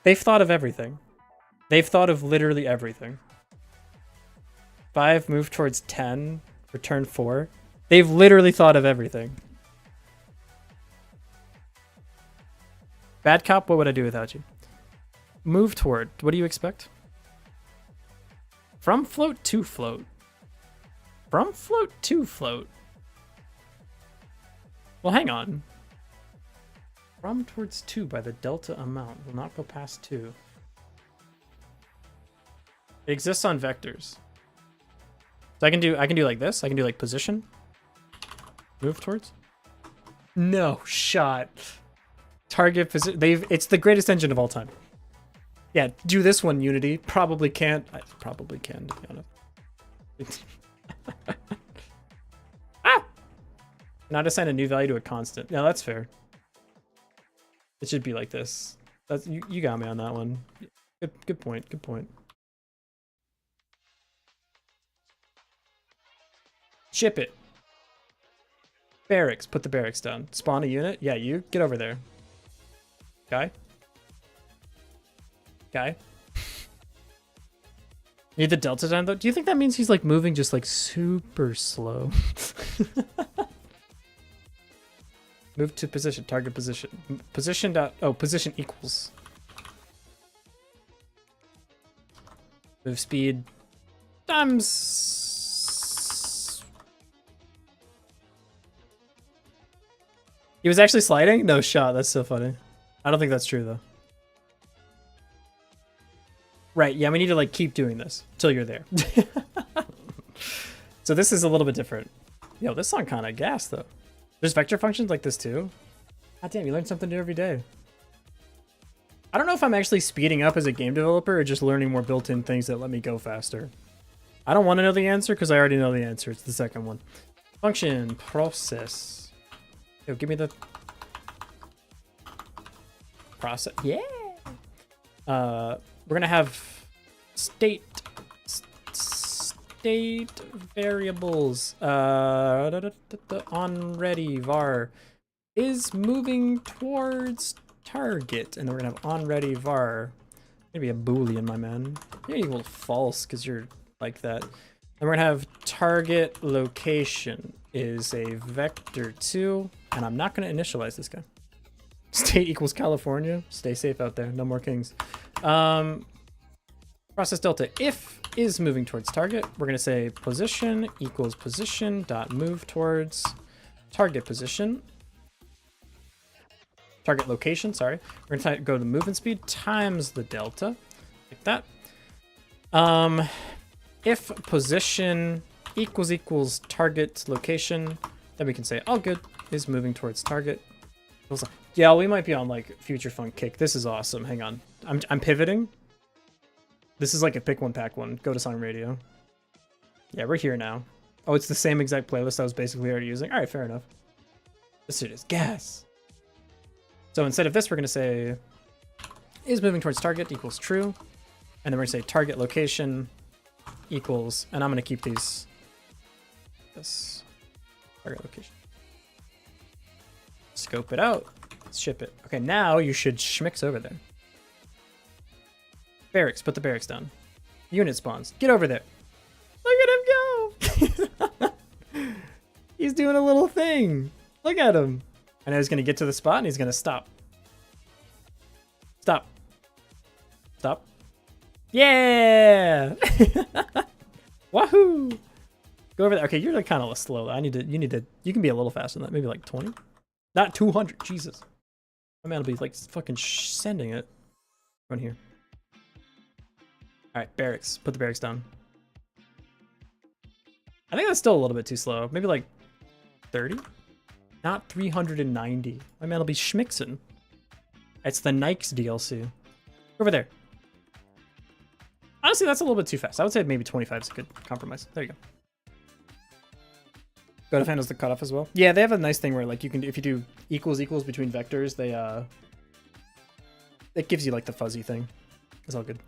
They've thought of everything. They've thought of literally everything. 5, move towards 10, return 4. They've literally thought of everything. Bad cop, what would I do without you? Move toward, what do you expect? From float to float. From float to float. Well, hang on. From towards 2 by the delta amount. Will not go past 2. It exists on vectors. So I can do like this. I can do like position. Move towards. No shot. Target position. It's the greatest engine of all time. Yeah, do this one, Unity. Probably can't. I probably can, to be honest. Not assign a new value to a constant. No, that's fair. It should be like this. That's you got me on that one. Good point. Good point. Ship it. Barracks. Put the barracks down. Spawn a unit. Yeah, you get over there. Guy. Need the delta time though. Do you think that means he's like moving just like super slow? Move to position, target position. Position dot, oh, position equals. Move speed times. He was actually sliding? No shot, that's so funny. I don't think that's true though. Right, yeah, we need to like keep doing this till you're there. So this is a little bit different. Yo, this song kind of gas though. There's vector functions like this too. God damn, you learn something new every day. I don't know if I'm actually speeding up as a game developer or just learning more built-in things that let me go faster. I don't want to know the answer because I already know the answer. It's the second one. Function, process. Yo, give me the process. Yeah. We're gonna have state variables. On ready var is moving towards target, and then we're gonna have on ready var. Gonna be a boolean, my man. You're equal false because you're like that. And we're gonna have target location is a vector 2, and I'm not gonna initialize this guy. State equals California. Stay safe out there. No more kings. Process delta. If is moving towards target. We're going to say position equals position dot move towards target position. Target location, sorry. We're going to go to movement speed times the delta, like that. If position equals target location, then we can say all good is moving towards target. Yeah, we might be on like future funk kick. This is awesome. Hang on. I'm pivoting. This is like a pick one, pack one. Go to song radio. Yeah, we're here now. Oh, it's the same exact playlist I was basically already using. All right, fair enough. This shit is gas. So instead of this, we're going to say is moving towards target equals true. And then we're going to say target location equals, and I'm going to keep these. This target location. Scope it out. Ship it. Okay, now you should schmix over there. Barracks, put the barracks down. Unit spawns. Get over there. Look at him go. He's doing a little thing. Look at him. I know he's going to get to the spot and he's going to stop. Stop. Stop. Yeah. Wahoo. Go over there. Okay, you're like kind of slow. You can be a little faster than that. Maybe like 20. Not 200. Jesus. My man will be like fucking sending it. Run here. All right, barracks. Put the barracks down. I think that's still a little bit too slow. Maybe like 30? Not 390. My man will be schmixing. It's the Nikes DLC. Over there. Honestly, that's a little bit too fast. I would say maybe 25 is a good compromise. There you go. Godot handles the cutoff as well. Yeah, they have a nice thing where like you can, if you do equals between vectors, they it gives you like the fuzzy thing. It's all good.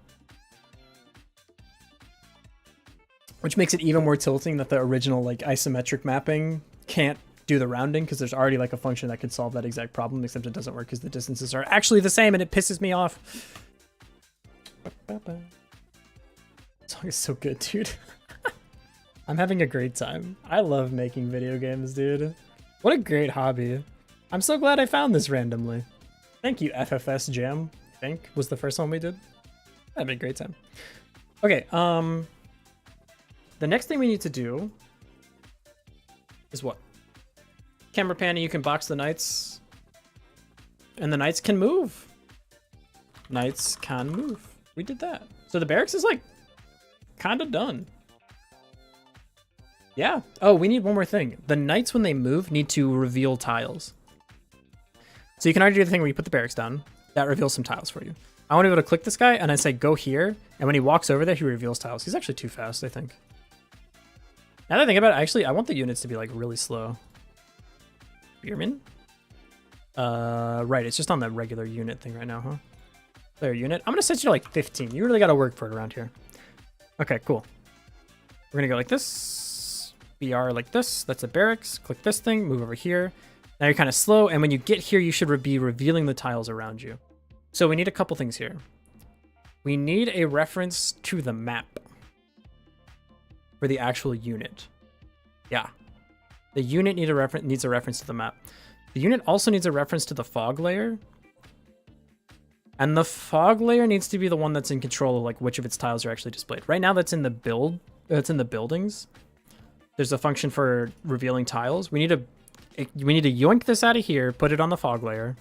Which makes it even more tilting that the original like isometric mapping can't do the rounding because there's already like a function that could solve that exact problem, except it doesn't work because the distances are actually the same and it pisses me off. This song is so good, dude. I'm having a great time. I love making video games, dude. What a great hobby. I'm so glad I found this randomly. Thank you, FFS Jam, I think was the first one we did. That'd be a great time. Okay, the next thing we need to do is what? Camera panning, you can box the knights. And the knights can move. Knights can move. We did that. So the barracks is like kind of done. Yeah. Oh, we need one more thing. The knights, when they move, need to reveal tiles. So you can already do the thing where you put the barracks down. That reveals some tiles for you. I want to be able to click this guy and I say go here. And when he walks over there, he reveals tiles. He's actually too fast, I think. Now that I think about it, actually, I want the units to be like really slow. Beerman? Right, it's just on the regular unit thing right now, huh? Player unit. I'm going to set you to like 15. You really got to work for it around here. Okay, cool. We're going to go like this. BR like this. That's a barracks. Click this thing. Move over here. Now you're kind of slow. And when you get here, you should be revealing the tiles around you. So we need a couple things here. We need a reference to the map for the actual unit. Yeah. The unit needs a reference to the map. The unit also needs a reference to the fog layer. And the fog layer needs to be the one that's in control of like which of its tiles are actually displayed. Right now that's in the it's in the buildings. There's a function for revealing tiles. We need to yoink this out of here, put it on the fog layer.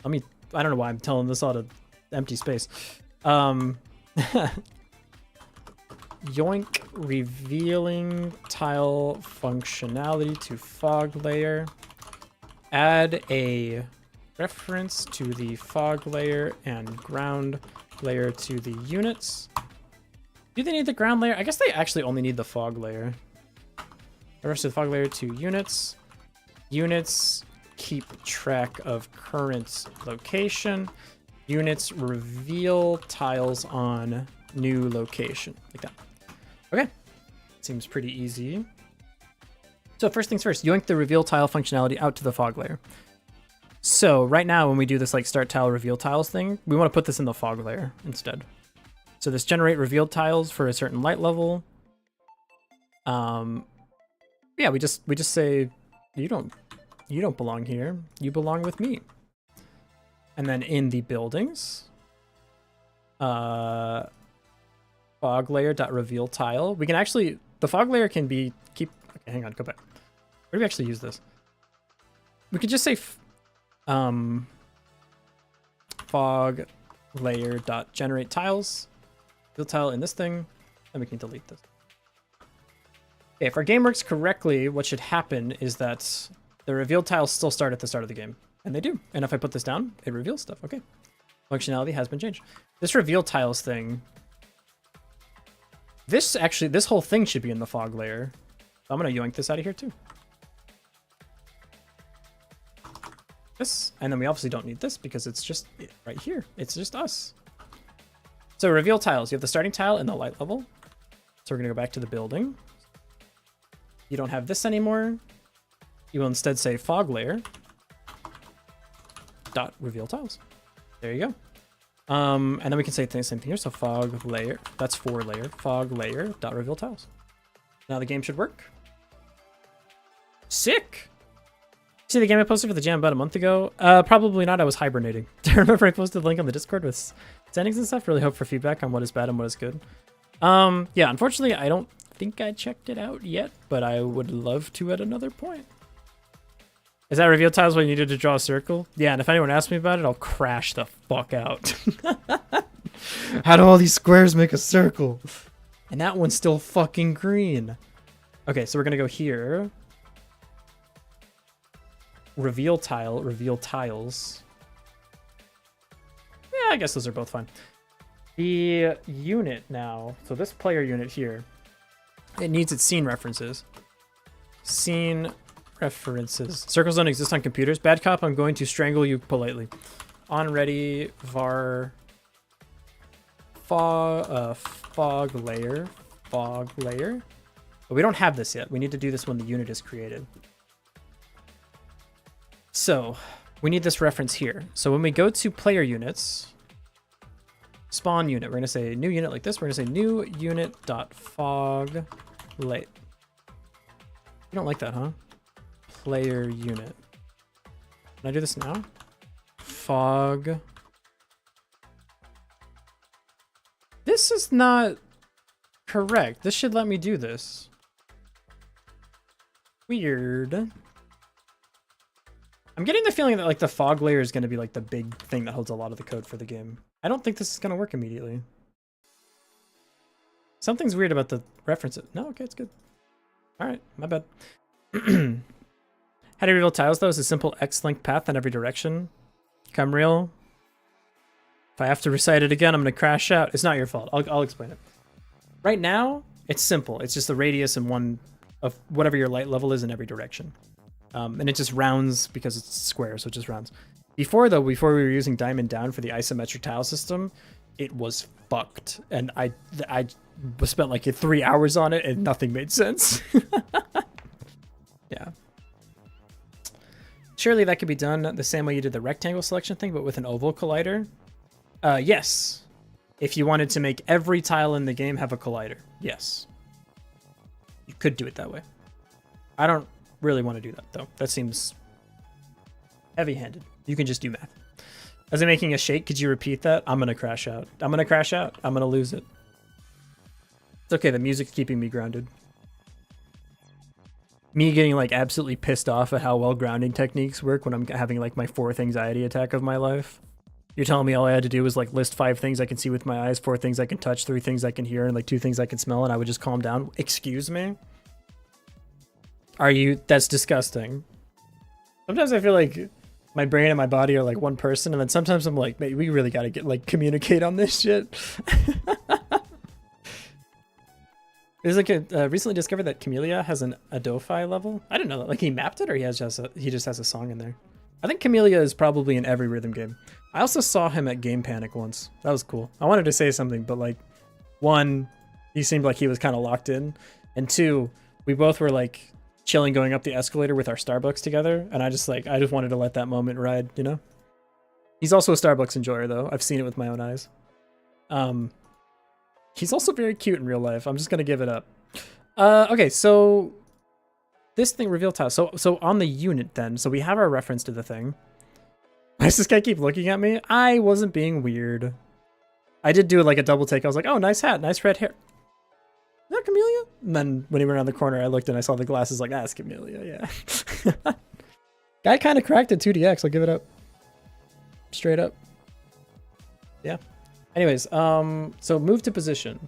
I don't know why I'm telling this out of empty space. Yoink revealing tile functionality to fog layer. Add a reference to the fog layer and ground layer to the units. Do they need the ground layer? I guess they actually only need the fog layer. Reference to the fog layer to units. Units keep track of current location. Units reveal tiles on new location. Like that. Okay. Seems pretty easy. So first things first, yoink the reveal tile functionality out to the fog layer. So right now when we do this like start tile reveal tiles thing, we want to put this in the fog layer instead. So this generate revealed tiles for a certain light level. Yeah, we just say you don't belong here. You belong with me. And then in the buildings, fog layer dot reveal tile. We can actually, the fog layer can be, okay, hang on, go back. Where do we actually use this? We could just say fog layer dot generate tiles, reveal tile in this thing, and we can delete this. Okay, if our game works correctly, what should happen is that the reveal tiles still start at the start of the game, and they do. And if I put this down, it reveals stuff. Okay, functionality has been changed. This reveal tiles thing, this whole thing should be in the fog layer. I'm gonna yoink this out of here too. This, and then we obviously don't need this because it's just right here. It's just us. So reveal tiles, you have the starting tile and the light level. So we're gonna go back to the building. You don't have this anymore. You will instead say fog layer dot reveal tiles. There you go. And then we can say the same thing here. So fog layer, that's 4 layer, fog layer dot reveal tiles. Now the game should work. Sick. See the game I posted for the jam about a month ago? Probably not. I was hibernating. I remember I posted the link on the Discord with settings and stuff. Really hope for feedback on what is bad and what is good. Yeah, unfortunately, I don't think I checked it out yet, but I would love to at another point. Is that reveal tiles when you needed to draw a circle? Yeah, and if anyone asks me about it, I'll crash the fuck out. How do all these squares make a circle? And that one's still fucking green. Okay, so we're gonna go here. Reveal tile, reveal tiles. Yeah, I guess those are both fine. The unit now, so this player unit here, it needs its scene references. Scene references. Circles don't exist on computers. Bad cop, I'm going to strangle you politely. On ready, var, fog layer. But we don't have this yet. We need to do this when the unit is created. So we need this reference here. So when we go to player units, spawn unit, we're going to say new unit like this. We're going to say new unit dot fog light. You don't like that, huh? Player unit. Can I do this now? Fog. This is not correct. This should let me do this. Weird. I'm getting the feeling that like the fog layer is going to be like the big thing that holds a lot of the code for the game. I don't think this is going to work immediately. Something's weird about the references. No, okay, it's good. All right, my bad. How to reveal tiles though is a simple X-link path in every direction. Come real. If I have to recite it again, I'm going to crash out. It's not your fault. I'll explain it. Right now, it's simple. It's just the radius and one of whatever your light level is in every direction. And it just rounds because it's square, so it just rounds. Before we were using Diamond Down for the isometric tile system, it was fucked. And I spent like 3 hours on it and nothing made sense. Yeah. Surely that could be done the same way you did the rectangle selection thing, but with an oval collider. Yes. If you wanted to make every tile in the game have a collider. Yes. You could do it that way. I don't really want to do that though. That seems heavy-handed. You can just do math. As I'm making a shake, could you repeat that? I'm gonna crash out. I'm gonna crash out. I'm gonna lose it. It's okay, the music's keeping me grounded. Me getting like absolutely pissed off at how well grounding techniques work when I'm having like my 4th anxiety attack of my life. You're telling me all I had to do was like list 5 things I can see with my eyes, 4 things I can touch, 3 things I can hear, and like 2 things I can smell, and I would just calm down. Excuse me? That's disgusting. Sometimes I feel like my brain and my body are like one person, and then sometimes I'm like, maybe we really gotta communicate on this shit. There's like recently discovered that Camellia has an Adofi level. I didn't know that. Like he mapped it, or he just has a song in there. I think Camellia is probably in every rhythm game. I also saw him at Game Panic once. That was cool. I wanted to say something, but like, 1, he seemed like he was kind of locked in, and 2, we both were like chilling going up the escalator with our Starbucks together, and I just wanted to let that moment ride, you know? He's also a Starbucks enjoyer though. I've seen it with my own eyes. He's also very cute in real life. I'm just gonna give it up. Okay, so this thing reveal tile. So on the unit then, so we have our reference to the thing. Why does this guy keep looking at me? I wasn't being weird. I did do like a double take. I was like, oh, nice hat, nice red hair. Is that Camellia? And then when he went around the corner, I looked and I saw the glasses like, ah, it's Camellia, yeah. Guy kind of cracked at 2DX, I'll give it up. Straight up. Yeah. Anyways, so move to position.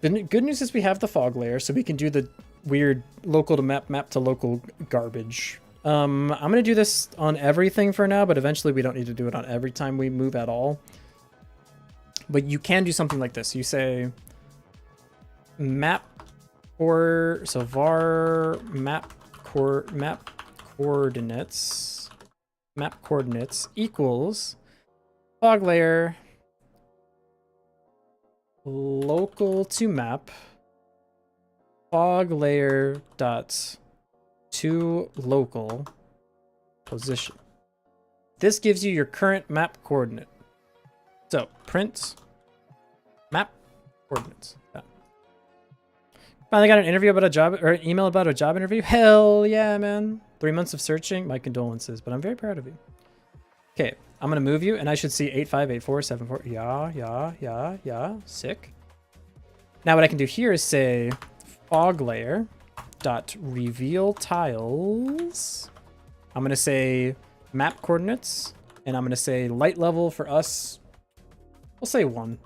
The good news is we have the fog layer, so we can do the weird local to map to local garbage. I'm going to do this on everything for now, but eventually we don't need to do it on every time we move at all. But you can do something like this. You say map or so var map coordinates equals fog layer local to map fog layer dot to local position. This gives you your current map coordinate. So print map coordinates. Yeah. Finally got an interview about a job or an email about a job interview. Hell yeah, man. 3 months of searching. My condolences, but I'm very proud of you. Okay, I'm gonna move you, and I should see 858474. Yeah. Sick. Now what I can do here is say fog layer dot reveal tiles. I'm gonna say map coordinates, and I'm gonna say light level for us. We'll say 1.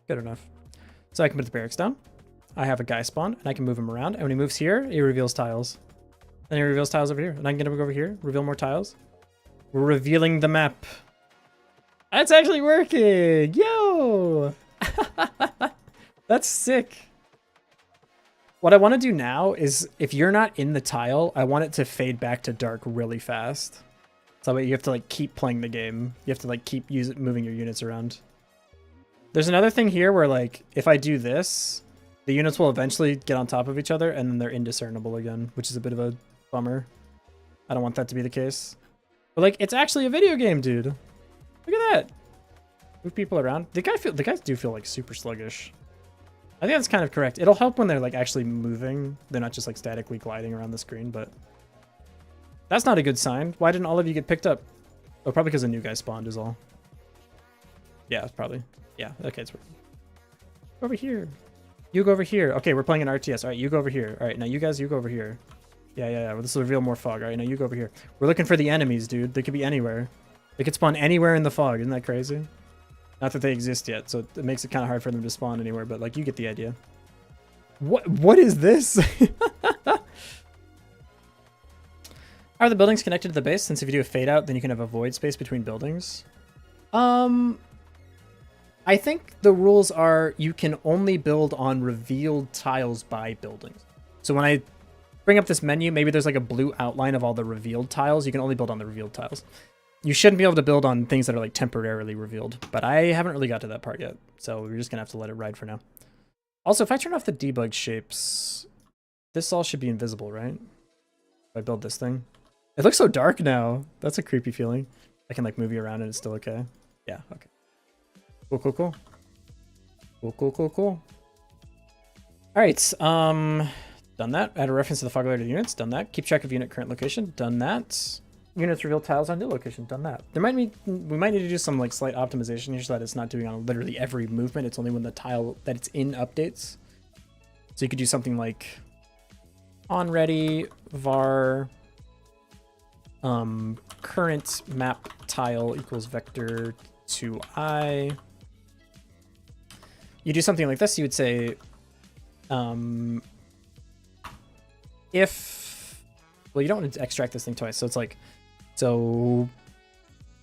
Good enough. So I can put the barracks down. I have a guy spawn, and I can move him around. And when he moves here, he reveals tiles. And he reveals tiles over here. And I can get him to go over here, reveal more tiles. We're revealing the map. That's actually working! Yo! That's sick. What I want to do now is, if you're not in the tile, I want it to fade back to dark really fast. So that way you have to like keep playing the game. You have to like keep moving your units around. There's another thing here where like, if I do this, the units will eventually get on top of each other and then they're indiscernible again, which is a bit of a bummer. I don't want that to be the case. But like, it's actually a video game, dude. Look at that. Move people around. The guys do feel like super sluggish. I think that's kind of correct. It'll help when they're like actually moving. They're not just like statically gliding around the screen, but that's not a good sign. Why didn't all of you get picked up? Oh, probably because a new guy spawned is all. Yeah, it's probably. Yeah, okay, it's working. Over here. You go over here. Okay, we're playing an RTS. All right, you go over here. All right, now you guys, you go over here. Yeah. Well, this will reveal more fog. All right, now you go over here. We're looking for the enemies, dude. They could be anywhere. They could spawn anywhere in the fog. Isn't that crazy? Not that they exist yet, so it makes it kind of hard for them to spawn anywhere, but like, you get the idea. What is this? Are the buildings connected to the base? Since if you do a fade out, then you can have a void space between buildings. I think the rules are you can only build on revealed tiles by buildings. So when I bring up this menu, maybe there's like a blue outline of all the revealed tiles. You can only build on the revealed tiles. You shouldn't be able to build on things that are like temporarily revealed, but I haven't really got to that part yet. So we're just gonna have to let it ride for now. Also, if I turn off the debug shapes, this all should be invisible, right? If I build this thing. It looks so dark now. That's a creepy feeling. I can like move you around and it's still okay. Yeah, okay. Cool. All right, done that. Add a reference to the fog layer to the units. Done that. Keep track of unit current location. Done that. Units reveal tiles on new location. Done that. We might need to do some like slight optimization here so that it's not doing on literally every movement. It's only when the tile that it's in updates. So you could do something like on ready var current map tile equals vector to I. You do something like this. You would say if, well, you don't want to extract this thing twice. So it's like, so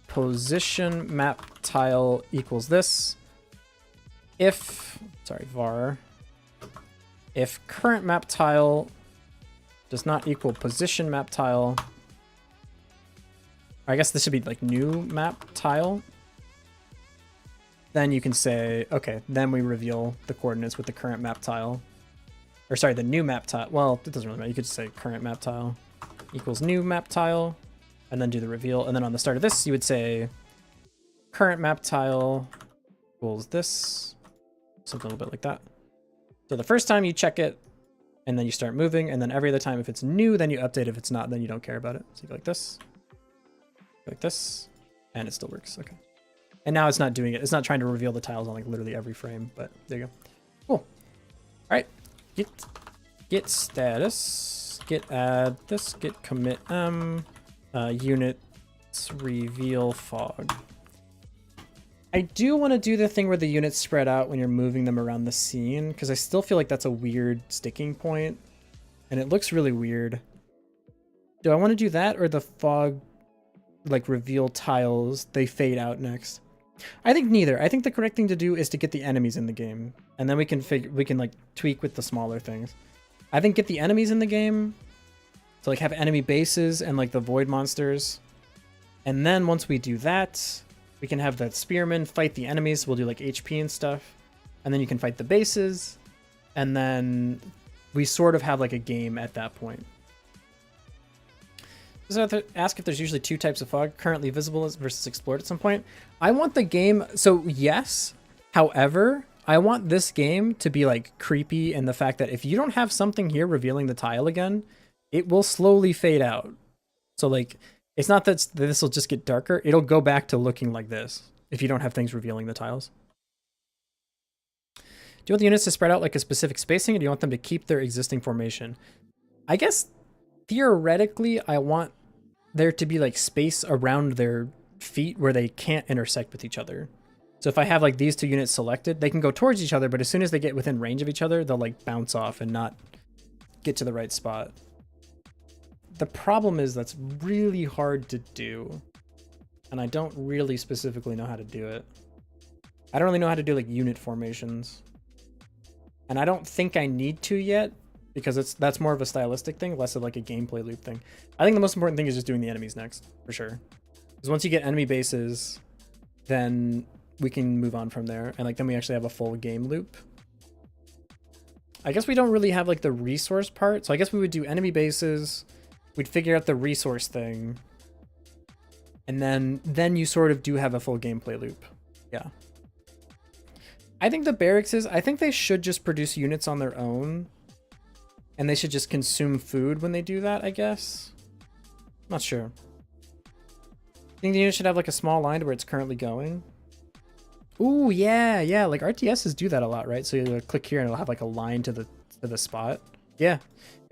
position map tile equals this. If, sorry, var, if current map tile does not equal position map tile, or I guess this should be like new map tile, then you can say, okay, then we reveal the coordinates with the current map tile. Or sorry, the new map tile. Well, it doesn't really matter. You could just say current map tile equals new map tile, and then do the reveal. And then on the start of this, you would say current map tile equals this, something a little bit like that. So the first time you check it, and then you start moving, and then every other time if it's new, then you update. If it's not, then you don't care about it. So you go like this, and it still works. Okay. And now it's not doing it. It's not trying to reveal the tiles on like literally every frame, but there you go. Cool. All right. Get status. Get add this. Get commit units reveal fog. I do want to do the thing where the units spread out when you're moving them around the scene, because I still feel like that's a weird sticking point, and it looks really weird. Do I want to do that, or the fog, like, reveal tiles, they fade out next? I think neither. I think the correct thing to do is to get the enemies in the game, and then we can like tweak with the smaller things. I think get the enemies in the game, so like have enemy bases and like the void monsters, and then once we do that, we can have the spearmen fight the enemies. We'll do like HP and stuff, and then you can fight the bases, and then we sort of have like a game at that point. Does ask if there's usually 2 types of fog currently visible versus explored at some point. I want the game, so yes, however, I want this game to be like creepy in the fact that if you don't have something here revealing the tile again, it will slowly fade out. So like, it's not that this will just get darker, it'll go back to looking like this if you don't have things revealing the tiles. Do you want the units to spread out like a specific spacing, or do you want them to keep their existing formation? I guess theoretically, I want there to be like space around their feet where they can't intersect with each other. So if I have like these 2 units selected, they can go towards each other, but as soon as they get within range of each other, they'll like bounce off and not get to the right spot. The problem is that's really hard to do, and I don't really specifically know how to do it. I don't really know how to do like unit formations, and I don't think I need to yet, because that's more of a stylistic thing, less of like a gameplay loop thing. I think the most important thing is just doing the enemies next, for sure. Because once you get enemy bases, then we can move on from there, and like then we actually have a full game loop. I guess we don't really have like the resource part, so I guess we would do enemy bases, we'd figure out the resource thing, and then you sort of do have a full gameplay loop. Yeah. I think the barracks I think they should just produce units on their own, and they should just consume food when they do that, I guess. Not sure. I think the unit should have like a small line to where it's currently going. Ooh, yeah, like RTSs do that a lot, right? So you click here and it'll have like a line to the spot. Yeah,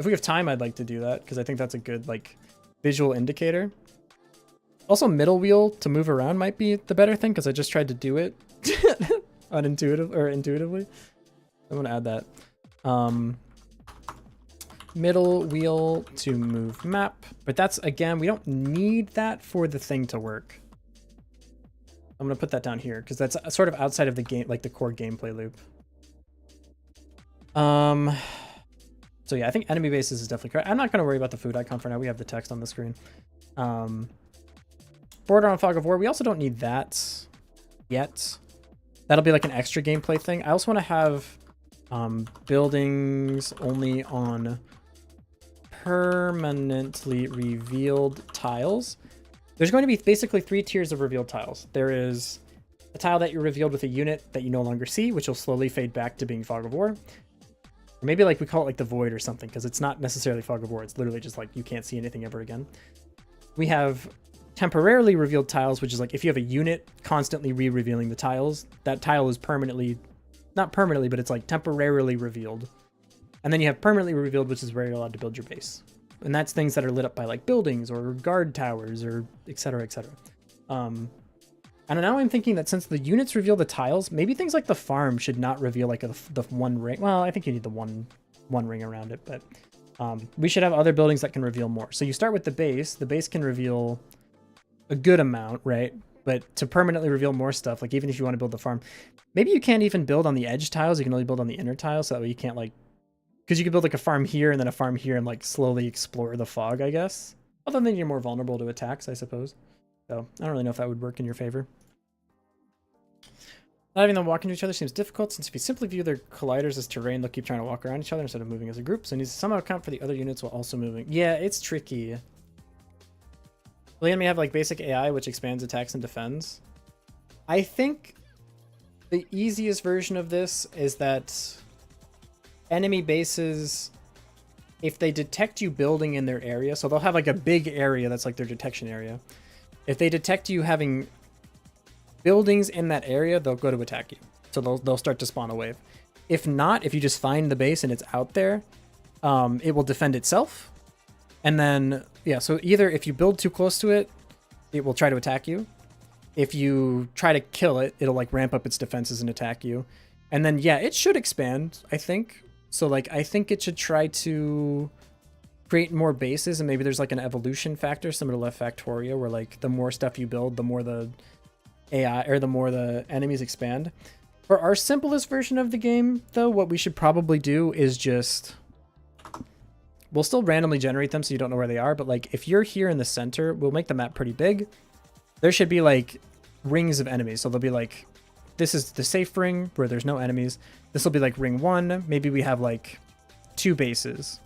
if we have time, I'd like to do that, because I think that's a good like visual indicator. Also, middle wheel to move around might be the better thing, because I just tried to do it intuitively. I'm gonna add that. Middle wheel to move map, but that's, again, we don't need that for the thing to work. I'm gonna put that down here because that's sort of outside of the game, like the core gameplay loop. So yeah, I think enemy bases is definitely correct. I'm not gonna worry about the food icon for now. We have the text on the screen. Border on Fog of War. We also don't need that yet. That'll be like an extra gameplay thing. I also want to have buildings only on permanently revealed tiles. There's going to be basically 3 tiers of revealed tiles. There is a tile that you're revealed with a unit that you no longer see, which will slowly fade back to being Fog of War. Or maybe like we call it like the Void or something, because it's not necessarily Fog of War. It's literally just like you can't see anything ever again. We have temporarily revealed tiles, which is like if you have a unit constantly re-revealing the tiles, that tile is permanently, not permanently, but it's like temporarily revealed. And then you have permanently revealed, which is where you're allowed to build your base. And that's things that are lit up by like buildings or guard towers or et cetera, et cetera. And now I'm thinking that since the units reveal the tiles, maybe things like the farm should not reveal like the one ring. Well, I think you need the one ring around it, but we should have other buildings that can reveal more. So you start with the base. The base can reveal a good amount, right? But to permanently reveal more stuff, like even if you want to build the farm, maybe you can't even build on the edge tiles. You can only build on the inner tiles, so that way you can't like, because you could build like a farm here and then a farm here and like slowly explore the fog, I guess. Other than you're more vulnerable to attacks, I suppose. So I don't really know if that would work in your favor. Not having them walk into each other seems difficult, since if you simply view their colliders as terrain, they'll keep trying to walk around each other instead of moving as a group. So it needs to somehow account for the other units while also moving. Yeah, it's tricky. Will the enemy have like basic AI, which expands attacks and defends? I think the easiest version of this is that enemy bases, if they detect you building in their area, so they'll have like a big area that's like their detection area. If they detect you having buildings in that area, they'll go to attack you. So they'll start to spawn a wave. If not, if you just find the base and it's out there, it will defend itself. And then, yeah, so either if you build too close to it, it will try to attack you. If you try to kill it, it'll like ramp up its defenses and attack you. And then, yeah, it should expand, I think. So like, I think it should try to create more bases, and maybe there's like an evolution factor similar to Left Factorio, where like the more stuff you build, the more the AI or the more the enemies expand. For our simplest version of the game, though, what we should probably do is just, we'll still randomly generate them so you don't know where they are, but like if you're here in the center, we'll make the map pretty big. There should be like rings of enemies. So there'll be like, this is the safe ring where there's no enemies. This will be like ring 1. Maybe we have like 2 bases.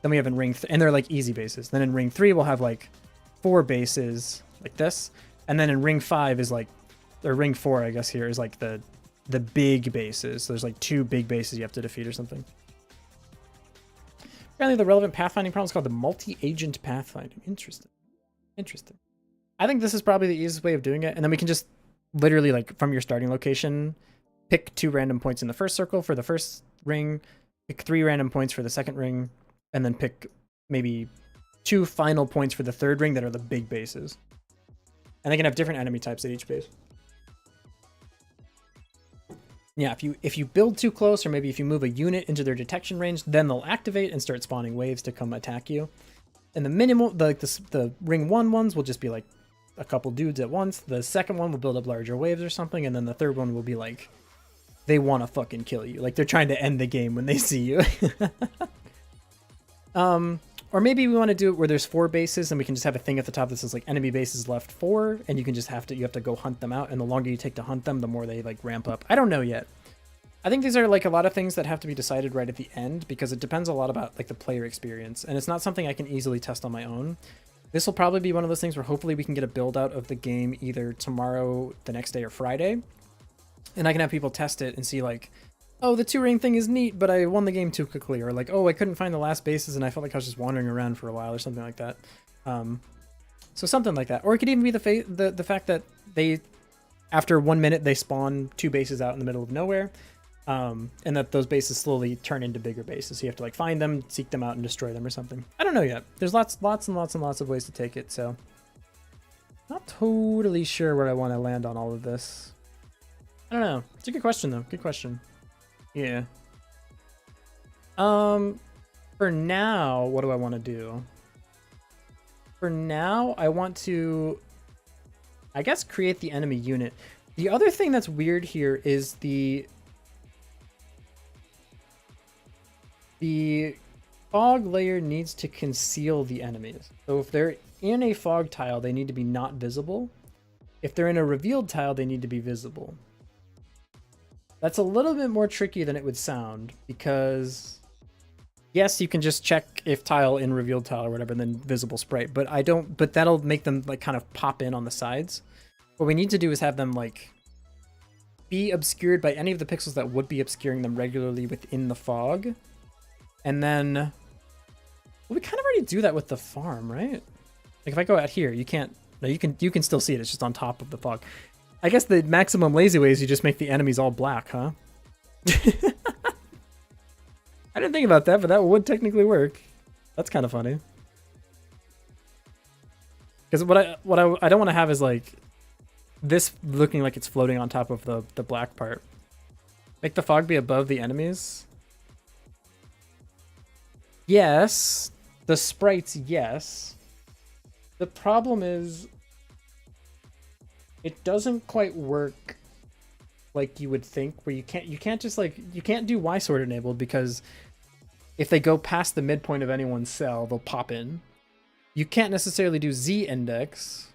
Then we have in ring, and they're like easy bases. Then in ring 3, we'll have like 4 bases like this. And then in ring 5 is like, or ring 4, I guess here is like the big bases. So there's like 2 big bases you have to defeat or something. Apparently the relevant pathfinding problem is called the multi-agent pathfinding. Interesting. Interesting. I think this is probably the easiest way of doing it. And then we can just literally like from your starting location, pick 2 random points in the first circle for the first ring, pick 3 random points for the second ring, and then pick maybe 2 final points for the third ring that are the big bases. And they can have different enemy types at each base. Yeah, if you build too close, or maybe if you move a unit into their detection range, then they'll activate and start spawning waves to come attack you. And the minimal, the ring 1 ones will just be like a couple dudes at once. The second one will build up larger waves or something, and then the third one will be like, they want to fucking kill you. Like they're trying to end the game when they see you. Or maybe we want to do it where there's 4 bases and we can just have a thing at the top that says like enemy bases left 4, and you can just you have to go hunt them out, and the longer you take to hunt them, the more they like ramp up. I don't know yet. I think these are like a lot of things that have to be decided right at the end, because it depends a lot about like the player experience, and it's not something I can easily test on my own. This will probably be one of those things where hopefully we can get a build out of the game either tomorrow, the next day, or Friday, and I can have people test it and see like, oh, the 2 ring thing is neat, but I won the game too quickly, or like, oh, I couldn't find the last bases and I felt like I was just wandering around for a while, or something like that. So something like that. Or it could even be the fact that they, after 1 minute, they spawn 2 bases out in the middle of nowhere, and that those bases slowly turn into bigger bases. So you have to like find them, seek them out, and destroy them or something. I don't know yet. There's lots and lots of ways to take it, so not totally sure where I want to land on all of this. I don't know. It's a good question though. Good question. Yeah. For now, what do I want to do? For now, I want to, I guess, create the enemy unit. The other thing that's weird here is the fog layer needs to conceal the enemies. So if they're in a fog tile, they need to be not visible. If they're in a revealed tile, they need to be visible. That's a little bit more tricky than it would sound, because yes, you can just check if tile in revealed tile or whatever, and then visible sprite, but that'll make them like kind of pop in on the sides. What we need to do is have them like be obscured by any of the pixels that would be obscuring them regularly within the fog. And then, well, we kind of already do that with the farm, right? Like if I go out here, you can't, no, you can still see it. It's just on top of the fog. I guess the maximum lazy way is you just make the enemies all black, huh? I didn't think about that, but that would technically work. That's kind of funny. Because what I don't want to have is like this looking like it's floating on top of the black part. Make the fog be above the enemies. Yes. The sprites, yes. The problem is it doesn't quite work like you would think, where you can't just like, you can't do Y sword enabled, because if they go past the midpoint of anyone's cell, they'll pop in. You can't necessarily do Z index,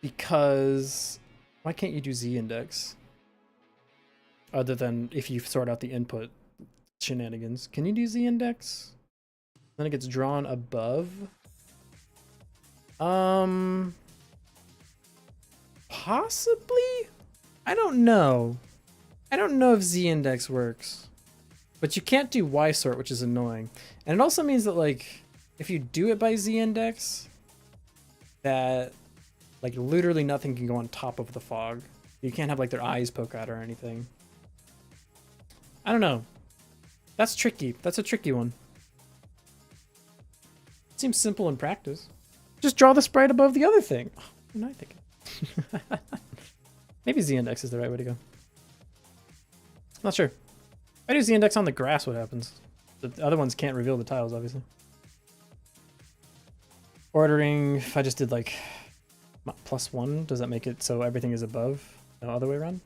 because why can't you do Z index? Other than if you sort out the input shenanigans. Can you do Z index? Then it gets drawn above. Possibly? I don't know. I don't know if Z index works. But you can't do Y sort, which is annoying. And it also means that like if you do it by Z index, that Like literally nothing can go on top of the fog. You can't have like their eyes poke out or anything. I don't know. That's tricky. That's a tricky one. Seems simple in practice. Just draw the sprite above the other thing. Oh, what am I thinking? Maybe Z-index is the right way to go. Not sure. If I do Z-index on the grass, what happens? The other ones can't reveal the tiles, obviously. Ordering, if I just did like +1, does that make it so everything is above? No other way around?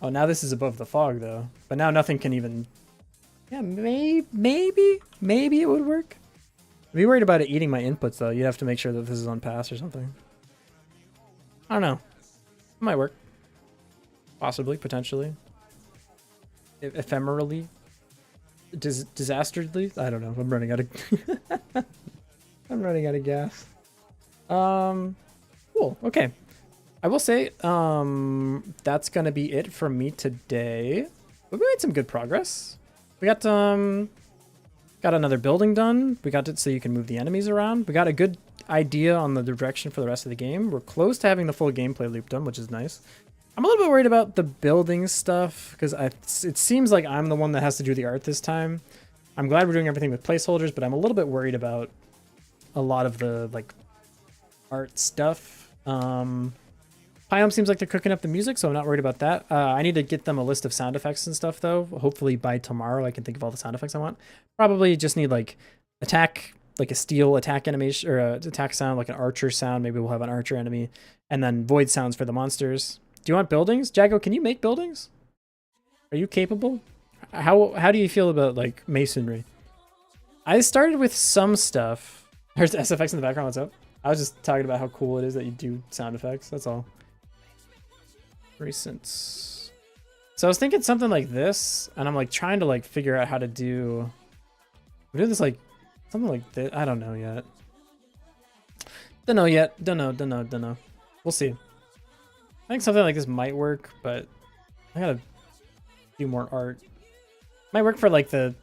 Oh, now this is above the fog, though. But now nothing can even... Yeah, maybe it would work. I'd be worried about it eating my inputs, though. You'd have to make sure that this is on pass or something. I don't know. It might work. Possibly, potentially. Ephemerally. Disasterdly? I don't know. I'm running out of... I'm running out of gas. Cool. Okay. I will say, that's gonna be it from me today. But we made some good progress. We got another building done. We got it so you can move the enemies around. We got a good idea on the direction for the rest of the game. We're close to having the full gameplay loop done, which is nice. I'm a little bit worried about the building stuff because it seems like I'm the one that has to do the art this time. I'm glad we're doing everything with placeholders, but I'm a little bit worried about a lot of the like art stuff. Pyom seems like they're cooking up the music, so I'm not worried about that. I need to get them a list of sound effects and stuff, though. Hopefully by tomorrow I can think of all the sound effects I want. Probably just need like attack, like a steel attack animation, or a attack sound, like an archer sound. Maybe we'll have an archer enemy, and then void sounds for the monsters. Do you want buildings? Jago, can you make buildings? Are you capable? How do you feel about like masonry? I started with some stuff. There's SFX in the background. What's up? I was just talking about how cool it is that you do sound effects. That's all. Recent. So I was thinking something like this, and I'm like trying to like figure out how to do. We do this like something like this. I don't know yet. Don't know yet. Don't know. We'll see. I think something like this might work, but I gotta do more art. Might work for like the.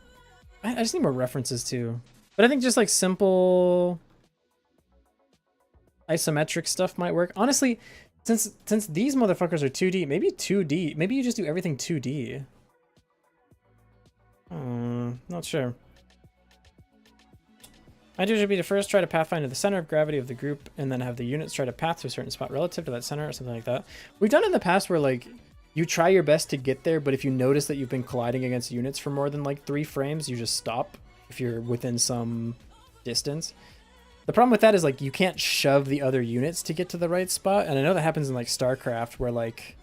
I just need more references too. But I think just like simple isometric stuff might work. Honestly, since these motherfuckers are 2D, maybe 2D. Maybe you just do everything 2D. Not sure. My duty should be to first try to pathfind to the center of gravity of the group, and then have the units try to path to a certain spot relative to that center or something like that. We've done it in the past where like you try your best to get there, but if you notice that you've been colliding against units for more than like 3 frames, you just stop if you're within some distance. The problem with that is like you can't shove the other units to get to the right spot, and I know that happens in like StarCraft where like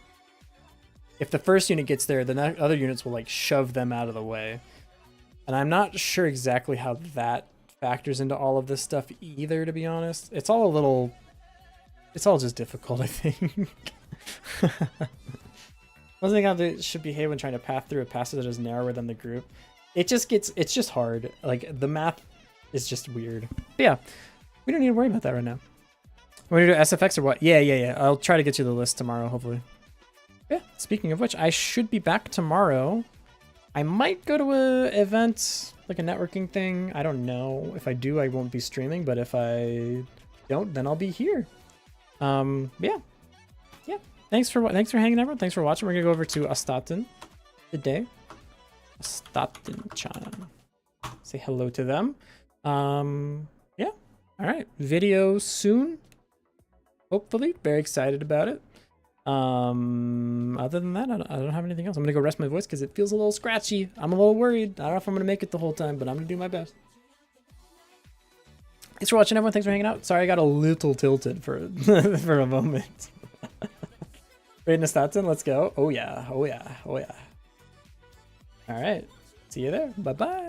if the first unit gets there, the other units will like shove them out of the way. And I'm not sure exactly how that factors into all of this stuff either, to be honest. It's all just difficult, I think. One thing how they should behave when trying to path through a passage that is narrower than the group. It's just hard. Like the math is just weird. But yeah, we don't need to worry about that right now. Want to do SFX or what? Yeah. I'll try to get you the list tomorrow, hopefully. Yeah, speaking of which, I should be back tomorrow. I might go to a event, like a networking thing. I don't know. If I do, I won't be streaming, but if I don't, then I'll be here. Yeah. Thanks for hanging, everyone. Thanks for watching. We're gonna go over to Astaten today. Astaten-chan. Say hello to them. Yeah. All right. Video soon. Hopefully. Very excited about it. Other than that, I don't have anything else. I'm gonna go rest my voice because it feels a little scratchy. I'm a little worried. I don't know if I'm gonna make it the whole time, but I'm gonna do my best. Thanks for watching, everyone. Thanks for hanging out. Sorry, I got a little tilted for for a moment. Raiden Astaten, let's go. Oh yeah. All right. See you there. Bye-bye.